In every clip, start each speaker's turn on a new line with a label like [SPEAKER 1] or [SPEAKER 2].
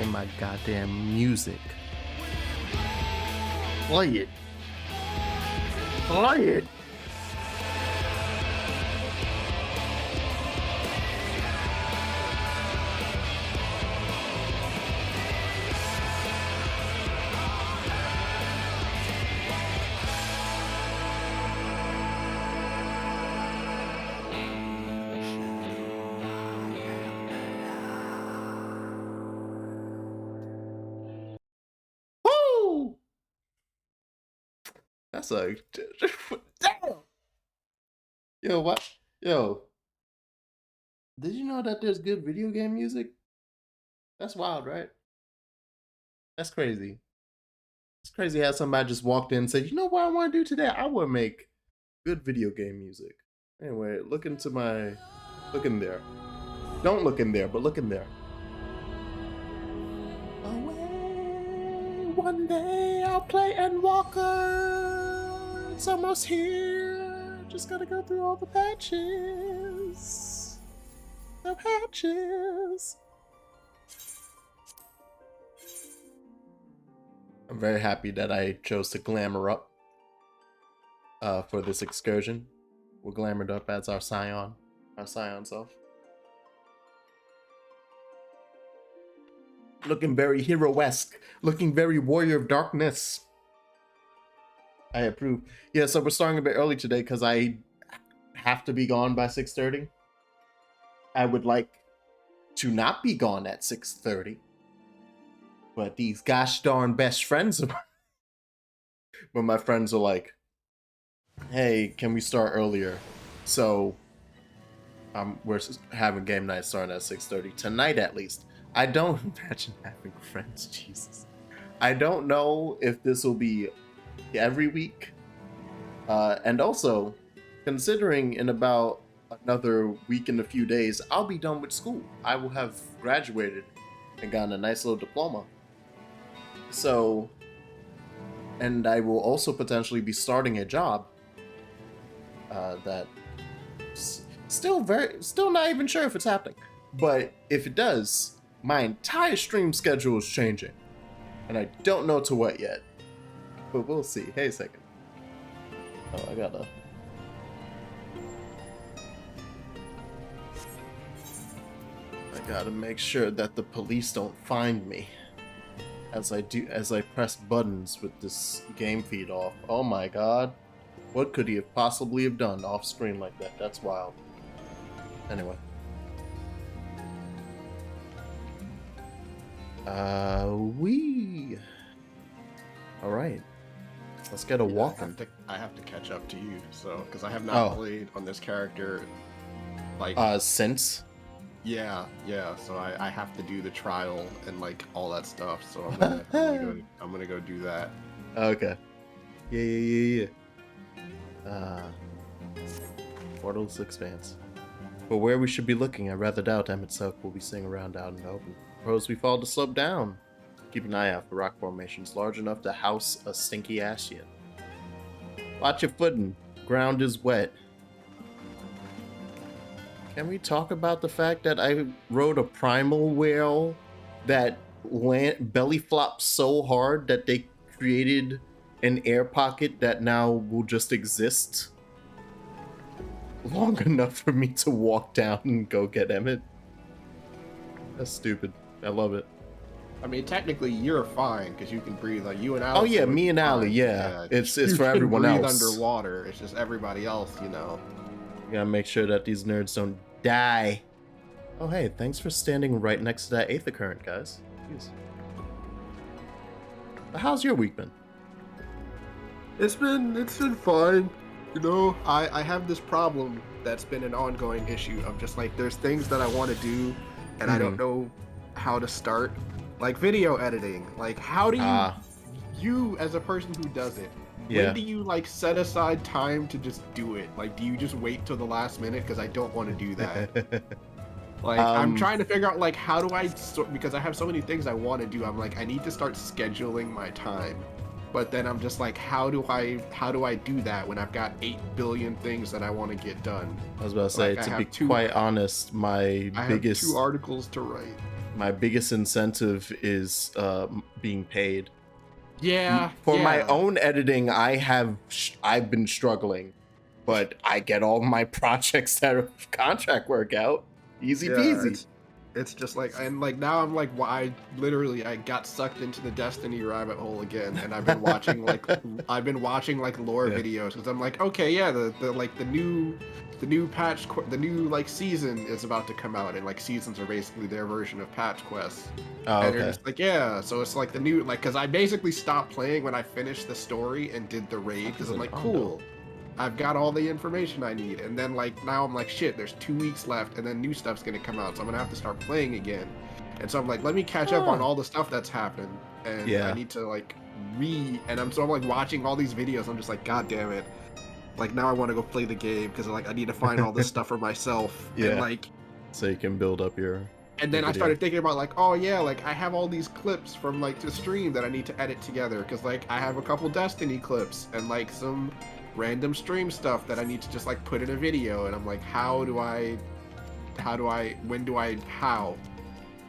[SPEAKER 1] Play my goddamn music. Play it. Play it. Woo! That's a damn. Yo, what? Yo, did you know that there's good video game music? That's wild, right? That's crazy. It's crazy how somebody just walked in and said, you know what I want to do today? I want to make good video game music. Anyway, look in there. Don't look in there, but look in there. Away, one day I'll play Endwalker. It's almost here. Just gotta go through all the patches. The patches. I'm very happy that I chose to glamour up for this excursion. We're glamored up as our scion self. Looking very hero-esque, looking very warrior of darkness. I approve. Yeah, so we're starting a bit early today because I have to be gone by 6:30. I would like to not be gone at 6:30. But these gosh darn best friends of mine. But my friends are like, hey, can we start earlier? So we're having game night starting at 6:30 tonight at least. I don't imagine having friends, Jesus. I don't know if this will be every week. And also, considering in about another week and a few days, I'll be done with school. I will have graduated and gotten a nice little diploma. So, and I will also potentially be starting a job that still not even sure if it's happening. But if it does, my entire stream schedule is changing. And I don't know to what yet. But we'll see. Hey, a second. Oh, I gotta make sure that the police don't find me. As I press buttons with this game feed off. Oh my god. What could he have possibly have done off screen like that? That's wild. Anyway. Alright. Let's get a walking.
[SPEAKER 2] I have to catch up to you, so because I have not played on this character like
[SPEAKER 1] since?
[SPEAKER 2] Yeah, so I have to do the trial and like all that stuff, so I'm gonna go do that.
[SPEAKER 1] Okay. Yeah. Portal's expanse. But where we should be looking, I rather doubt Emmett Silk will be sitting around out in the open. Suppose we fall to slope down. Keep an eye out for rock formations large enough to house a stinky Ashian. Watch your footing. Ground is wet. Can we talk about the fact that I rode a primal whale that belly flopped so hard that they created an air pocket that now will just exist long enough for me to walk down and go get Emmett? That's stupid. I love it.
[SPEAKER 2] I mean, technically, you're fine because you can breathe. Like you and Alex.
[SPEAKER 1] Oh yeah, me and Allie. Yeah, it's for everyone
[SPEAKER 2] breathe
[SPEAKER 1] else.
[SPEAKER 2] Underwater. It's just everybody else, you know.
[SPEAKER 1] You gotta make sure that these nerds don't die. Oh hey, thanks for standing right next to that Aether current, guys. Jeez. But how's your week been?
[SPEAKER 2] It's been fine. You know, I have this problem that's been an ongoing issue of just like there's things that I want to do and I don't know how to start. Like video editing. Like how do you as a person who does it, when do you like set aside time to just do it? Like do you just wait till the last minute? Because I don't want to do that. Like I'm trying to figure out like how do I because I have so many things I want to do. I'm like I need to start scheduling my time. But then I'm just like how do I do that when I've got 8 billion things that I want to get done?
[SPEAKER 1] I was about to say, like, to be quite honest,
[SPEAKER 2] I have 2 articles to write.
[SPEAKER 1] my biggest incentive is being paid.
[SPEAKER 2] Yeah.
[SPEAKER 1] For my
[SPEAKER 2] yeah.
[SPEAKER 1] own editing, I've been struggling, but I get all my projects that are contract work out easy
[SPEAKER 2] Yeah,
[SPEAKER 1] peasy.
[SPEAKER 2] it's just like, and like now I'm like, I literally I got sucked into the Destiny rabbit hole again, and I've been watching like lore
[SPEAKER 1] Yeah.
[SPEAKER 2] videos because I'm like, okay, yeah, the new patch, the new like season is about to come out, and like seasons are basically their version of patch quests,
[SPEAKER 1] Oh,
[SPEAKER 2] and they're
[SPEAKER 1] okay.
[SPEAKER 2] just like, yeah, so it's like the new, like, because I basically stopped playing when I finished the story and did the raid because I'm like, cool. I've got all the information I need, and then like now I'm like, shit, there's 2 weeks left, and then new stuff's gonna come out, so I'm gonna have to start playing again. And so I'm like, let me catch up on all the stuff that's happened, and I
[SPEAKER 1] Yeah.
[SPEAKER 2] need to like I'm like watching all these videos. I'm just like, god damn it, like now I want to go play the game because like I need to find all this stuff for myself,
[SPEAKER 1] Yeah.
[SPEAKER 2] and like.
[SPEAKER 1] So you can build up your.
[SPEAKER 2] And then I started thinking about like, oh yeah, like I have all these clips from like the stream that I need to edit together because like I have a couple Destiny clips and like some random stream stuff that I need to just like put in a video, and I'm like, how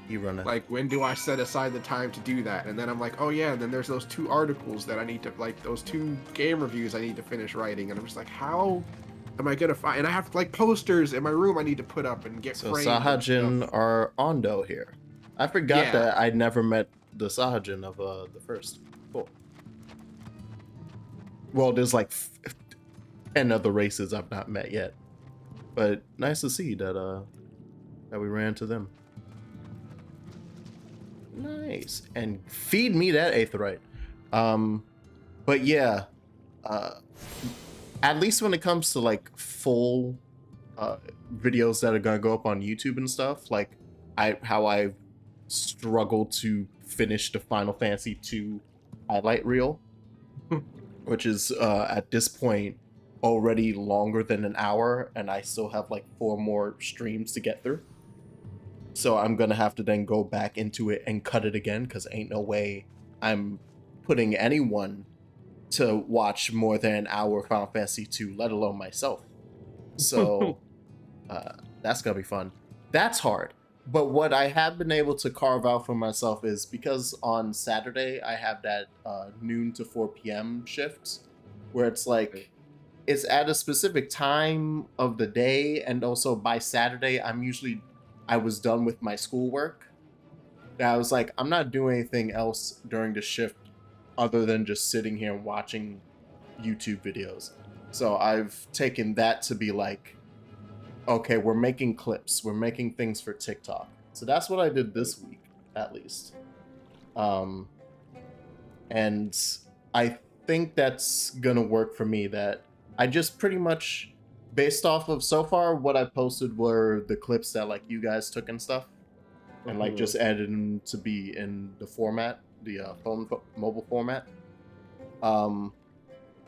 [SPEAKER 1] You run it.
[SPEAKER 2] like when do I set aside the time to do that? And then I'm like, oh yeah, and then there's those 2 articles that I need to, like those 2 game reviews I need to finish writing, and I'm just like, how am I gonna find? And I have like posters in my room I need to put up and get
[SPEAKER 1] So
[SPEAKER 2] framed.
[SPEAKER 1] Sahajin are Ondo here. I forgot that I never met the Sahajin of the first. Cool. Well, there's like 10 other races I've not met yet, but nice to see that that we ran into them. Nice. And feed me that aetherite. But yeah, at least when it comes to like full videos that are gonna go up on YouTube and stuff, like how I struggled to finish the Final Fantasy II highlight reel, which is at this point already longer than an hour, and I still have like 4 more streams to get through. So I'm gonna have to then go back into it and cut it again, because ain't no way I'm putting anyone to watch more than an hour of Final Fantasy II, let alone myself. So that's gonna be fun. That's hard. But what I have been able to carve out for myself is, because on Saturday I have that noon to 4 p.m. shift, where it's like, it's at a specific time of the day, and also by Saturday I was done with my schoolwork. And I was like, I'm not doing anything else during the shift other than just sitting here and watching YouTube videos. So I've taken that to be like, okay, we're making clips, we're making things for TikTok. So that's what I did this week, at least. And I think that's gonna work for me, that I just pretty much, based off of so far what I posted were the clips that like you guys took and stuff, and like just added them to be in the format, the mobile format. And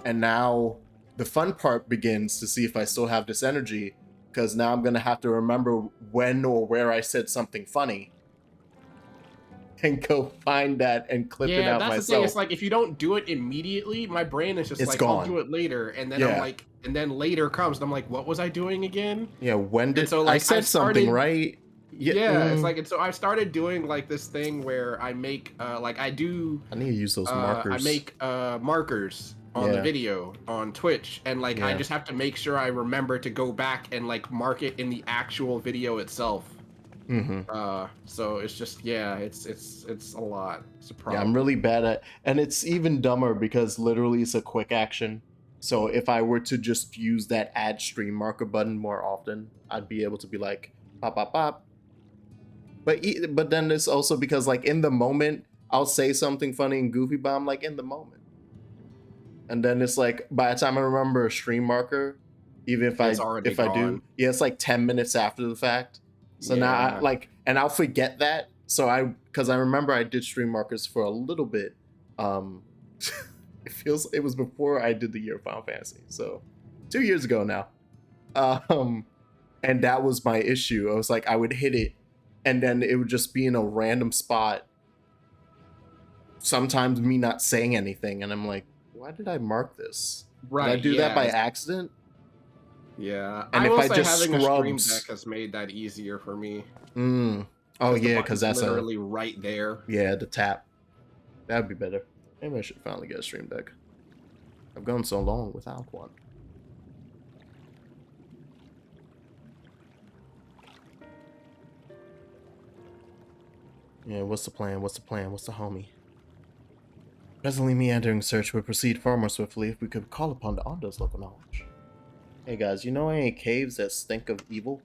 [SPEAKER 1] now the fun part begins to see if I still have this energy, because now I'm gonna have to remember when or where I said something funny and go find that and clip it out myself.
[SPEAKER 2] Yeah, that's the thing. It's like, if you don't do it immediately, my brain is just
[SPEAKER 1] It's
[SPEAKER 2] like,
[SPEAKER 1] gone.
[SPEAKER 2] I'll do it later, and then I'm like, and then later comes, and I'm like, what was I doing again?
[SPEAKER 1] Yeah, when did
[SPEAKER 2] so, like,
[SPEAKER 1] I said something right?
[SPEAKER 2] Yeah, it's like, and so I started doing like this thing where I make like I need
[SPEAKER 1] to use those markers.
[SPEAKER 2] I make markers on the video on Twitch, and like I just have to make sure I remember to go back and like mark it in the actual video itself. So it's just, it's a lot. It's a problem.
[SPEAKER 1] Yeah, I'm really bad at, and it's even dumber because literally it's a quick action. So if I were to just use that add stream marker button more often, I'd be able to be like, pop, pop, pop. But then it's also because like in the moment, I'll say something funny and goofy, but I'm like in the moment. And then it's like, by the time I remember a stream marker, even if I do, it's like 10 minutes after the fact. So now I like, and I'll forget that. So because I remember I did stream markers for a little bit. It was before I did the year of Final Fantasy. So 2 years ago now. And that was my issue. I was like, I would hit it and then it would just be in a random spot. Sometimes me not saying anything. And I'm like, why did I mark this? Did I do that by accident?
[SPEAKER 2] Yeah,
[SPEAKER 1] and
[SPEAKER 2] I
[SPEAKER 1] if
[SPEAKER 2] will
[SPEAKER 1] I
[SPEAKER 2] say
[SPEAKER 1] just
[SPEAKER 2] having
[SPEAKER 1] scrubs,
[SPEAKER 2] a stream deck has made that easier for me.
[SPEAKER 1] Oh
[SPEAKER 2] the
[SPEAKER 1] yeah, because
[SPEAKER 2] button's
[SPEAKER 1] that's
[SPEAKER 2] literally right there.
[SPEAKER 1] yeah, the tap. That'd be better. Maybe I should finally get a stream deck. I've gone so long without one. Yeah, what's the plan? What's the plan? What's the homie? Presently meandering search would proceed far more swiftly if we could call upon the Ondo's local knowledge. Hey guys, you know any caves that stink of evil?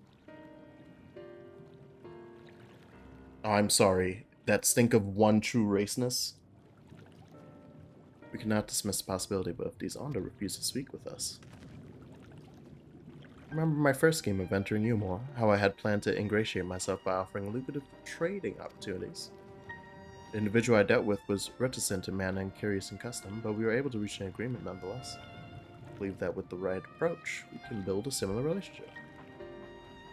[SPEAKER 1] Oh, I'm sorry. That stink of one true raceness? We cannot dismiss the possibility, but if these Ondo refuse to speak with us. Remember my first game of entering Umor, how I had planned to ingratiate myself by offering lucrative trading opportunities. The individual I dealt with was reticent in manner and curious in custom, but we were able to reach an agreement nonetheless. I believe that with the right approach, we can build a similar relationship.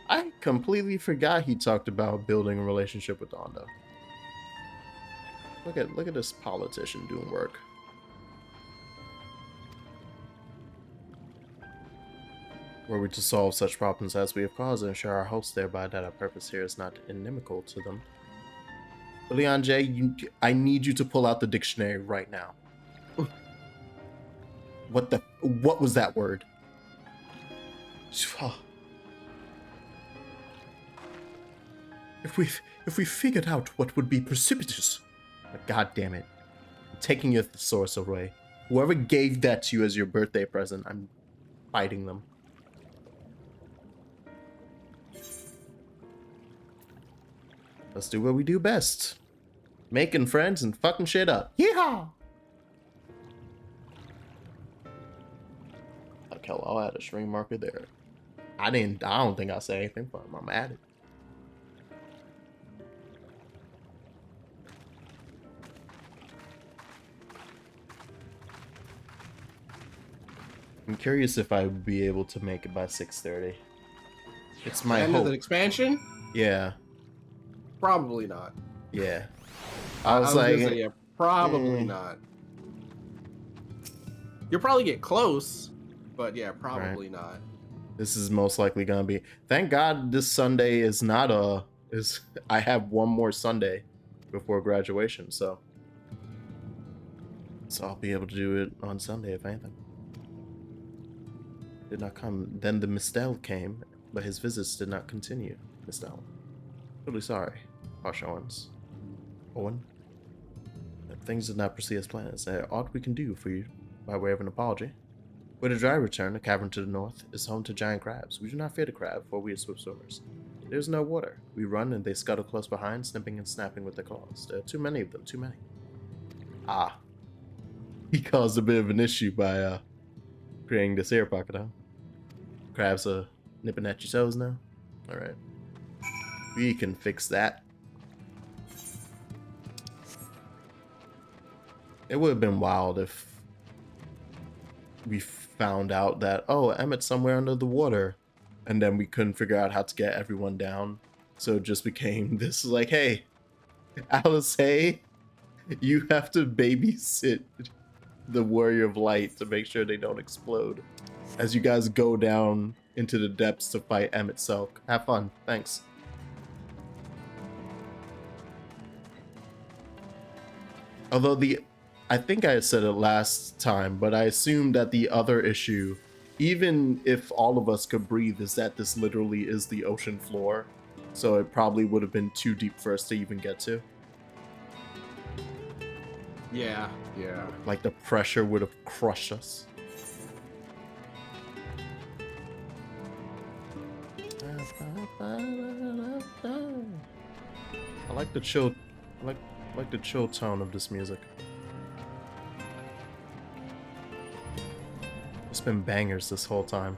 [SPEAKER 1] I completely forgot he talked about building a relationship with Ondo. Look at this politician doing work. Were we to solve such problems as we have caused and ensure our hopes thereby that our purpose here is not inimical to them. Leon J, I need you to pull out the dictionary right now. What was that word? If we figured out what would be precipitous, but god damn it, I'm taking your thesaurus away. Whoever gave that to you as your birthday present, I'm fighting them. Let's do what we do best. Making friends and fucking shit up. Yeehaw! Okay, I'll add a string marker there. I don't think I said anything for him. I'm at it. I'm curious if I would be able to make it by 6:30. It's my
[SPEAKER 2] End
[SPEAKER 1] hope.
[SPEAKER 2] of the expansion?
[SPEAKER 1] Yeah.
[SPEAKER 2] Probably not.
[SPEAKER 1] Yeah. I was like,
[SPEAKER 2] gonna say, yeah, probably not. You'll probably get close, but yeah, probably not.
[SPEAKER 1] This is most likely gonna be. Thank God this Sunday is not I have one more Sunday before graduation, so I'll be able to do it on Sunday if anything. Did not come. Then the Mistel came, but his visits did not continue. Mistel. Really sorry, harsh Owens. Owen. Things did not proceed as planned. Is there aught we can do for you by way of an apology? With a dry return, a cavern to the north is home to giant crabs. We do not fear the crab, for we are swift swimmers. There is no water. We run and they scuttle close behind, snipping and snapping with their claws. There are too many of them, too many. Ah. He caused a bit of an issue by creating this air pocket, huh? Crabs are nipping at your toes now? Alright. We can fix that. It would have been wild if we found out that, oh, Emmett's somewhere under the water, and then we couldn't figure out how to get everyone down. So it just became this, like, hey, Alice, hey, you have to babysit the Warrior of Light to make sure they don't explode as you guys go down into the depths to fight Emmett Selk. Have fun. Thanks. Although I think I said it last time, but I assume that the other issue, even if all of us could breathe, is that this literally is the ocean floor. So it probably would have been too deep for us to even get to.
[SPEAKER 2] Yeah.
[SPEAKER 1] Like the pressure would have crushed us. I like the chill, like the chill tone of this music. It's been bangers this whole time.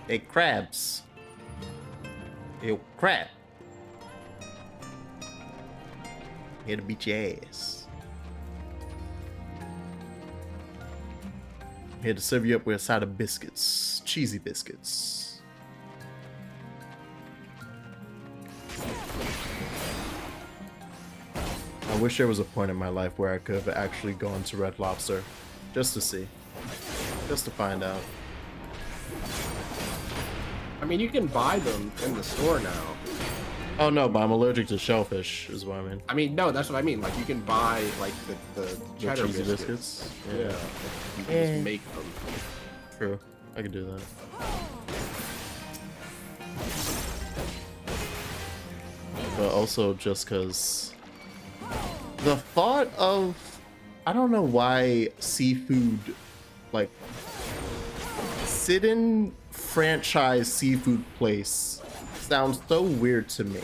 [SPEAKER 1] Hey, crabs. Yo, crab. Here to beat your ass. Here to serve you up with a side of biscuits. Cheesy biscuits. I wish there was a point in my life where I could have actually gone to Red Lobster just to see, just to find out.
[SPEAKER 2] I mean, you can buy them in the store now.
[SPEAKER 1] Oh no, but I'm allergic to shellfish, is what I mean.
[SPEAKER 2] I mean, no, that's what I mean. Like, you can buy like the cheddar
[SPEAKER 1] cheesy
[SPEAKER 2] biscuits.
[SPEAKER 1] Yeah.
[SPEAKER 2] You can just make them.
[SPEAKER 1] True, I could do that. But also just because the thought of, I don't know why seafood, like, sit-in franchise seafood place sounds so weird to me.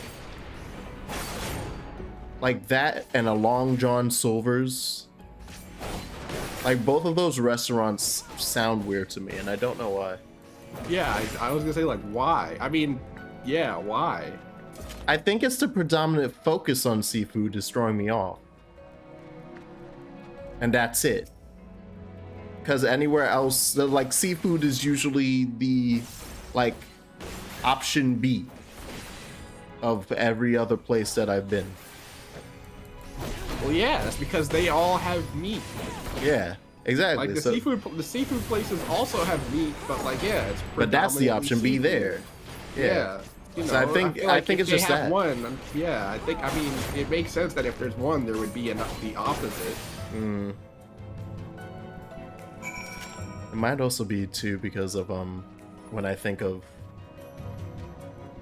[SPEAKER 1] Like that and a Long John Silver's, like both of those restaurants sound weird to me, and I don't know why.
[SPEAKER 2] Yeah, I was gonna say, like, why? I mean, yeah, why?
[SPEAKER 1] I think it's the predominant focus on seafood is throwing me off. And that's it. Because anywhere else, like, seafood is usually the, like, option B of every other place that I've been.
[SPEAKER 2] Well, yeah, that's because they all have meat.
[SPEAKER 1] Yeah, exactly.
[SPEAKER 2] Like, the seafood places also have meat, but, like, yeah, it's
[SPEAKER 1] but that's the
[SPEAKER 2] predominantly
[SPEAKER 1] option B
[SPEAKER 2] seafood.
[SPEAKER 1] there.
[SPEAKER 2] Yeah. You know,
[SPEAKER 1] So I think it's just that.
[SPEAKER 2] One, yeah, I mean, it makes sense that if there's one, there would be the opposite.
[SPEAKER 1] It might also be too because of when I think of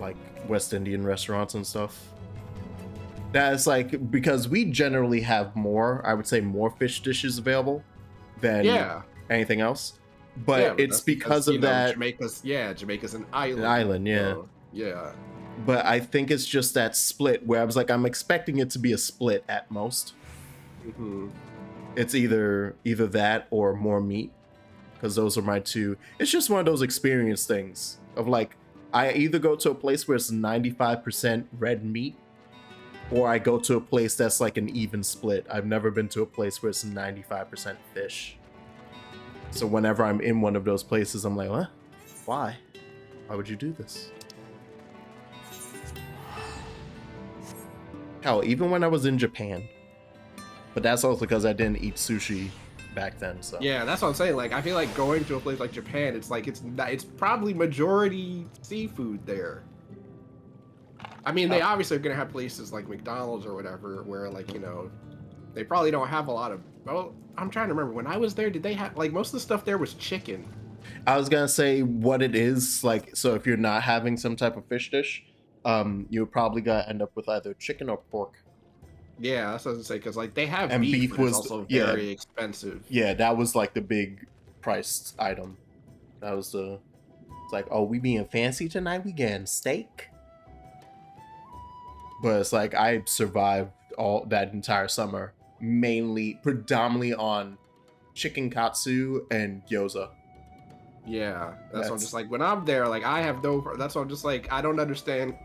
[SPEAKER 1] like West Indian restaurants and stuff. That's like, because we generally have more, I would say more fish dishes available than anything else. But it's because of that.
[SPEAKER 2] Jamaica's an island.
[SPEAKER 1] An island, yeah.
[SPEAKER 2] So, yeah.
[SPEAKER 1] But I think it's just that split where I was like, I'm expecting it to be a split at most.
[SPEAKER 2] Mm-hmm.
[SPEAKER 1] It's either that or more meat, because those are my two. It's just one of those experience things of like, I either go to a place where it's 95% red meat, or I go to a place that's like an even split. I've never been to a place where it's 95% fish. So whenever I'm in one of those places, I'm like, what? Why? Why would you do this? Hell, even when I was in Japan. But that's also because I didn't eat sushi back then, so.
[SPEAKER 2] Yeah, that's what I'm saying. Like, I feel like going to a place like Japan, it's like, it's probably majority seafood there. I mean, they obviously are going to have places like McDonald's or whatever where, like, you know, they probably don't have a lot of, well, I'm trying to remember. When I was there, did they have, like, most of the stuff there was chicken.
[SPEAKER 1] I was going to say what it is, like, so if you're not having some type of fish dish, you're probably going to end up with either chicken or pork.
[SPEAKER 2] Yeah, that's what I was going to say, because, like, they have
[SPEAKER 1] and beef
[SPEAKER 2] but
[SPEAKER 1] was
[SPEAKER 2] it's also very expensive.
[SPEAKER 1] Yeah, that was, like, the big priced item. That was the, it's like, oh, we being fancy tonight? We getting steak? But it's like, I survived all that entire summer, predominantly on chicken katsu and gyoza.
[SPEAKER 2] Yeah, that's what I'm just like, when I'm there, like, I have no, that's what I'm just like, I don't understand,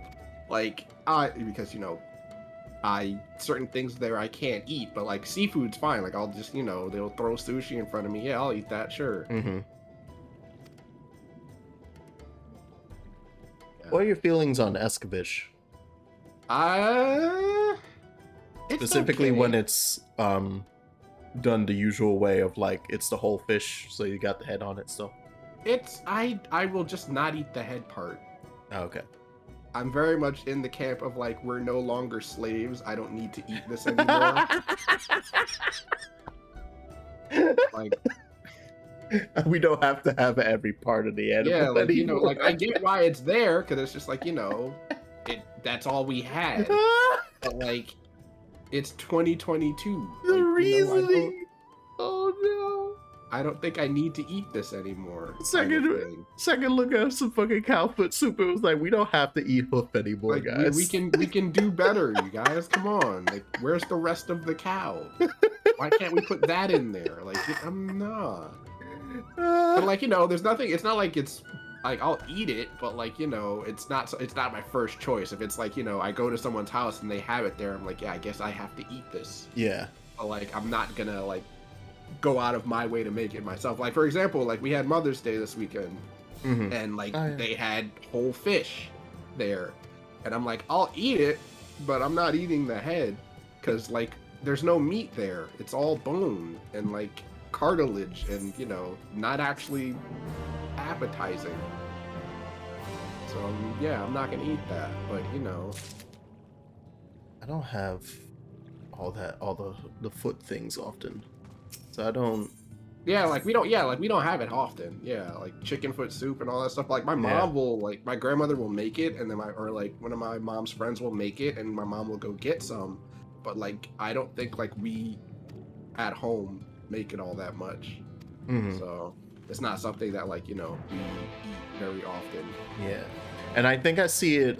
[SPEAKER 2] like, because, you know, certain things there I can't eat, but, like, seafood's fine, like, I'll just, you know, they'll throw sushi in front of me, yeah, I'll eat that, sure.
[SPEAKER 1] Mm-hmm.
[SPEAKER 2] Yeah.
[SPEAKER 1] What are your feelings on escabeche? Specifically when it's done the usual way of, like, it's the whole fish, so you got the head on it still.
[SPEAKER 2] I will just not eat the head part.
[SPEAKER 1] Oh, okay.
[SPEAKER 2] I'm very much in the camp of, like, we're no longer slaves. I don't need to eat this anymore. Like,
[SPEAKER 1] we don't have to have every part of the animal.
[SPEAKER 2] Yeah, like,
[SPEAKER 1] anymore.
[SPEAKER 2] you know, like, I get why it's there, because it's just like, you know, that's all we had. But, like, it's 2022.
[SPEAKER 1] The
[SPEAKER 2] like,
[SPEAKER 1] reasoning.
[SPEAKER 2] You know,
[SPEAKER 1] Oh no.
[SPEAKER 2] I don't think I need to eat this anymore.
[SPEAKER 1] Second look at some fucking cow foot soup. It was like, we don't have to eat hoof anymore,
[SPEAKER 2] Like,
[SPEAKER 1] guys.
[SPEAKER 2] we can do better, you guys. Come on. Like, where's the rest of the cow? Why can't we put that in there? Like, I'm not. But, like, you know, there's nothing. It's not like it's like I'll eat it, but, like, you know, it's not my first choice. If it's like, you know, I go to someone's house and they have it there, I'm like, yeah, I guess I have to eat this.
[SPEAKER 1] Yeah.
[SPEAKER 2] But, like, I'm not gonna, like, go out of my way to make it myself. Like, for example, like, we had Mother's Day this weekend, and, like, they had whole fish there, and I'm like, I'll eat it, but I'm not eating the head, because, like, there's no meat there. It's all bone and, like, cartilage and, not actually appetizing. So, yeah, I'm not gonna eat that, but,
[SPEAKER 1] I don't have all the foot things often. So I don't...
[SPEAKER 2] Yeah, we don't have it often. Yeah, like chicken foot soup and all that stuff. Like my mom will, my grandmother will make it, and then one of my mom's friends will make it, and my mom will go get some. But I don't think we at home make it all that much. So it's not something that we eat very often.
[SPEAKER 1] Yeah, and I think I see it.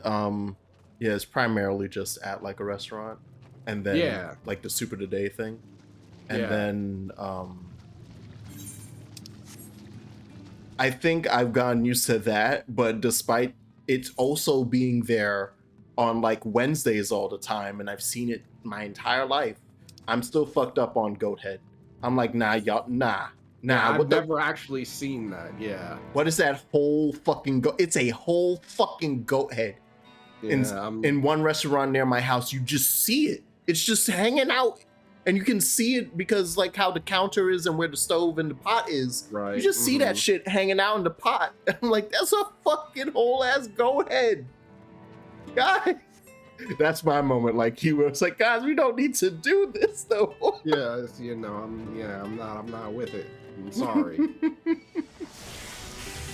[SPEAKER 1] It's primarily just at a restaurant, and then the Super Today thing, and then I think I've gotten used to that, but despite it also being there on Wednesdays all the time, and I've seen it my entire life, I'm still fucked up on goat head. I'm like, nah, y'all, nah.
[SPEAKER 2] I've never actually seen that. Yeah.
[SPEAKER 1] What is that whole fucking goat? It's a whole fucking goat head.
[SPEAKER 2] Yeah,
[SPEAKER 1] in one restaurant near my house, you just see it. It's just hanging out. And you can see it because how the counter is and where the stove and the pot is.
[SPEAKER 2] Right.
[SPEAKER 1] You just see that shit hanging out in the pot. And I'm like, that's a fucking whole ass goat head. Guys. That's my moment. He was like, guys, we don't need to do this though.
[SPEAKER 2] Yeah, I'm not with it. I'm sorry. You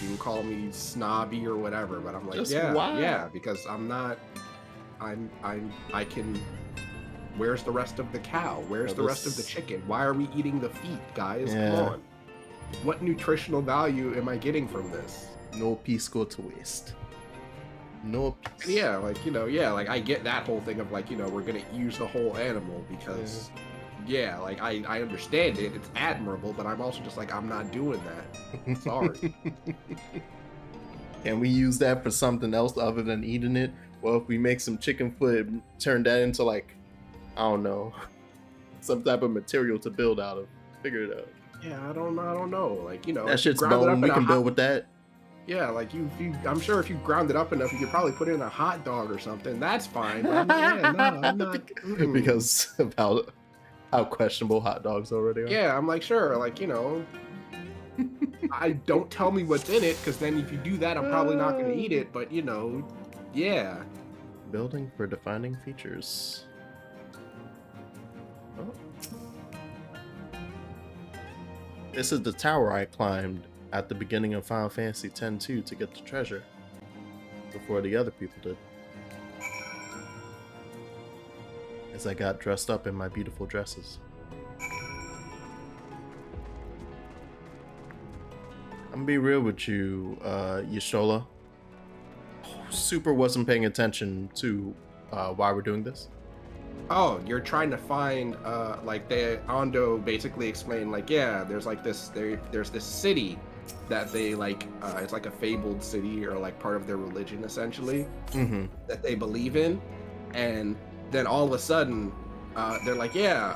[SPEAKER 2] can call me snobby or whatever, but I'm like, just because I'm not. I can. Where's the rest of the cow? Where's the rest of the chicken? Why are we eating the feet, guys? Come on. What nutritional value am I getting from this?
[SPEAKER 1] No piece go to waste. No piece.
[SPEAKER 2] Yeah, I get that whole thing of we're gonna use the whole animal because I understand it. It's admirable, but I'm also just I'm not doing that. Sorry.
[SPEAKER 1] Can we use that for something else other than eating it? Well, if we make some chicken foot, turn that into I don't know, some type of material to build out of. Figure it out.
[SPEAKER 2] Yeah, I don't know.
[SPEAKER 1] That shit's bone. We can build with that.
[SPEAKER 2] Yeah, I'm sure if you ground it up enough, you could probably put it in a hot dog or something. That's fine. But I'm not.
[SPEAKER 1] Because of how questionable hot dogs already are.
[SPEAKER 2] Yeah, I'm sure, I don't tell me what's in it, because then if you do that, I'm probably not going to eat it. But yeah.
[SPEAKER 1] Building for defining features. Oh. This is the tower I climbed at the beginning of Final Fantasy X-2 to get the treasure before the other people did. As I got dressed up in my beautiful dresses. I'm gonna be real with you, Yashola. Super wasn't paying attention to why we're doing this.
[SPEAKER 2] Oh, you're trying to find the Ando basically explained there's there's this city that they it's a fabled city or part of their religion essentially that they believe in, and then all of a sudden they're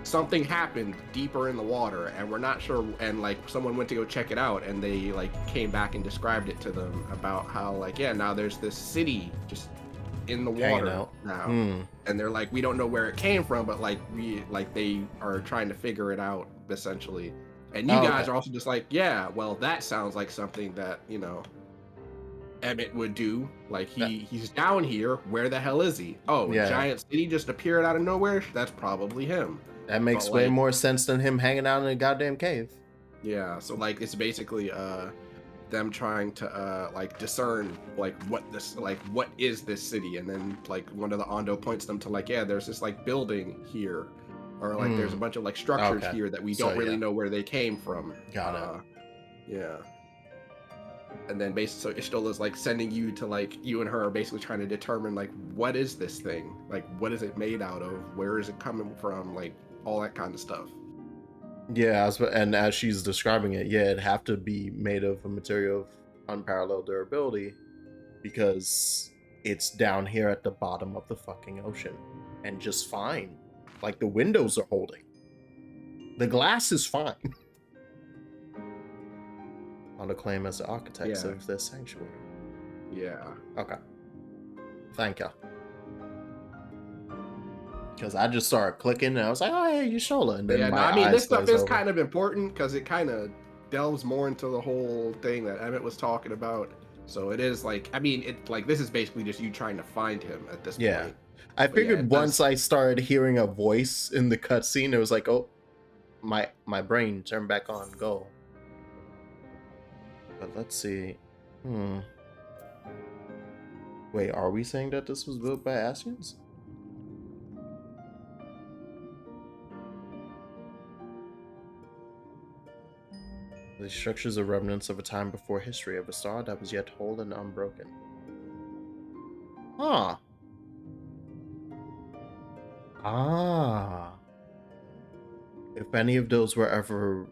[SPEAKER 2] something happened deeper in the water and we're not sure, and someone went to go check it out and they came back and described it to them about how now there's this city just in the water now, and they're we don't know where it came from, but they are trying to figure it out essentially, and you guys are also just well, that sounds like something that Emmett would do. He's down here, where the hell is he? A giant city just appeared out of nowhere. That's probably him.
[SPEAKER 1] That makes way more sense than him hanging out in a goddamn cave.
[SPEAKER 2] Yeah, so it's basically them trying to discern what is this city, and then one of the Ando points them to there's this building here, or there's a bunch of structures here that we don't really know where they came from.
[SPEAKER 1] Got it.
[SPEAKER 2] Yeah. And then basically so Ishtola's sending you to you and her are basically trying to determine what is this thing, what is it made out of, where is it coming from, all that kind of stuff.
[SPEAKER 1] Yeah, and as she's describing it, it'd have to be made of a material of unparalleled durability because it's down here at the bottom of the fucking ocean and just fine. The windows are holding. The glass is fine. On the claim as the architects of this sanctuary.
[SPEAKER 2] Yeah.
[SPEAKER 1] Okay. Thank you. Because I just started clicking and I was like, oh, hey, Yashola. And
[SPEAKER 2] But
[SPEAKER 1] then
[SPEAKER 2] yeah, no,
[SPEAKER 1] my
[SPEAKER 2] I mean,
[SPEAKER 1] eyes
[SPEAKER 2] this stuff
[SPEAKER 1] glazed
[SPEAKER 2] is
[SPEAKER 1] over.
[SPEAKER 2] kind of important because it kind of delves more into the whole thing that Emmett was talking about. So it is like, I mean, it like this is basically just you trying to find him at this
[SPEAKER 1] Yeah.
[SPEAKER 2] point.
[SPEAKER 1] I
[SPEAKER 2] But yeah,
[SPEAKER 1] figured
[SPEAKER 2] it
[SPEAKER 1] once
[SPEAKER 2] does.
[SPEAKER 1] I started hearing a voice in the cutscene, it was like, oh, my brain turned back on, go. But let's see. Wait, are we saying that this was built by Ascians? The structures are remnants of a time before history, of a star that was yet whole and unbroken. Huh. Ah. If any of those were ever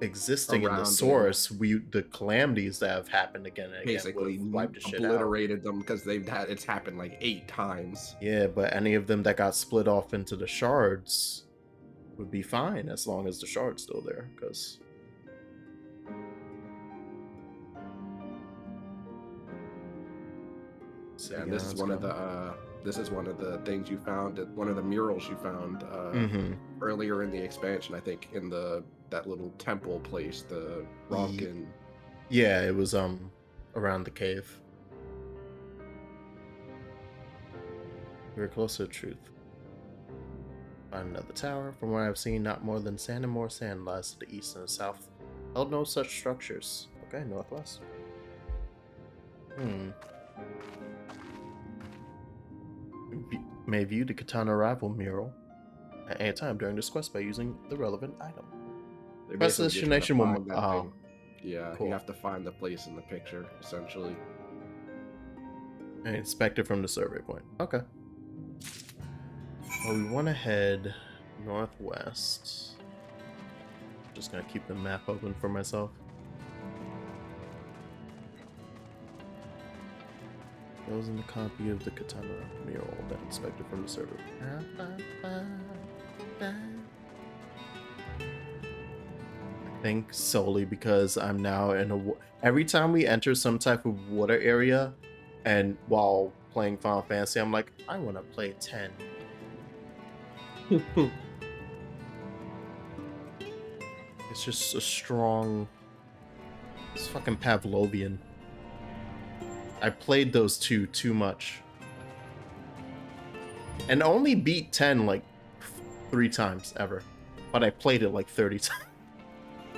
[SPEAKER 1] existing in the
[SPEAKER 2] Around it,
[SPEAKER 1] source, the calamities that have happened again and again would
[SPEAKER 2] basically
[SPEAKER 1] have wiped the shit out.
[SPEAKER 2] obliterated them because it's happened like 8 times.
[SPEAKER 1] Yeah, but any of them that got split off into the shards would be fine as long as the shard's still there, because
[SPEAKER 2] Yeah, and this is one of the things you found at one of the murals you found earlier in the expansion. I think in that little temple place, the Ronkin.
[SPEAKER 1] Yeah, it was around the cave. We're close to the truth. Find another tower. From what I've seen, not more than sand and more sand lies to the east and the south. Held no such structures. Okay, northwest. May view the Katana Rival mural at any time during this quest by using the relevant item. Press destination will.
[SPEAKER 2] Yeah, cool. You have to find the place in the picture, essentially.
[SPEAKER 1] And inspect it from the survey point. Okay. Well, we want to head northwest. Just gonna keep the map open for myself. Those in the copy of the Katana mural that inspected from the server. I think solely because I'm now in a. Every time we enter some type of water area, and while playing Final Fantasy, I'm like, I want to play 10. It's just a strong. It's fucking Pavlovian. I played those two too much. And only beat 10 like 3 times ever. But I played it like 30 times.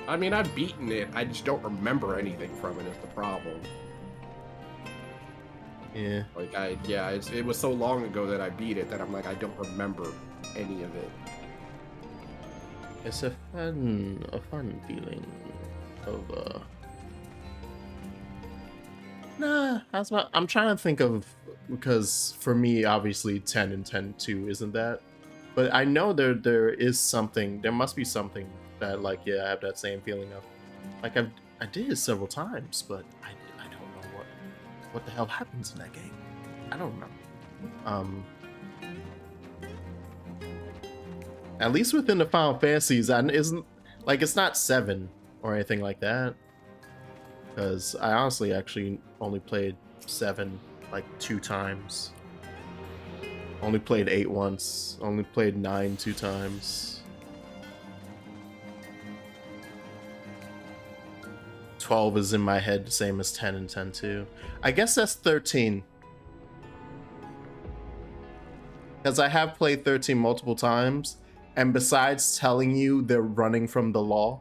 [SPEAKER 2] I mean, I've beaten it. I just don't remember anything from it is the problem.
[SPEAKER 1] Yeah.
[SPEAKER 2] Like, it was so long ago that I beat it that I'm like, I don't remember any of it.
[SPEAKER 1] It's a fun feeling of, Nah, I'm trying to think of, because for me, obviously 10 and 10-2 isn't that, but I know there is something, there must be something that, like, yeah, I have that same feeling of, like, I did it several times, but I don't know what the hell happens in that game. I don't know. At least within the Final Fantasies, isn't, like, it's not 7 or anything like that. Because I honestly actually only played 7 like 2 times. Only played 8 once. Only played 9 2 times. 12 is in my head, the same as 10 and 10-2. I guess that's 13. Because I have played 13 multiple times, and besides telling you they're running from the law,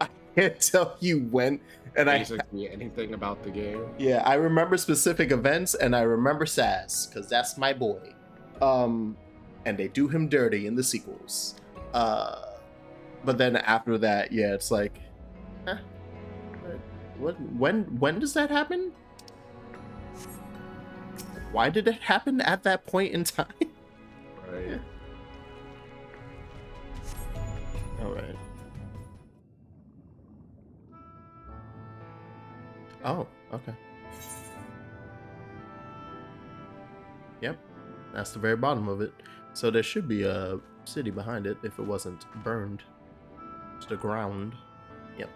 [SPEAKER 1] I can't tell you when. And
[SPEAKER 2] basically anything about the game.
[SPEAKER 1] Yeah, I remember specific events, and I remember Saz, because that's my boy. And they do him dirty in the sequels. But then after that, yeah, it's like, when does that happen? Why did it happen at that point in time?
[SPEAKER 2] Right.
[SPEAKER 1] Yeah. All right. Oh, okay. Yep, that's the very bottom of it. So there should be a city behind it if it wasn't burned to the ground. Yep.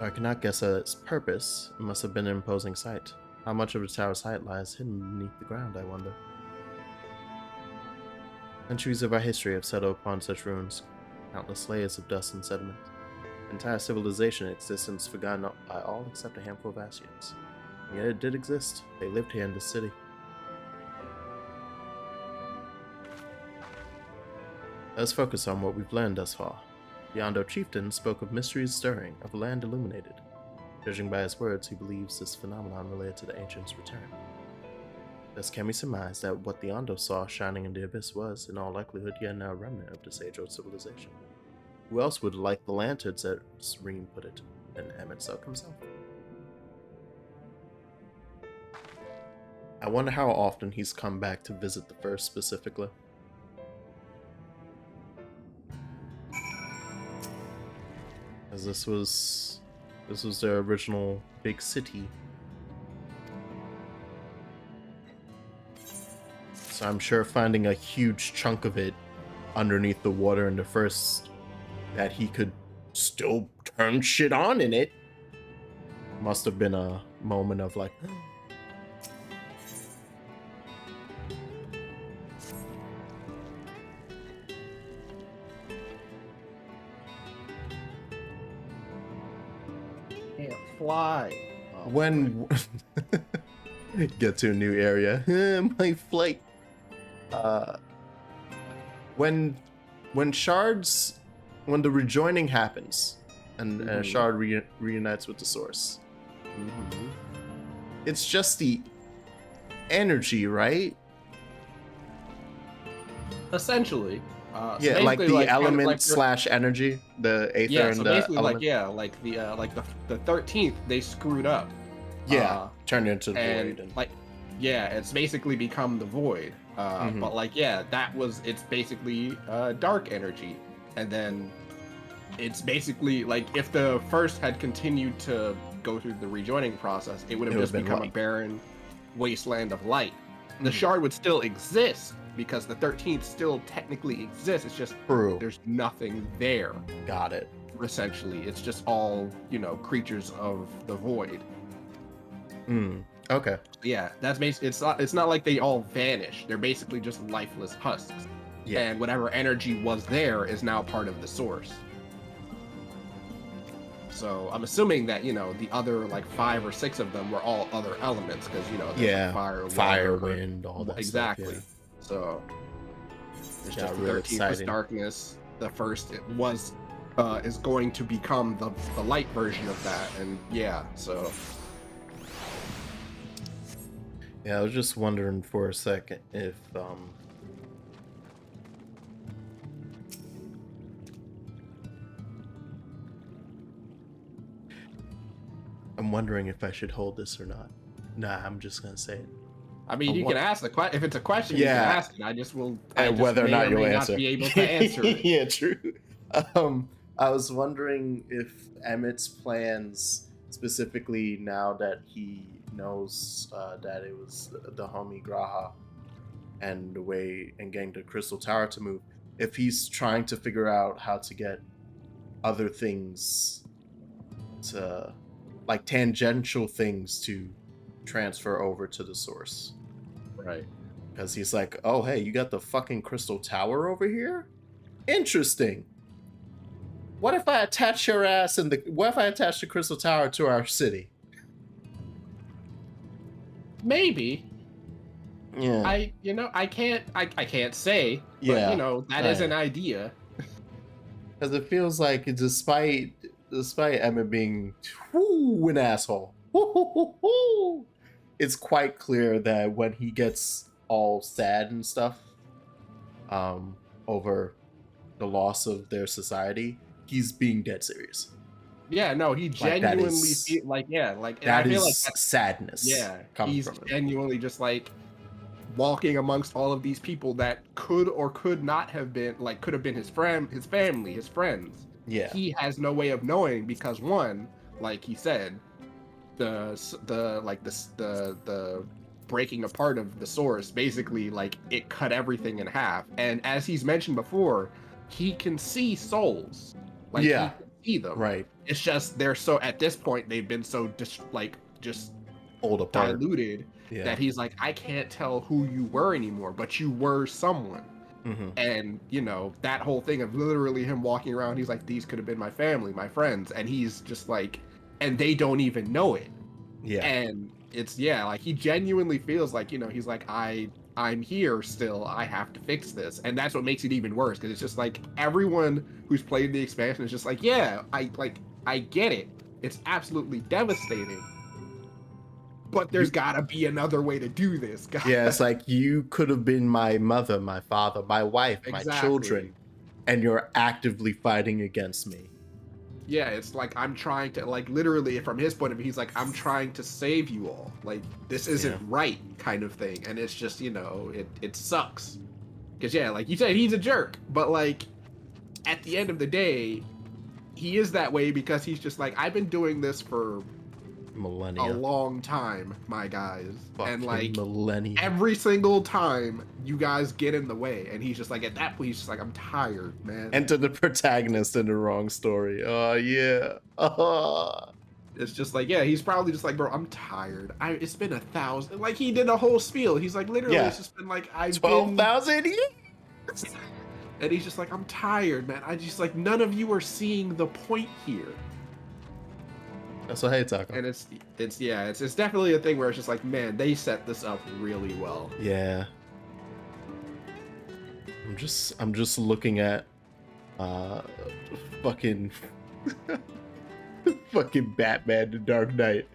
[SPEAKER 1] I cannot guess at its purpose. It must have been an imposing sight. How much of the tower's height lies hidden beneath the ground, I wonder? Centuries of our history have settled upon such ruins, countless layers of dust and sediment. Entire civilization in existence forgotten by all except a handful of Asians. And yet it did exist. They lived here in this city. Let's focus on what we've learned thus far. The Ondo chieftain spoke of mysteries stirring, of land illuminated. Judging by his words, he believes this phenomenon related to the ancients' return. Thus can we surmise that what the Ondo saw shining in the abyss was, in all likelihood, yet now a remnant of this age-old civilization. Who else would like the lanterns, as Reem put it, than Emmett Silk himself? I wonder how often he's come back to visit the First specifically. As this was their original big city. So I'm sure finding a huge chunk of it underneath the water in the First that he could still turn shit on in it must have been a moment of like
[SPEAKER 2] Can't fly. Oh,
[SPEAKER 1] when get to a new area. My flight. When the rejoining happens and a shard reunites with the source, it's just the energy, right?
[SPEAKER 2] Essentially.
[SPEAKER 1] Yeah, like the element slash energy, the aether and
[SPEAKER 2] so
[SPEAKER 1] the
[SPEAKER 2] basically
[SPEAKER 1] element.
[SPEAKER 2] the 13th they screwed up.
[SPEAKER 1] Yeah, turned into the
[SPEAKER 2] and
[SPEAKER 1] void.
[SPEAKER 2] it's basically become the void. But it's basically dark energy, and then it's basically like if the First had continued to go through the rejoining process, it would have just become a barren wasteland of light. The shard would still exist because the 13th still technically exists. It's just there's nothing there.
[SPEAKER 1] Got it.
[SPEAKER 2] Essentially, it's just all creatures of the void.
[SPEAKER 1] Okay.
[SPEAKER 2] Yeah, that's basically. It's not like they all vanish. They're basically just lifeless husks.
[SPEAKER 1] Yeah.
[SPEAKER 2] And whatever energy was there is now part of the source. So I'm assuming that the other 5 or 6 of them were all other elements because
[SPEAKER 1] fire, wind, all that.
[SPEAKER 2] Exactly.
[SPEAKER 1] Stuff, yeah.
[SPEAKER 2] So it's just the
[SPEAKER 1] really
[SPEAKER 2] 13th was darkness. The First is going to become the light version of that, and so.
[SPEAKER 1] Yeah, I was just wondering for a second if I'm wondering if I should hold this or not. Nah, I'm just gonna say it.
[SPEAKER 2] I mean, you can ask the question. If it's a question, you can ask it. I just
[SPEAKER 1] whether or not you'll answer.
[SPEAKER 2] Not be able to answer it.
[SPEAKER 1] Yeah, true. I was wondering if Emmett's plans, specifically now that he knows that it was the homie Graha and getting the Crystal Tower to move, if he's trying to figure out how to get other things to, like tangential things to transfer over to the source.
[SPEAKER 2] Right.
[SPEAKER 1] Because he's like, oh, hey, you got the fucking Crystal Tower over here? Interesting. What if I attach your ass what if I attach the Crystal Tower to our city?
[SPEAKER 2] Maybe.
[SPEAKER 1] Yeah.
[SPEAKER 2] I can't say.
[SPEAKER 1] Yeah.
[SPEAKER 2] But that is an idea.
[SPEAKER 1] Because it feels like despite Emmett being an asshole, it's quite clear that when he gets all sad and stuff over the loss of their society, he's being dead serious.
[SPEAKER 2] Yeah, no, he genuinely
[SPEAKER 1] that is sadness.
[SPEAKER 2] Yeah, he's genuinely just walking amongst all of these people that could or could not have been could have been his friend, his family, his friends.
[SPEAKER 1] Yeah,
[SPEAKER 2] he has no way of knowing because one, like he said, the breaking apart of the source basically it cut everything in half. And as he's mentioned before, he can see souls. He can see them.
[SPEAKER 1] Right.
[SPEAKER 2] It's just they're so at this point they've been so just
[SPEAKER 1] Old apart.
[SPEAKER 2] diluted
[SPEAKER 1] Yeah.
[SPEAKER 2] that he's like, I can't tell who you were anymore, but you were someone.
[SPEAKER 1] Mm-hmm.
[SPEAKER 2] And, you know, that whole thing of literally him walking around, he's like, these could have been my family, my friends. And he's just like, and they don't even know it.
[SPEAKER 1] Yeah.
[SPEAKER 2] And it's, yeah, like he genuinely feels like, you know, he's like, I'm here still. I have to fix this. And that's what makes it even worse. Cause it's just like everyone who's played the expansion is just like, yeah, I get it. It's absolutely devastating. But there's gotta be another way to do this, guys.
[SPEAKER 1] Yeah, it's like you could have been my mother, my father, my wife, my children, and you're actively fighting against me.
[SPEAKER 2] Yeah, it's like I'm trying to, like, literally from his point of view, he's like, I'm trying to save you all. Like, this isn't right, kind of thing. And it's just, you know, it sucks. Because, yeah, like you said, he's a jerk. But, like, at the end of the day, he is that way because he's just like, I've been doing this for
[SPEAKER 1] millennia,
[SPEAKER 2] a long time, my guys.
[SPEAKER 1] Fucking
[SPEAKER 2] and like
[SPEAKER 1] millennia.
[SPEAKER 2] Every single time you guys get in the way, and he's just like, at that point he's just like, I'm tired, man.
[SPEAKER 1] Enter the protagonist in the wrong story. Oh yeah.
[SPEAKER 2] It's just like, yeah, he's probably just like, bro, I'm tired. It's been 1,000, like he did a whole spiel. He's like, literally, it's just been like,
[SPEAKER 1] 12,000 years.
[SPEAKER 2] And he's just like, I'm tired, man. I just like, none of you are seeing the point here.
[SPEAKER 1] That's what hey Taco.
[SPEAKER 2] And it's definitely a thing where it's just like, man, they set this up really well.
[SPEAKER 1] Yeah. I'm just looking at fucking fucking Batman the Dark Knight.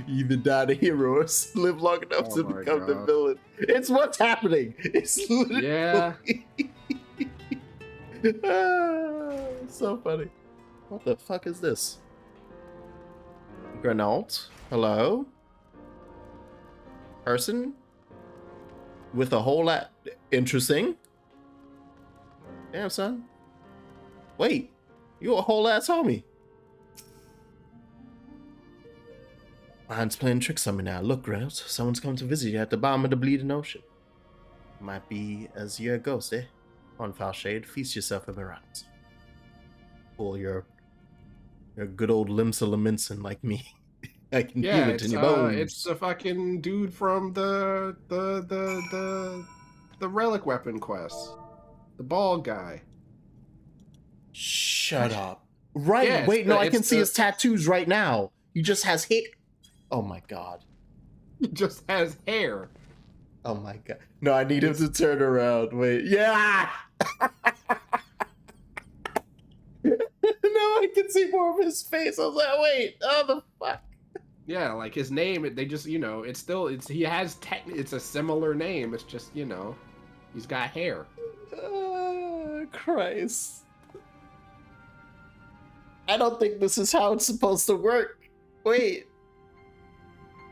[SPEAKER 1] You either die the hero or live long enough to become the villain. It's what's happening. It's literally... Yeah. So funny. What the fuck is this? Renault, hello? Person? With a whole lot... Interesting. Damn, son. Wait. You a whole ass homie. Mind's playing tricks on me now. Look, Reynolds, someone's come to visit you at the bottom of the bleeding ocean. Might be as you're a ghost, eh? On foul shade, feast yourself with mirage. Pull your good old limsa like me. I can feel it in your bones.
[SPEAKER 2] It's the fucking dude from the relic weapon quest. The bald guy.
[SPEAKER 1] Shut up. Right.
[SPEAKER 2] Yeah,
[SPEAKER 1] wait, no, I can see his tattoos right now. He just has hair. Oh my god.
[SPEAKER 2] He just has hair.
[SPEAKER 1] Oh my god. No, I need him to turn around. Wait. Yeah! No, I can see more of his face. I was like, wait, oh the fuck.
[SPEAKER 2] Yeah, like his name, they just, you know, it's a similar name. It's just, you know, he's got hair.
[SPEAKER 1] Christ. I don't think this is how it's supposed to work. Wait.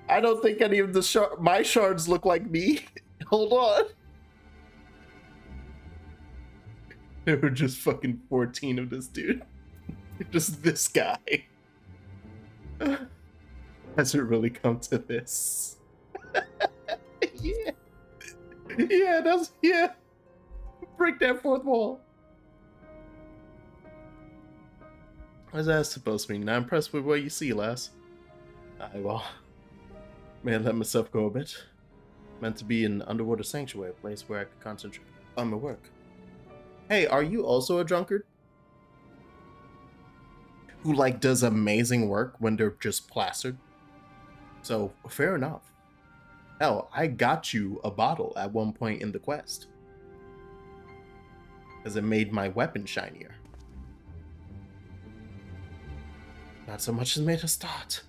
[SPEAKER 1] I don't think any of my shards look like me. Hold on. There were just fucking 14 of this dude. Just this guy. Has it really come to this? Yeah. Yeah. Break that fourth wall. What's that supposed to mean? Not impressed with what you see, lass. Well, may I let myself go a bit? Meant to be an underwater sanctuary, a place where I could concentrate on my work. Hey, are you also a drunkard? Who, like, does amazing work when they're just plastered? So, fair enough. Hell, I got you a bottle at one point in the quest. Because it made my weapon shinier. Not so much as made a start.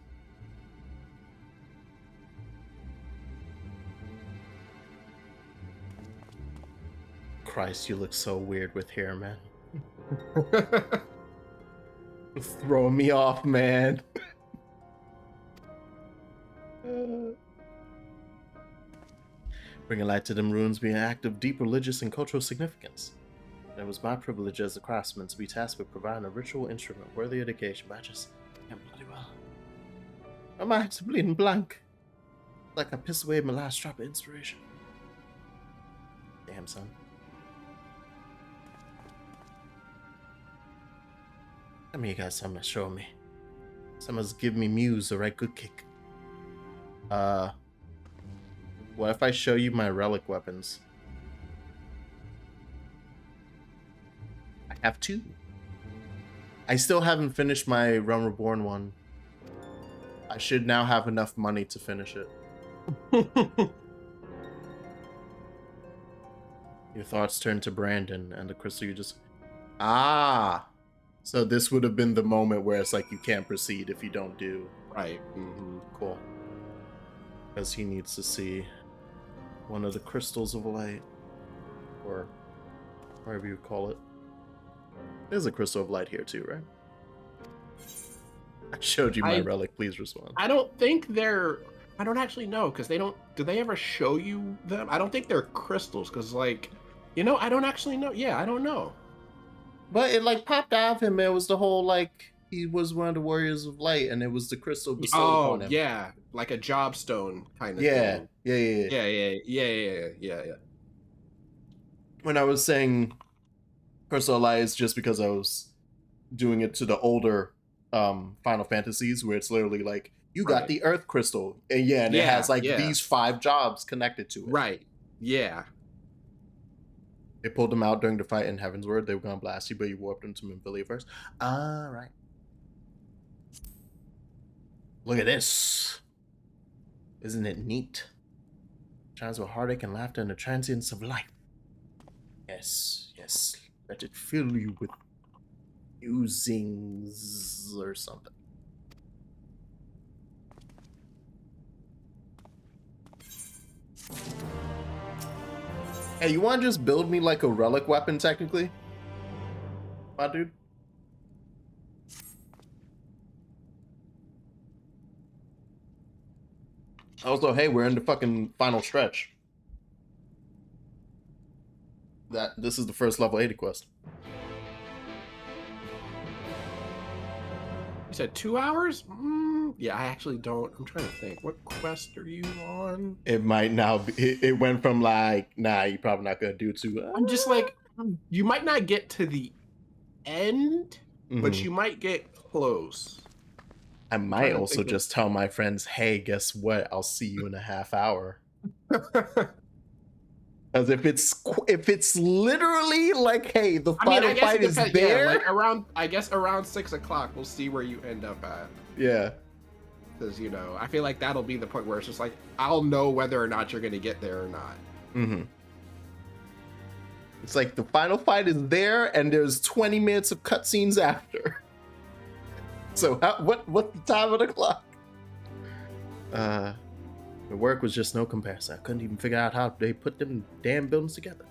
[SPEAKER 1] Christ, you look so weird with hair, man. Throwing me off, man. Bringing light to them ruins be an act of deep religious and cultural significance. It was my privilege as a craftsman to be tasked with providing a ritual instrument worthy of the occasion, but I just can't bloody well. My mind's bleeding blank. Like I pissed away my last drop of inspiration. Damn, son. Let me you guys something to show me. Someone's give me muse the right good kick. What if I show you my relic weapons? I have 2. I still haven't finished my Realm Reborn one. I should now have enough money to finish it. Your thoughts turn to Brandon, and the crystal you just... Ah! So this would have been the moment where it's like you can't proceed if you don't do...
[SPEAKER 2] Right.
[SPEAKER 1] Cool. Because he needs to see one of the crystals of light. Or whatever you call it. There's a crystal of light here too, right? I showed you my relic. Please respond.
[SPEAKER 2] I don't think they're... I don't actually know, because they don't... Do they ever show you them? I don't think they're crystals, because, like... You know, I don't actually know. Yeah, I don't know.
[SPEAKER 1] But it, like, popped out of him. It was the whole, like... He was one of the Warriors of Light, and it was the crystal bestowed upon him.
[SPEAKER 2] Oh, yeah. Like a job stone kind of
[SPEAKER 1] thing.
[SPEAKER 2] Yeah.
[SPEAKER 1] When I was saying Crystal of Light, it's just because I was doing it to the older Final Fantasies, where it's literally like, you got the Earth Crystal. And it has, like, these 5 jobs connected to it.
[SPEAKER 2] Right. Yeah.
[SPEAKER 1] They pulled them out during the fight in Heaven's Word. They were going to blast you, but you warped them to Memphilia first. All right. Look at this. Isn't it neat? Shines with heartache and laughter and the transience of life. Yes. Let it fill you with musings or something. Hey, you want to just build me like a relic weapon, technically? My dude? Also, hey, we're in the fucking final stretch. This is the first level 80 quest.
[SPEAKER 2] You said 2 hours? Yeah, I actually don't. I'm trying to think. What quest are you on?
[SPEAKER 1] It might now be. It went from like, nah, you're probably not gonna do 2.
[SPEAKER 2] I'm just like, you might not get to the end, but you might get close.
[SPEAKER 1] I might also just tell my friends, hey, guess what? I'll see you in a half hour. Because if it's literally like, hey, the final fight is there.
[SPEAKER 2] Yeah, like around 6 o'clock, we'll see where you end up at.
[SPEAKER 1] Yeah.
[SPEAKER 2] Because, you know, I feel like that'll be the point where it's just like, I'll know whether or not you're going to get there or not.
[SPEAKER 1] It's like the final fight is there, and there's 20 minutes of cutscenes after. So what's the time of the clock? The work was just no comparison. I couldn't even figure out how they put them damn buildings together.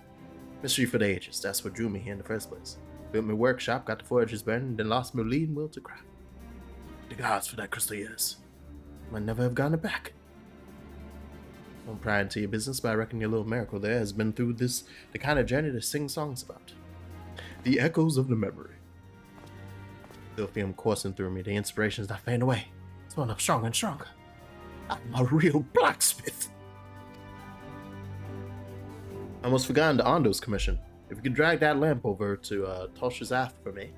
[SPEAKER 1] Mystery for the ages. That's what drew me here in the first place. Built my workshop, got the forges burning, then lost my lead and will to craft. The gods for that crystal years. Might never have gotten it back. Don't pry into your business, but I reckon your little miracle there has been through the kind of journey to sing songs about. The echoes of the memory. Still feel them coursing through me. The inspirations that fade away. It's going up stronger and stronger. I'm a real blacksmith. I almost forgotten the Ondo's commission. If you could drag that lamp over to Tosha's Aft for me,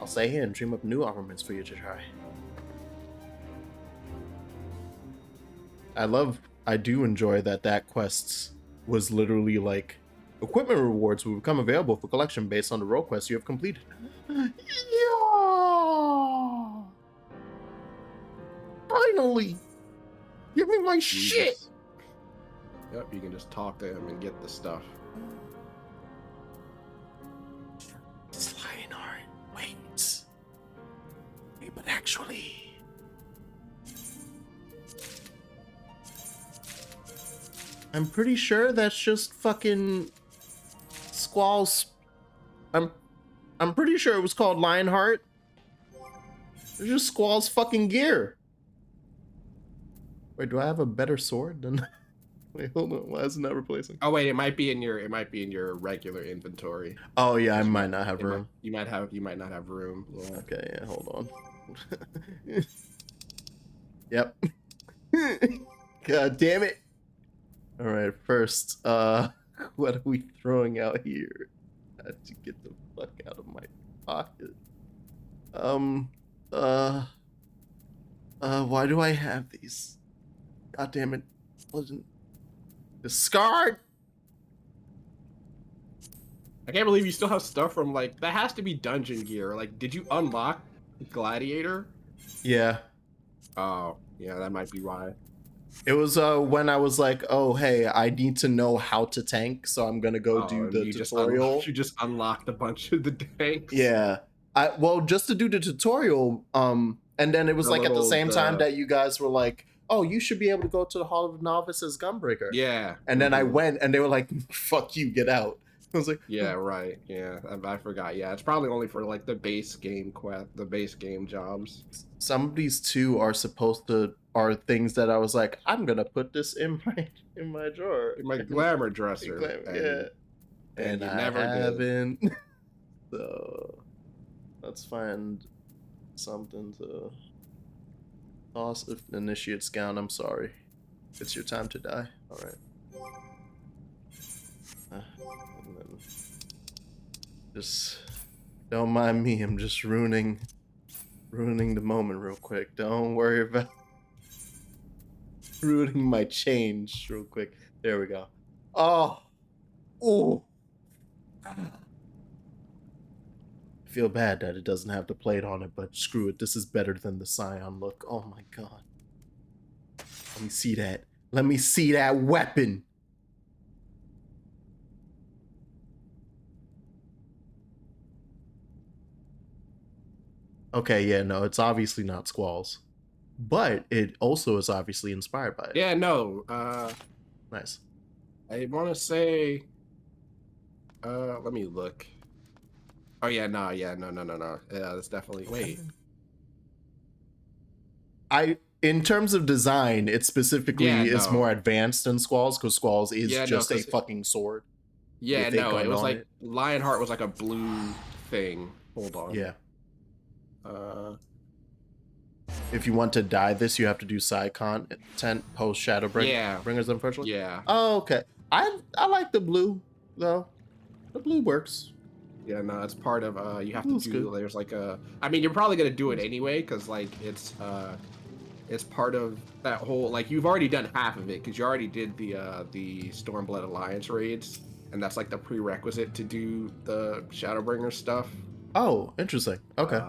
[SPEAKER 1] I'll stay here and dream up new armaments for you to try. I do enjoy that quest was literally like, equipment rewards will become available for collection based on the role quests you have completed. Yeah! Finally! Give me my shit!
[SPEAKER 2] Yep, you can just talk to him and get the stuff.
[SPEAKER 1] Lionheart, wait. Hey, but actually... I'm pretty sure that's just fucking Squall's... I'm pretty sure it was called Lionheart. It's just Squall's fucking gear. Wait, do I have a better sword than... Wait, hold on. Why isn't that replacing?
[SPEAKER 2] Oh wait, it might be in your regular inventory.
[SPEAKER 1] Oh yeah, I might not have room.
[SPEAKER 2] You might not have room. Yeah.
[SPEAKER 1] Okay, yeah, hold on. Yep. God damn it. All right, first, what are we throwing out here? I had to get the fuck out of my pocket. Why do I have these? God damn it. Wasn't discard.
[SPEAKER 2] I can't believe you still have stuff from like that has to be dungeon gear. Like, did you unlock Gladiator?
[SPEAKER 1] Yeah.
[SPEAKER 2] Oh, yeah, that might be why.
[SPEAKER 1] It was when I was like, oh hey, I need to know how to tank, so I'm gonna go do the tutorial.
[SPEAKER 2] You just unlocked a bunch of the tanks.
[SPEAKER 1] Yeah. Just to do the tutorial, and then it was like at the same time that you guys were like, oh, you should be able to go to the Hall of Novices Gunbreaker.
[SPEAKER 2] Yeah.
[SPEAKER 1] And then I went and they were like, fuck you, get out. I was like,
[SPEAKER 2] yeah, right. Yeah, I forgot. Yeah, it's probably only for like the base game the base game jobs.
[SPEAKER 1] Some of these too are things that I was like, I'm gonna put this in my drawer,
[SPEAKER 2] in my glamour dresser.
[SPEAKER 1] And I
[SPEAKER 2] never
[SPEAKER 1] haven't. So let's find something to toss. Initiate's gown. I'm sorry. It's your time to die. All right. And then just don't mind me. I'm just ruining the moment real quick. Don't worry about ruining my change real quick. There we go. Oh. Ooh. Feel bad that it doesn't have the plate on it, but screw it. This is better than the Scion look. Oh my god. Let me see that. Let me see that weapon. Okay, yeah, no, it's obviously not Squall's. But it also is obviously inspired by it.
[SPEAKER 2] Yeah, no.
[SPEAKER 1] Nice.
[SPEAKER 2] I want to say... let me look. Oh, yeah, no. Yeah, that's definitely... Wait.
[SPEAKER 1] In terms of design, it specifically is more advanced than Squall's, because Squall's is just a fucking sword.
[SPEAKER 2] Yeah, no, it was like... Lionheart was like a blue thing. Hold on.
[SPEAKER 1] Yeah. If you want to dye this, you have to do side content post Shadowbringers, unfortunately.
[SPEAKER 2] Yeah.
[SPEAKER 1] Oh, okay. I like the blue though. The blue works.
[SPEAKER 2] Yeah, no, it's part of you have to do. There's like I mean, you're probably gonna do it anyway because like it's part of that whole like you've already done half of it because you already did the Stormblood Alliance raids, and that's like the prerequisite to do the Shadowbringers stuff.
[SPEAKER 1] Oh, interesting. Okay.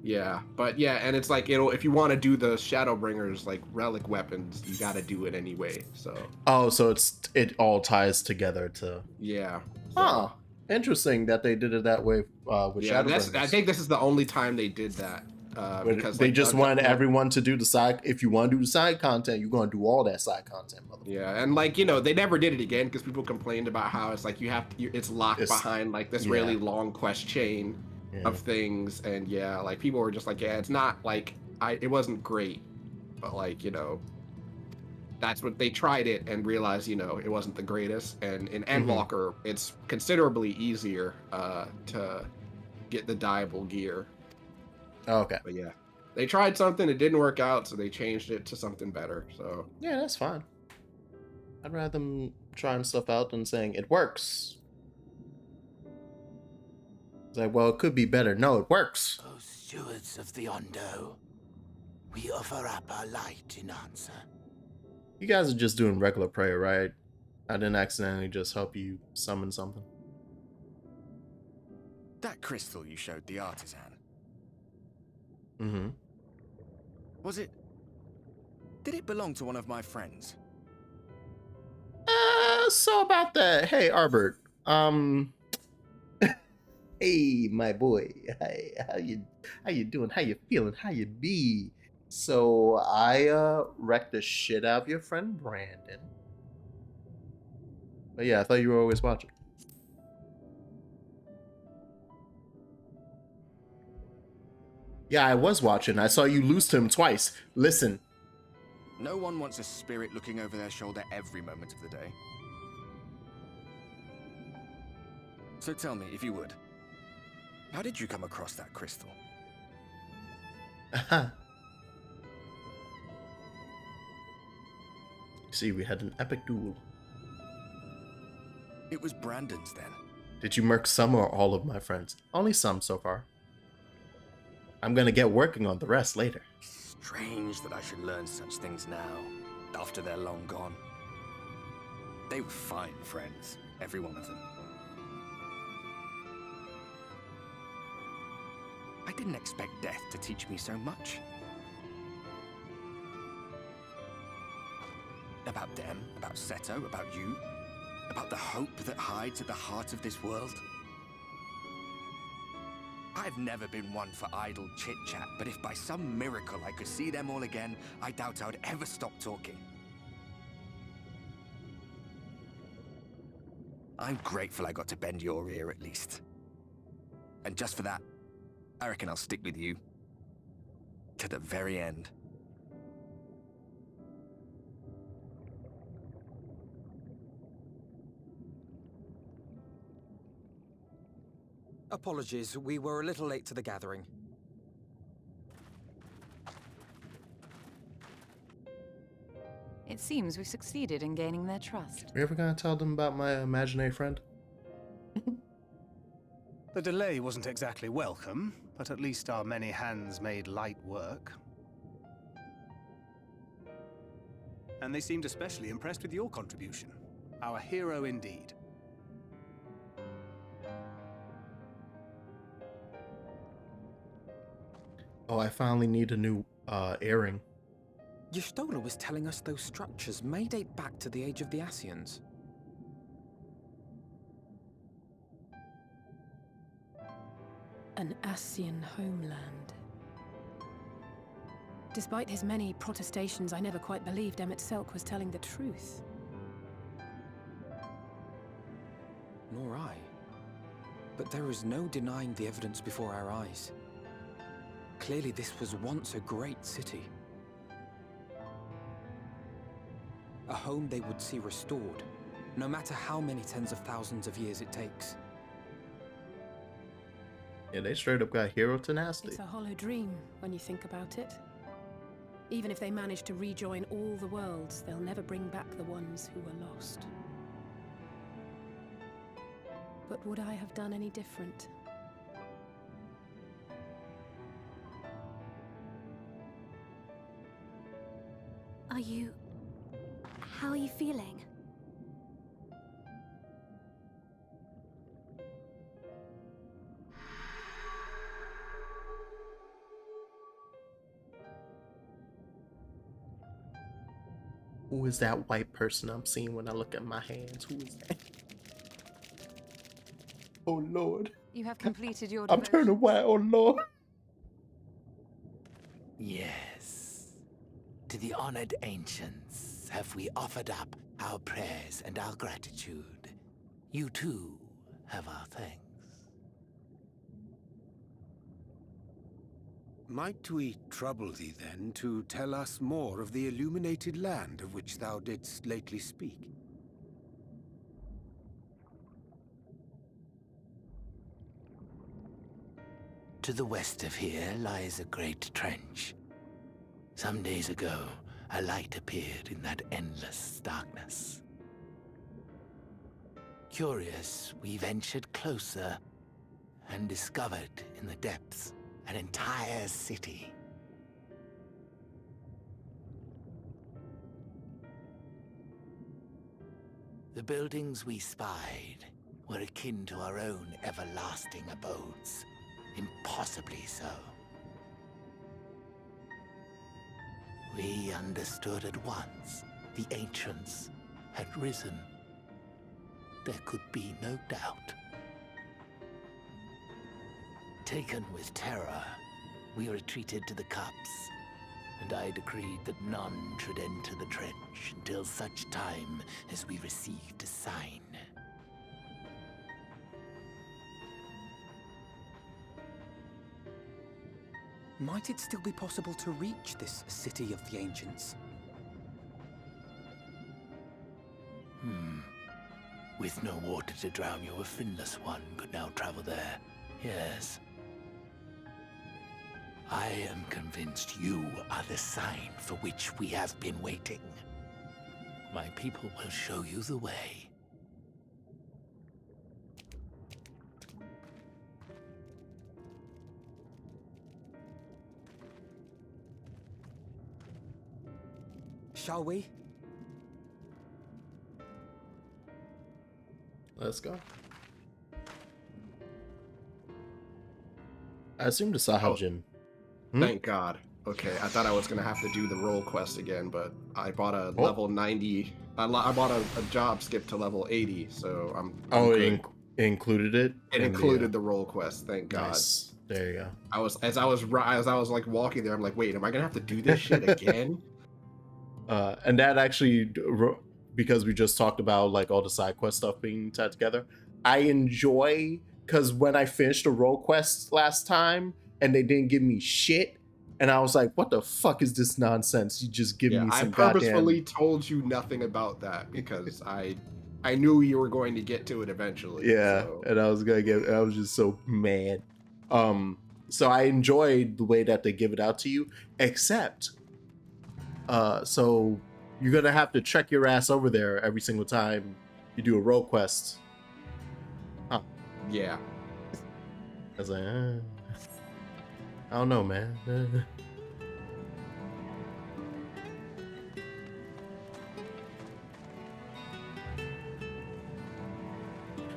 [SPEAKER 2] Yeah, but yeah, and it's like if you want to do the Shadowbringers like relic weapons, you got to do it anyway. So. Oh,
[SPEAKER 1] so it all ties together to.
[SPEAKER 2] Yeah.
[SPEAKER 1] So. Huh. Interesting that they did it that way with Shadowbringers.
[SPEAKER 2] I think this is the only time they did that. Because
[SPEAKER 1] they just wanted everyone to do the side. If you want to do the side content, you're going to do all that side content, motherfucker.
[SPEAKER 2] Yeah, and like they never did it again because people complained about how it's like it's locked behind like this really long quest chain. Of things, and like people were just like, it's not like it wasn't great, but like that's what they tried it and realized it wasn't the greatest. And in Endwalker, it's considerably easier to get the dyeable gear.
[SPEAKER 1] Oh, okay.
[SPEAKER 2] But yeah, they tried something, it didn't work out, so they changed it to something better. So
[SPEAKER 1] yeah, that's fine. I'd rather them trying stuff out than saying it works. Like, well, it could be better. No, it works.
[SPEAKER 3] Oh, stewards of the Ondo, we offer up our light in answer.
[SPEAKER 1] You guys are just doing regular prayer, right? I didn't accidentally just help you summon something.
[SPEAKER 4] That crystal you showed the artisan.
[SPEAKER 1] Mm-hmm.
[SPEAKER 4] Did it belong to one of my friends?
[SPEAKER 1] So about that. Hey, Arbert. Hey, my boy. Hey, how you doing? How you feeling? How you be? So I wrecked the shit out of your friend Brandon. But yeah, I thought you were always watching. Yeah, I was watching. I saw you lose to him twice. Listen.
[SPEAKER 4] No one wants a spirit looking over their shoulder every moment of the day. So tell me, if you would, how did you come across that crystal?
[SPEAKER 1] See, we had an epic duel.
[SPEAKER 4] It was Brandon's then.
[SPEAKER 1] Did you murk some or all of my friends? Only some so far. I'm gonna get working on the rest later.
[SPEAKER 4] Strange that I should learn such things now. after they're long gone. They were fine friends, every one of them. I didn't expect death to teach me so much. About them, about Seto, about you, about the hope that hides at the heart of this world. I've never been one for idle chit-chat, but if by some miracle I could see them all again, I doubt I would ever stop talking. I'm grateful I got to bend your ear at least. And just for that, I reckon I'll stick with you to the very end.
[SPEAKER 5] Apologies, we were a little late to the gathering.
[SPEAKER 6] It seems we've succeeded in gaining their trust.
[SPEAKER 1] Are you ever gonna tell them about my imaginary friend?
[SPEAKER 7] The delay wasn't exactly welcome, but at least our many hands made light work. And they seemed especially impressed with your contribution. Our hero indeed.
[SPEAKER 1] Oh, I finally need a new earring.
[SPEAKER 5] Y'shtola was telling us those structures may date back to the age of the Ascians.
[SPEAKER 8] An Ascian homeland. Despite his many protestations, I never quite believed Emmett Selk was telling the truth.
[SPEAKER 5] Nor I. But there is no denying the evidence before our eyes. Clearly this was once a great city. A home they would see restored, no matter how many tens of thousands of years it takes.
[SPEAKER 1] Yeah, they straight up got hero tenacity.
[SPEAKER 8] It's a hollow dream when you think about it. Even if they manage to rejoin all the worlds, they'll never bring back the ones who were lost. But would I have done any different?
[SPEAKER 9] How are you feeling?
[SPEAKER 1] Who is that white person I'm seeing when I look at my hands? Who is that? Oh Lord.
[SPEAKER 6] You have completed your
[SPEAKER 1] I'm
[SPEAKER 6] devotion.
[SPEAKER 1] turning white, oh Lord.
[SPEAKER 3] Yes. To the honored ancients have we offered up our prayers and our gratitude. You too have our thanks.
[SPEAKER 10] Might we trouble thee then to tell us more of the illuminated land of which thou didst lately speak?
[SPEAKER 3] To the west of here lies a great trench. Some days ago, a light appeared in that endless darkness. Curious, we ventured closer and discovered in the depths an entire city. The buildings we spied were akin to our own everlasting abodes, impossibly so. We understood at once the ancients had risen. There could be no doubt. Taken with terror, we retreated to the cups, and I decreed that none should enter the trench until such time as we received a sign.
[SPEAKER 5] Might it still be possible to reach this city of the ancients?
[SPEAKER 3] With no water to drown you, a finless one could now travel there. Yes. I am convinced you are the sign for which we have been waiting. My people will show you the way.
[SPEAKER 5] Shall we?
[SPEAKER 1] Let's go. I assume the Sahajin.
[SPEAKER 2] Thank God. Okay, I thought I was gonna have to do the role quest again, but I bought a level 90. I bought a job skip to level 80, so I'm good.
[SPEAKER 1] It included it.
[SPEAKER 2] It included the role quest. Thank God.
[SPEAKER 1] Nice. There you go.
[SPEAKER 2] As I was like walking there, I'm like, wait, am I gonna have to do this shit again?
[SPEAKER 1] And that actually, because we just talked about like all the side quest stuff being tied together, I enjoy, because when I finished the role quest last time and they didn't give me shit, and I was like, what the fuck is this nonsense? You just give me some
[SPEAKER 2] I purposefully told you nothing about that because I knew you were going to get to it eventually.
[SPEAKER 1] Yeah,
[SPEAKER 2] so.
[SPEAKER 1] And I was just so mad. So I enjoyed the way that they give it out to you, except so you're gonna have to trek your ass over there every single time you do a role quest. Huh.
[SPEAKER 2] Yeah.
[SPEAKER 1] I was like, I don't know, man.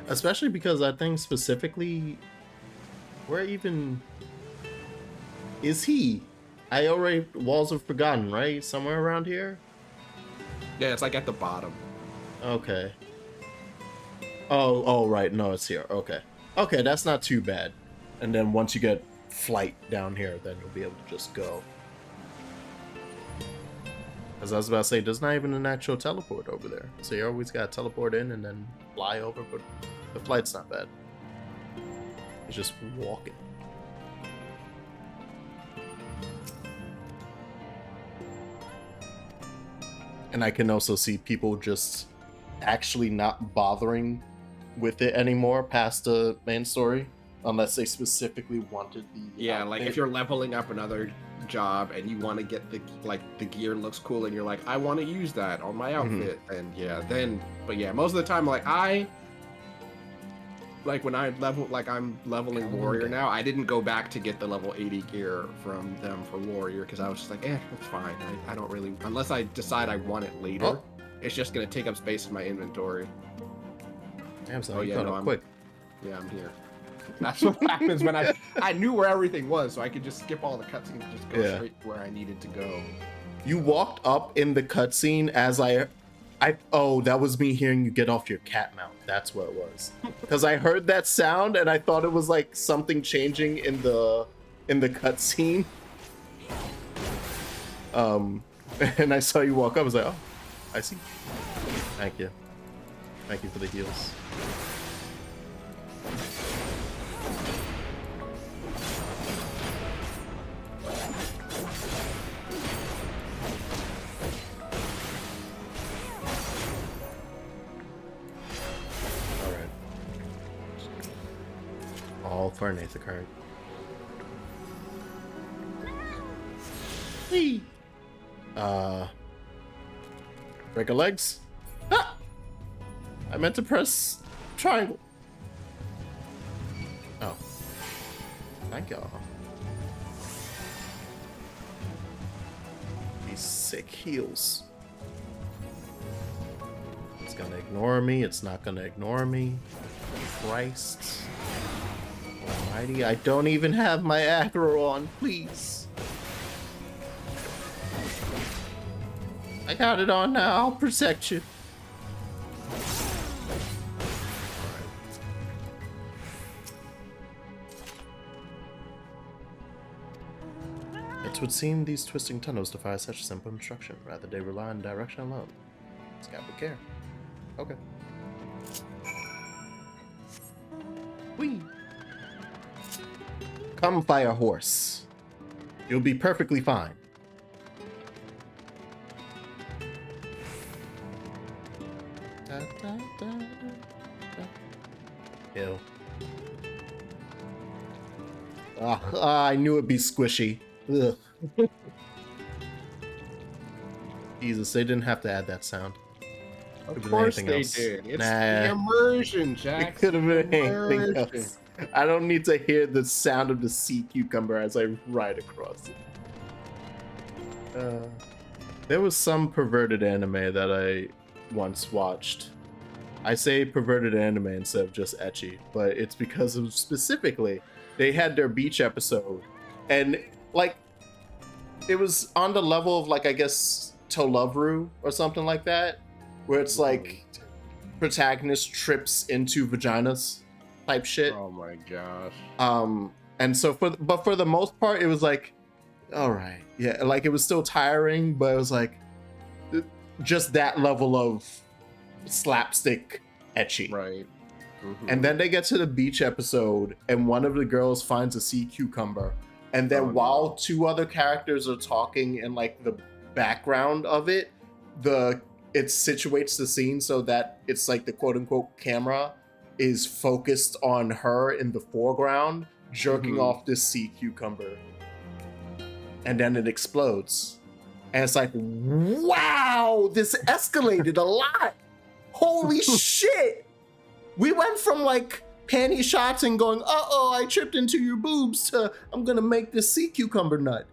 [SPEAKER 1] Especially because I think specifically, where even is he? I already Walls of Forgotten, right? Somewhere around here?
[SPEAKER 2] Yeah, it's like at the bottom.
[SPEAKER 1] Okay. Oh, right. No, it's here. Okay. Okay, that's not too bad. And then once you get flight down here, then you'll be able to just go. As I was about to say, there's not even an actual teleport over there. So you always got to teleport in and then fly over, but the flight's not bad. It's just walking. And I can also see people just actually not bothering with it anymore past the main story, unless they specifically wanted the
[SPEAKER 2] outfit. Like if you're leveling up another job and you want to get the gear looks cool and you're like, I want to use that on my outfit, and most of the time when I'm leveling warrior now, I didn't go back to get the level 80 gear from them for warrior because I was just like, it's fine. I don't really, unless I decide I want it later, it's just gonna take up space in my inventory.
[SPEAKER 1] Damn, so I'm quick.
[SPEAKER 2] Yeah, I'm here. That's what happens when I knew where everything was, so I could just skip all the cutscenes and just go straight to where I needed to go.
[SPEAKER 1] You walked up in the cutscene as that was me hearing you get off your cat mount. That's what it was. Because I heard that sound and I thought it was like something changing in the cutscene. And I saw you walk up. I was like, oh, I see. Thank you. Thank you for the heals. All for an Aether card. Whee! Break a legs? Ah! I meant to press triangle. Oh. Thank y'all. These sick heals. It's gonna ignore me. It's not gonna ignore me. Christ. Almighty, I don't even have my aggro on, please. I got it on now, I'll protect you. It would seem these twisting tunnels defy such simple instruction. Rather, they rely on direction alone. Scout with care. Okay. Whee! Come, fire horse. You'll be perfectly fine. Da, da, da, da. Ew. I knew it'd be squishy. Ugh. Jesus, they didn't have to add that sound.
[SPEAKER 2] Of course they did. It's the immersion, Jack.
[SPEAKER 1] It could have been anything else. I don't need to hear the sound of the sea cucumber as I ride across it. There was some perverted anime that I once watched. I say perverted anime instead of just ecchi, but it's because of specifically they had their beach episode, and like it was on the level of like I guess To Love Ru or something like that, where it's like protagonist trips into vaginas type shit.
[SPEAKER 2] Oh my gosh.
[SPEAKER 1] And so for the most part, it was like, all right, yeah, like it was still tiring, but it was like just that level of slapstick ecchi.
[SPEAKER 2] Right. Mm-hmm.
[SPEAKER 1] And then they get to the beach episode, and one of the girls finds a sea cucumber, and then while two other characters are talking in like the background of it, it situates the scene so that it's like the quote unquote camera is focused on her in the foreground jerking off this sea cucumber, and then it explodes, and it's like, wow, this escalated a lot. Holy shit, we went from like panty shots and going, I tripped into your boobs, to I'm gonna make this sea cucumber nut.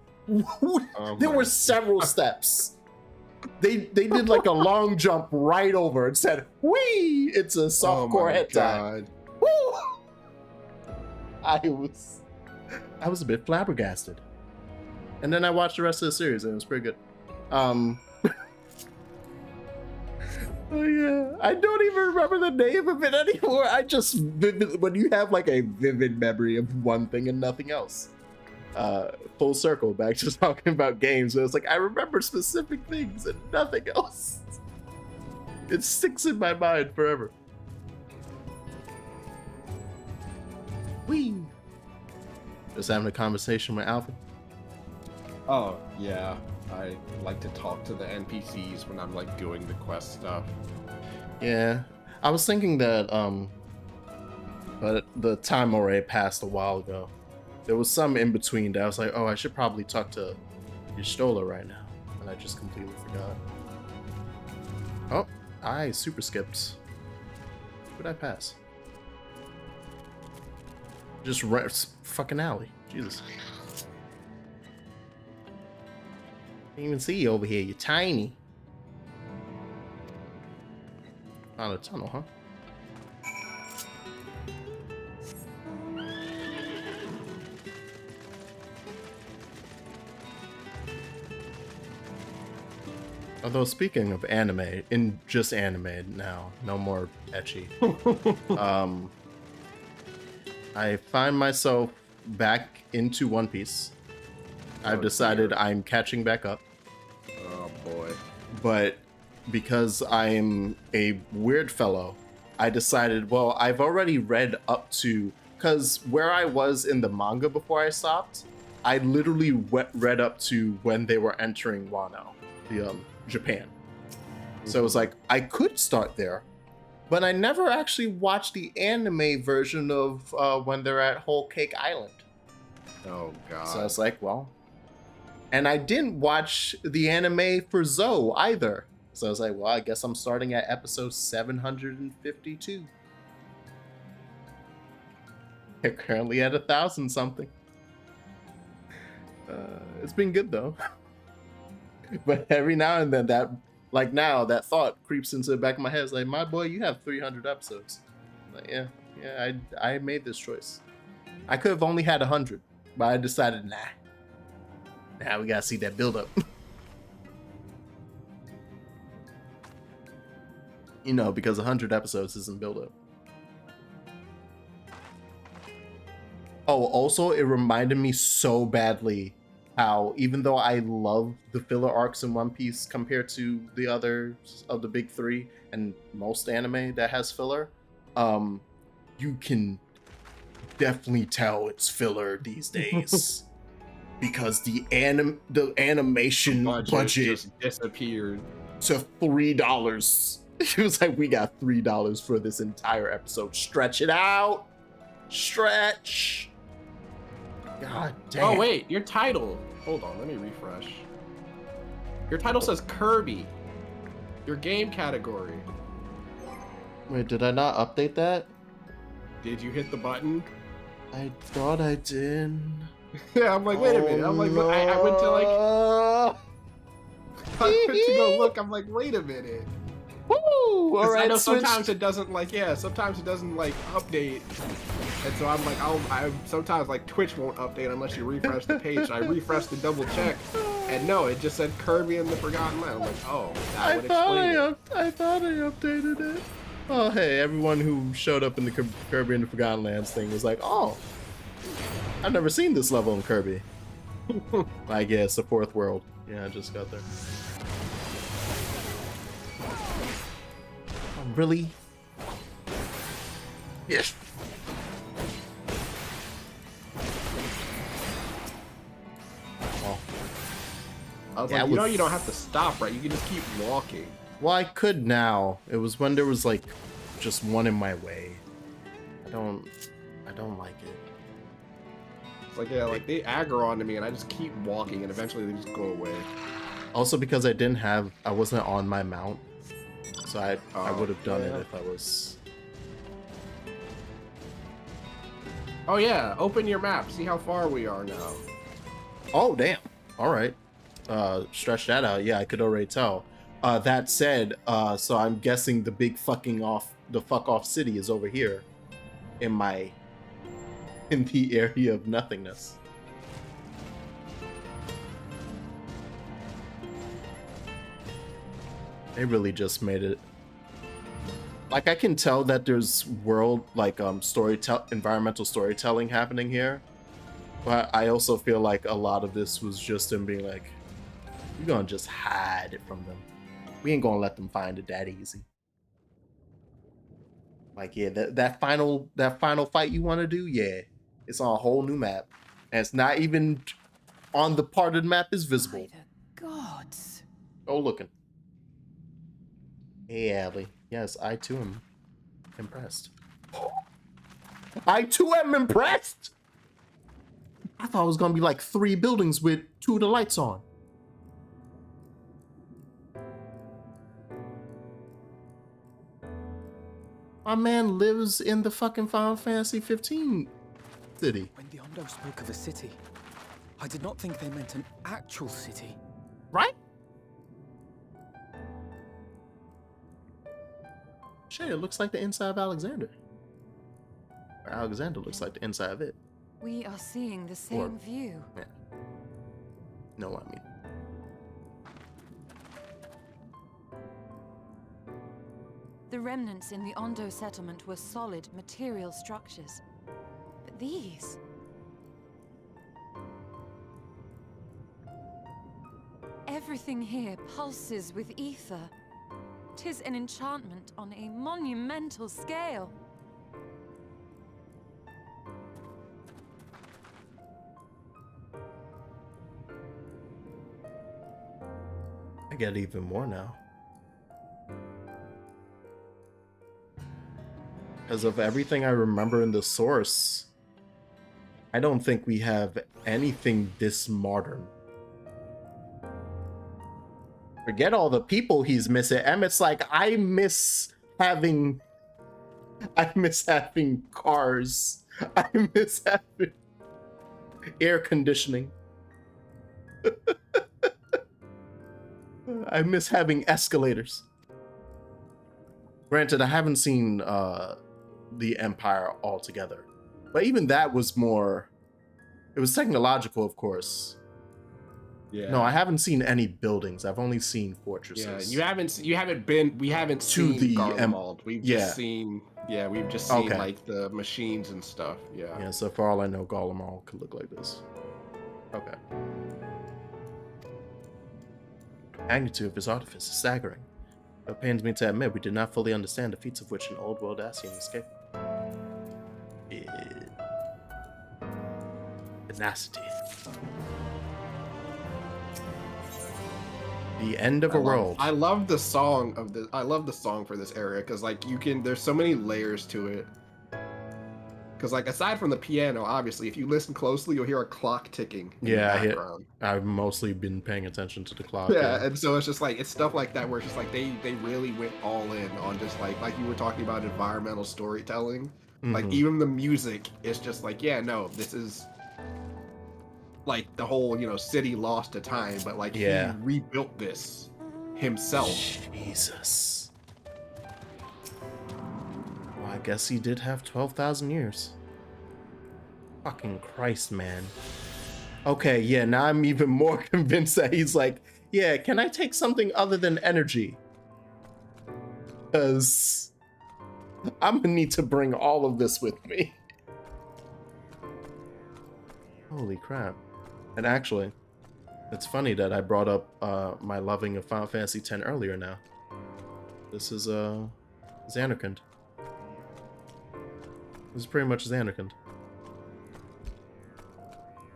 [SPEAKER 1] There were several steps. They did like a long jump right over and said, wee, it's a softcore head time. Woo! I was a bit flabbergasted. And then I watched the rest of the series and it was pretty good. Oh yeah, I don't even remember the name of it anymore. I just when you have like a vivid memory of one thing and nothing else. Full circle back to talking about games. Where it's like I remember specific things and nothing else. It sticks in my mind forever. Wee. Just having a conversation with Alvin.
[SPEAKER 2] Oh yeah, I like to talk to the NPCs when I'm like doing the quest stuff.
[SPEAKER 1] Yeah, I was thinking that but the time already passed a while ago. There was some in between that I was like, oh, I should probably talk to Y'shtola right now, and I just completely forgot. Oh, I super skipped. Who'd I pass? Just fucking alley. Jesus. Can't even see you over here. You're tiny. Found a tunnel, huh? Although speaking of anime, in just anime now, no more ecchi. I find myself back into One Piece. I've decided I'm catching back up.
[SPEAKER 2] Oh boy.
[SPEAKER 1] But because I'm a weird fellow, I decided, well, I've already read up to, because where I was in the manga before I stopped, I literally read up to when they were entering Wano, Japan. So it was like, I could start there, but I never actually watched the anime version of when they're at Whole Cake Island.
[SPEAKER 2] Oh god.
[SPEAKER 1] So I was like, well, and I didn't watch the anime for Zoe either. So I was like, well, I guess I'm starting at episode 752. They're currently at 1,000 something. It's been good though. But every now and then that thought creeps into the back of my head. It's like, my boy, you have 300 episodes. I'm like, yeah, I made this choice. I could have only had 100, but I decided, nah, we gotta see that build up. You know, because 100 episodes isn't build up. Oh, also, it reminded me so badly how, even though I love the filler arcs in One Piece compared to the others of the big three and most anime that has filler, you can definitely tell it's filler these days. Because the animation budget
[SPEAKER 2] just disappeared
[SPEAKER 1] to $3. It was like, we got $3 for this entire episode. Stretch it out. Stretch. God damn.
[SPEAKER 2] Oh wait, your title. Hold on, let me refresh. Your title says Kirby. Your game category.
[SPEAKER 1] Wait, did I not update that?
[SPEAKER 2] Did you hit the button?
[SPEAKER 1] I thought I did.
[SPEAKER 2] Yeah, I'm like, wait a minute. I'm like, no. I went to like, I went to go look. I'm like, wait a minute.
[SPEAKER 1] Woo! Ooh, all right.
[SPEAKER 2] I know
[SPEAKER 1] Switch.
[SPEAKER 2] sometimes it doesn't like sometimes it doesn't like update, and so I'm like I sometimes like Twitch won't update unless you refresh the page. So I refreshed to double check, and no, it just said Kirby and the Forgotten Land. I'm like, oh, that would explain it.
[SPEAKER 1] I thought I updated it. Oh, hey, everyone who showed up in the Kirby and the Forgotten Lands thing was like, oh, I've never seen this level in Kirby. I guess the fourth world. Yeah, I just got there. Oh, really? Yes. Oh.
[SPEAKER 2] I was like, you know, you don't have to stop, right? You can just keep walking.
[SPEAKER 1] Well, I could now. It was when there was like just one in my way. I don't like it.
[SPEAKER 2] It's like, yeah, like they aggro onto me and I just keep walking and eventually they just go away.
[SPEAKER 1] Also because I wasn't on my mount. So I would have done it if I was.
[SPEAKER 2] Oh yeah, open your map, see how far we are now.
[SPEAKER 1] Oh damn. Alright. Stretch that out. Yeah, I could already tell. That said, so I'm guessing the big fuck off city is over here in the area of nothingness. They really just made it. Like, I can tell that there's environmental storytelling happening here, but I also feel like a lot of this was just them being like, we're gonna just hide it from them. We ain't gonna let them find it that easy. Like, yeah, that final fight you want to do, yeah, it's on a whole new map, and it's not even on the part of the map is visible.
[SPEAKER 8] Gods.
[SPEAKER 1] Oh, looking. Hey, Allie. Yes, I too am impressed. I too am impressed. I thought it was gonna be like 3 buildings with 2 of the lights on. My man lives in the fucking Final Fantasy 15 city.
[SPEAKER 5] When the Ondo spoke of a city, I did not think they meant an actual city.
[SPEAKER 1] Right? Shit, it looks like the inside of Alexander. Or Alexander looks like the inside of it.
[SPEAKER 6] We are seeing the same view.
[SPEAKER 1] Yeah. Know what I mean.
[SPEAKER 6] The remnants in the Ondo settlement were solid material structures. But these... Everything here pulses with ether. 'Tis an enchantment on a monumental scale.
[SPEAKER 1] I get even more now. Because of everything I remember in the source, I don't think we have anything this modern. Forget all the people he's missing. Emmett's like, I miss having cars. I miss having air conditioning. I miss having escalators. Granted, I haven't seen the Empire altogether, but even that was more. It was technological, of course.
[SPEAKER 2] Yeah.
[SPEAKER 1] No, I haven't seen any buildings. I've only seen fortresses.
[SPEAKER 2] Yeah, we haven't seen
[SPEAKER 1] the
[SPEAKER 2] Garlemald. We've just seen
[SPEAKER 1] Okay.
[SPEAKER 2] like the machines and stuff. Yeah.
[SPEAKER 1] Yeah, so for all I know, Garlemald could look like this. Okay. The magnitude of his artifice is staggering. It pains me to admit we did not fully understand the feats of which an old world Ascian escaped. Tenacity. The end of a world.
[SPEAKER 2] I love the song of this. I love the song for this area because like there's so many layers to it. Because like aside from the piano, obviously, if you listen closely, you'll hear a clock ticking in the background.
[SPEAKER 1] I've mostly been paying attention to the clock.
[SPEAKER 2] Yeah, and so it's just like it's stuff like that where it's just like they really went all in on just like you were talking about environmental storytelling. Like even the music is just like, yeah, no, this is like the whole, city lost to time, but like he rebuilt this himself.
[SPEAKER 1] Jesus. guess he did have 12,000 years. Fucking Christ, man. Okay, yeah, now I'm even more convinced that he's like, yeah, can I take something other than energy? Because I'm gonna need to bring all of this with me. Holy crap. And actually, it's funny that I brought up my loving of Final Fantasy X earlier now. This is Xanarkand. This is pretty much Xanarkand.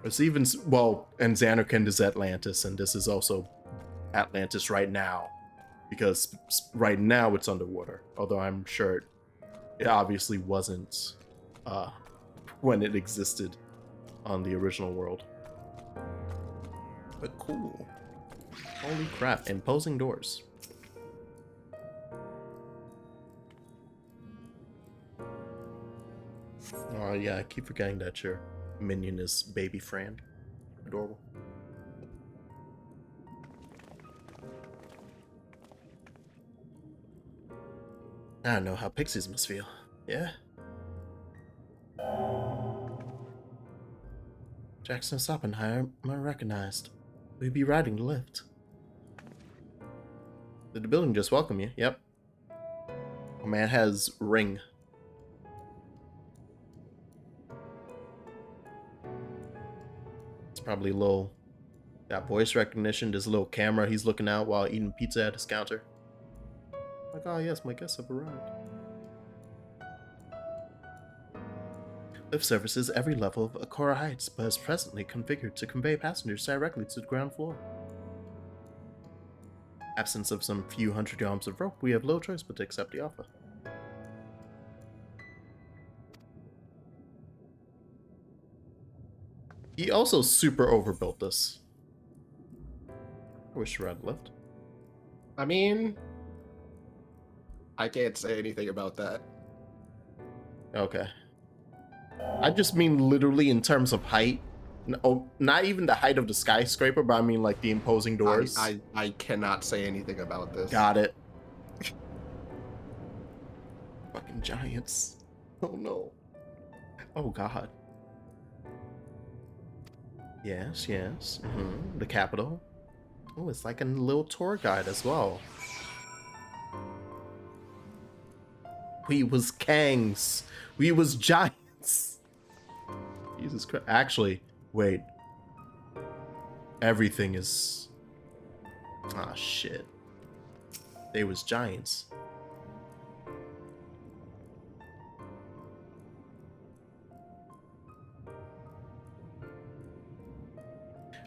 [SPEAKER 1] It's even, well, and Xanarkand is Atlantis, and this is also Atlantis right now. Because right now it's underwater. Although I'm sure it obviously wasn't when it existed on the original world. But cool. Holy crap, imposing doors. Oh yeah, I keep forgetting that your minion is baby Fran. Adorable. I don't know how pixies must feel. Yeah? Jackson Oppenheimer recognized. We'd be riding the lift. Did the building just welcome you? Yep. Oh man, it has ring. It's probably a little, got voice recognition. There's a little camera. He's looking out while eating pizza at his counter. Like, oh yes, my guests have arrived. Lift services every level of Akora Heights, but is presently configured to convey passengers directly to the ground floor. Absence of some few hundred yards of rope, we have little choice but to accept the offer. He also super overbuilt this. I wish you had lift.
[SPEAKER 2] I mean, I can't say anything about that.
[SPEAKER 1] Okay. I just mean literally in terms of height. No, not even the height of the skyscraper, but I mean like the imposing doors.
[SPEAKER 2] I cannot say anything about this.
[SPEAKER 1] Got it. Fucking giants. Oh no. Oh god. Yes, yes. The capital. Oh, it's like a little tour guide as well. We was Kangs. We was giants. Jesus Christ. Actually, wait. Everything is... Ah, shit. They was giants.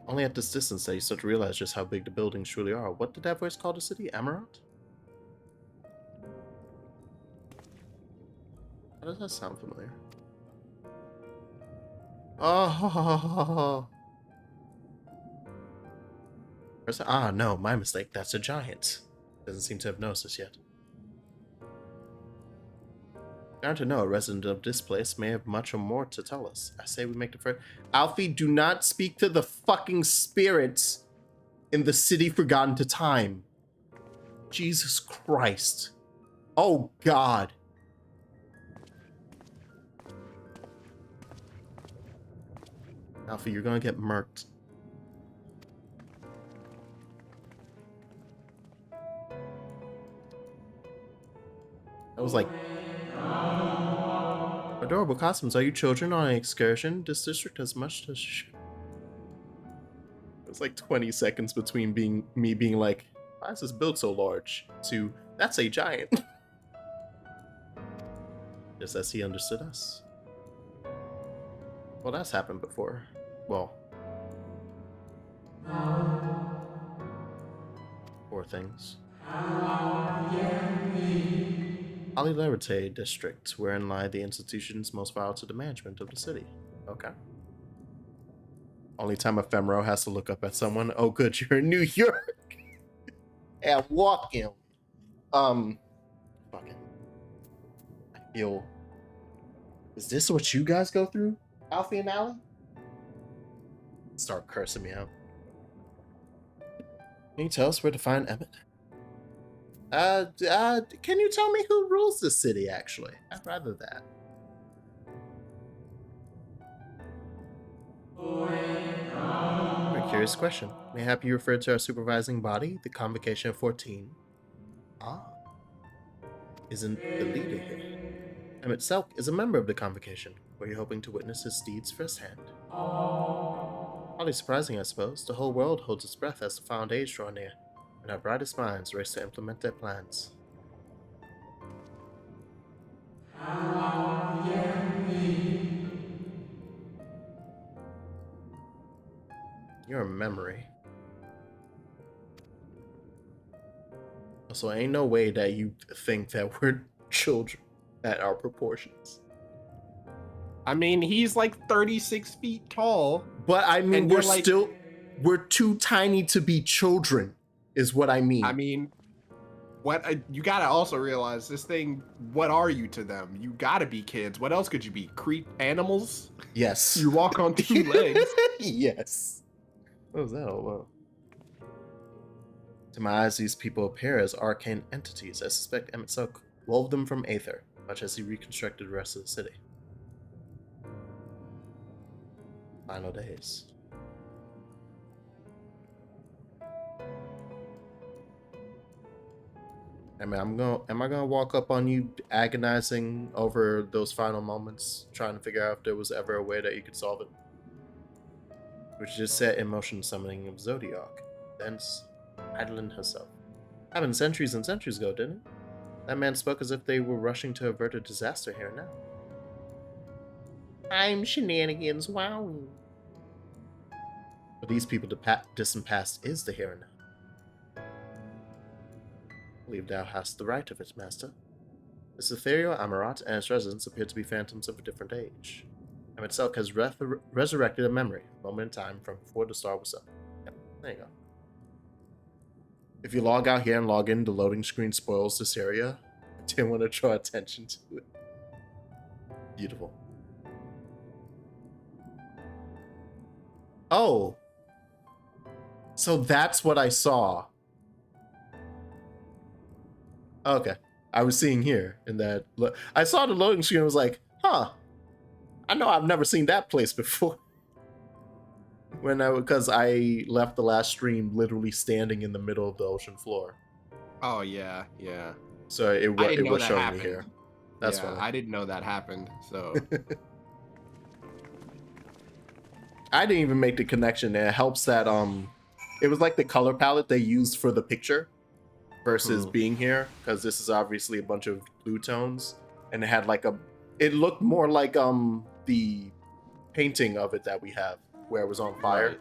[SPEAKER 1] Only at this distance that you start to realize just how big the buildings truly are. What did that voice call the city? Amaranth? How does that sound familiar? Oh. Ah, no, my mistake. That's a giant. Doesn't seem to have noticed us yet. Down to know, a resident of this place may have much or more to tell us. I say we make the first... Alfie, do not speak to the fucking spirits in the city forgotten to time. Jesus Christ. Oh, God. Alfie, you're gonna get murked. That was like... Adorable costumes. Are you children on an excursion? This district has much to show. It was like 20 seconds between me being like, why is this build so large? To, that's a giant. Just as he understood us. Well, that's happened before. Well. Poor things. Alilerite district, wherein lie the institutions most vital to the management of the city. Okay. Only time Ephemeral has to look up at someone. Oh, good, you're in New York. And walking. Fucking. I feel. Is this what you guys go through, Alfie and Allie? Start cursing me out. Can you tell us where to find Emmett? Can you tell me who rules the city, actually? I'd rather that. Very curious question. Mayhap you referred to our supervising body, the Convocation of 14. Ah. Isn't the leader here? Emmett Selk is a member of the Convocation. Were you hoping to witness his deeds firsthand? Hardly surprising, I suppose. The whole world holds its breath as the found age draw near, and our brightest minds race to implement their plans. You're a memory. So ain't no way that you think that we're children at our proportions.
[SPEAKER 2] I mean, he's like 36 feet tall.
[SPEAKER 1] But I mean,
[SPEAKER 2] we're like,
[SPEAKER 1] we're too tiny to be children, is what I mean.
[SPEAKER 2] I mean, you gotta also realize this thing, what are you to them? You gotta be kids. What else could you be? Creep animals?
[SPEAKER 1] Yes.
[SPEAKER 2] You walk on 2 legs.
[SPEAKER 1] Yes. What was that all about? To my eyes, these people appear as arcane entities. I suspect Emmett Selk wove them from Aether, much as he reconstructed the rest of the city. Final days. I mean, am I gonna walk up on you agonizing over those final moments, trying to figure out if there was ever a way that you could solve it? Which just set in motion summoning of Zodiac, thence Eidolon herself. Happened centuries and centuries ago, didn't it? That man spoke as if they were rushing to avert a disaster here and now. I'm shenanigans, wow. For these people, the distant past is the here and now. I believe thou hast the right of it, master. This ethereal Amarat and its residents appear to be phantoms of a different age. Emmett Selk has resurrected a memory, a moment in time from before the star was up. Yep, there you go. If you log out here and log in, the loading screen spoils this area. I didn't want to draw attention to it. Beautiful. Oh. So that's what I saw. Okay. I was seeing here in that. I saw the loading screen and was like, huh. I know I've never seen that place before. Because I left the last stream literally standing in the middle of the ocean floor.
[SPEAKER 2] Oh, yeah, yeah.
[SPEAKER 1] So it was showing
[SPEAKER 2] happened.
[SPEAKER 1] Me here. That's
[SPEAKER 2] yeah,
[SPEAKER 1] funny.
[SPEAKER 2] I didn't know that happened, so.
[SPEAKER 1] I didn't even make the connection. It helps that it was like the color palette they used for the picture versus being here, because this is obviously a bunch of blue tones, and it had like it looked more like the painting of it that we have where it was on fire,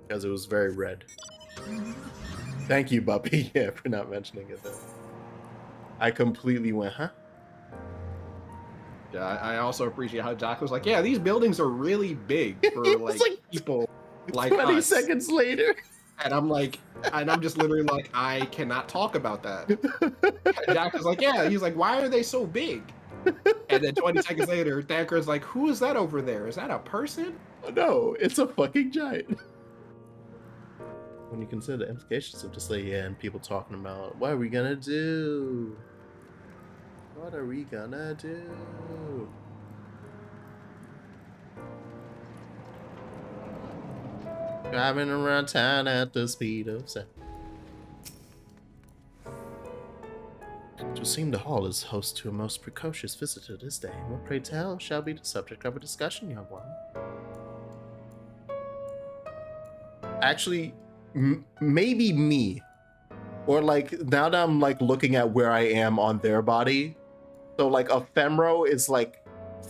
[SPEAKER 1] because it was very red. Thank you, Buppy, yeah, for not mentioning it though. I completely went, huh?
[SPEAKER 2] Yeah, I also appreciate how Jack was like, yeah, these buildings are really big for like people like
[SPEAKER 1] 20
[SPEAKER 2] us.
[SPEAKER 1] seconds later.
[SPEAKER 2] And I'm just literally like, I cannot talk about that. And Jack was like, yeah, he's like, why are they so big? And then 20 seconds later, Thanker's like, who is that over there? Is that a person?
[SPEAKER 1] Oh, no, it's a fucking giant. When you consider the implications of this, and people talking about, what are we gonna do? What are we gonna do? Driving around town at the speed of sound. It would seem the hall is host to a most precocious visitor this day. What, pray tell, shall be the subject of a discussion, young one? Actually, maybe me. Or like, now that I'm like looking at where I am on their body, so like a femro is like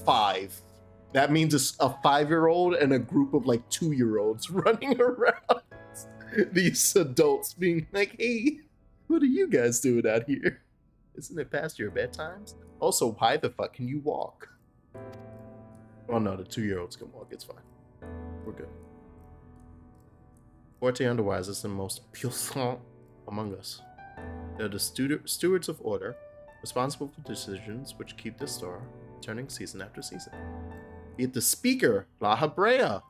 [SPEAKER 1] 5. That means it's a 5-year-old and a group of like 2-year-olds running around. These adults being like, hey, what are you guys doing out here? Isn't it past your bedtimes? Also, why the fuck can you walk? Oh no, the 2-year-olds can walk, it's fine. We're good. Forte Underwise is the most puissant among us. They're the stewards of order, responsible for decisions which keep the store turning season after season. Be it the speaker, La Habrea,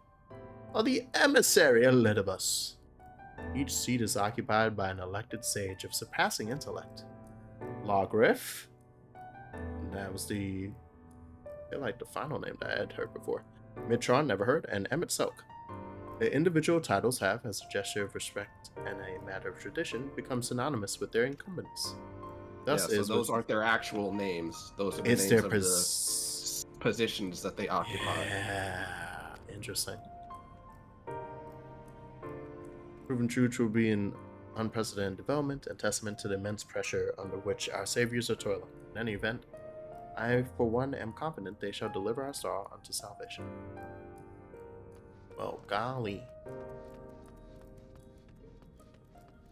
[SPEAKER 1] or the emissary, Elidibus. Each seat is occupied by an elected sage of surpassing intellect. Lawgriff. That was I feel like the final name that I had heard before. Mitron, never heard, and Emmett Soak. The individual titles have, as a gesture of respect and a matter of tradition, become synonymous with their incumbents. Thus
[SPEAKER 2] so those aren't their actual names. Those are the names of the positions that they occupy.
[SPEAKER 1] Yeah, interesting. Proven true to be an unprecedented development and testament to the immense pressure under which our saviors are toiling. In any event, I, for one, am confident they shall deliver our star unto salvation. Well, golly.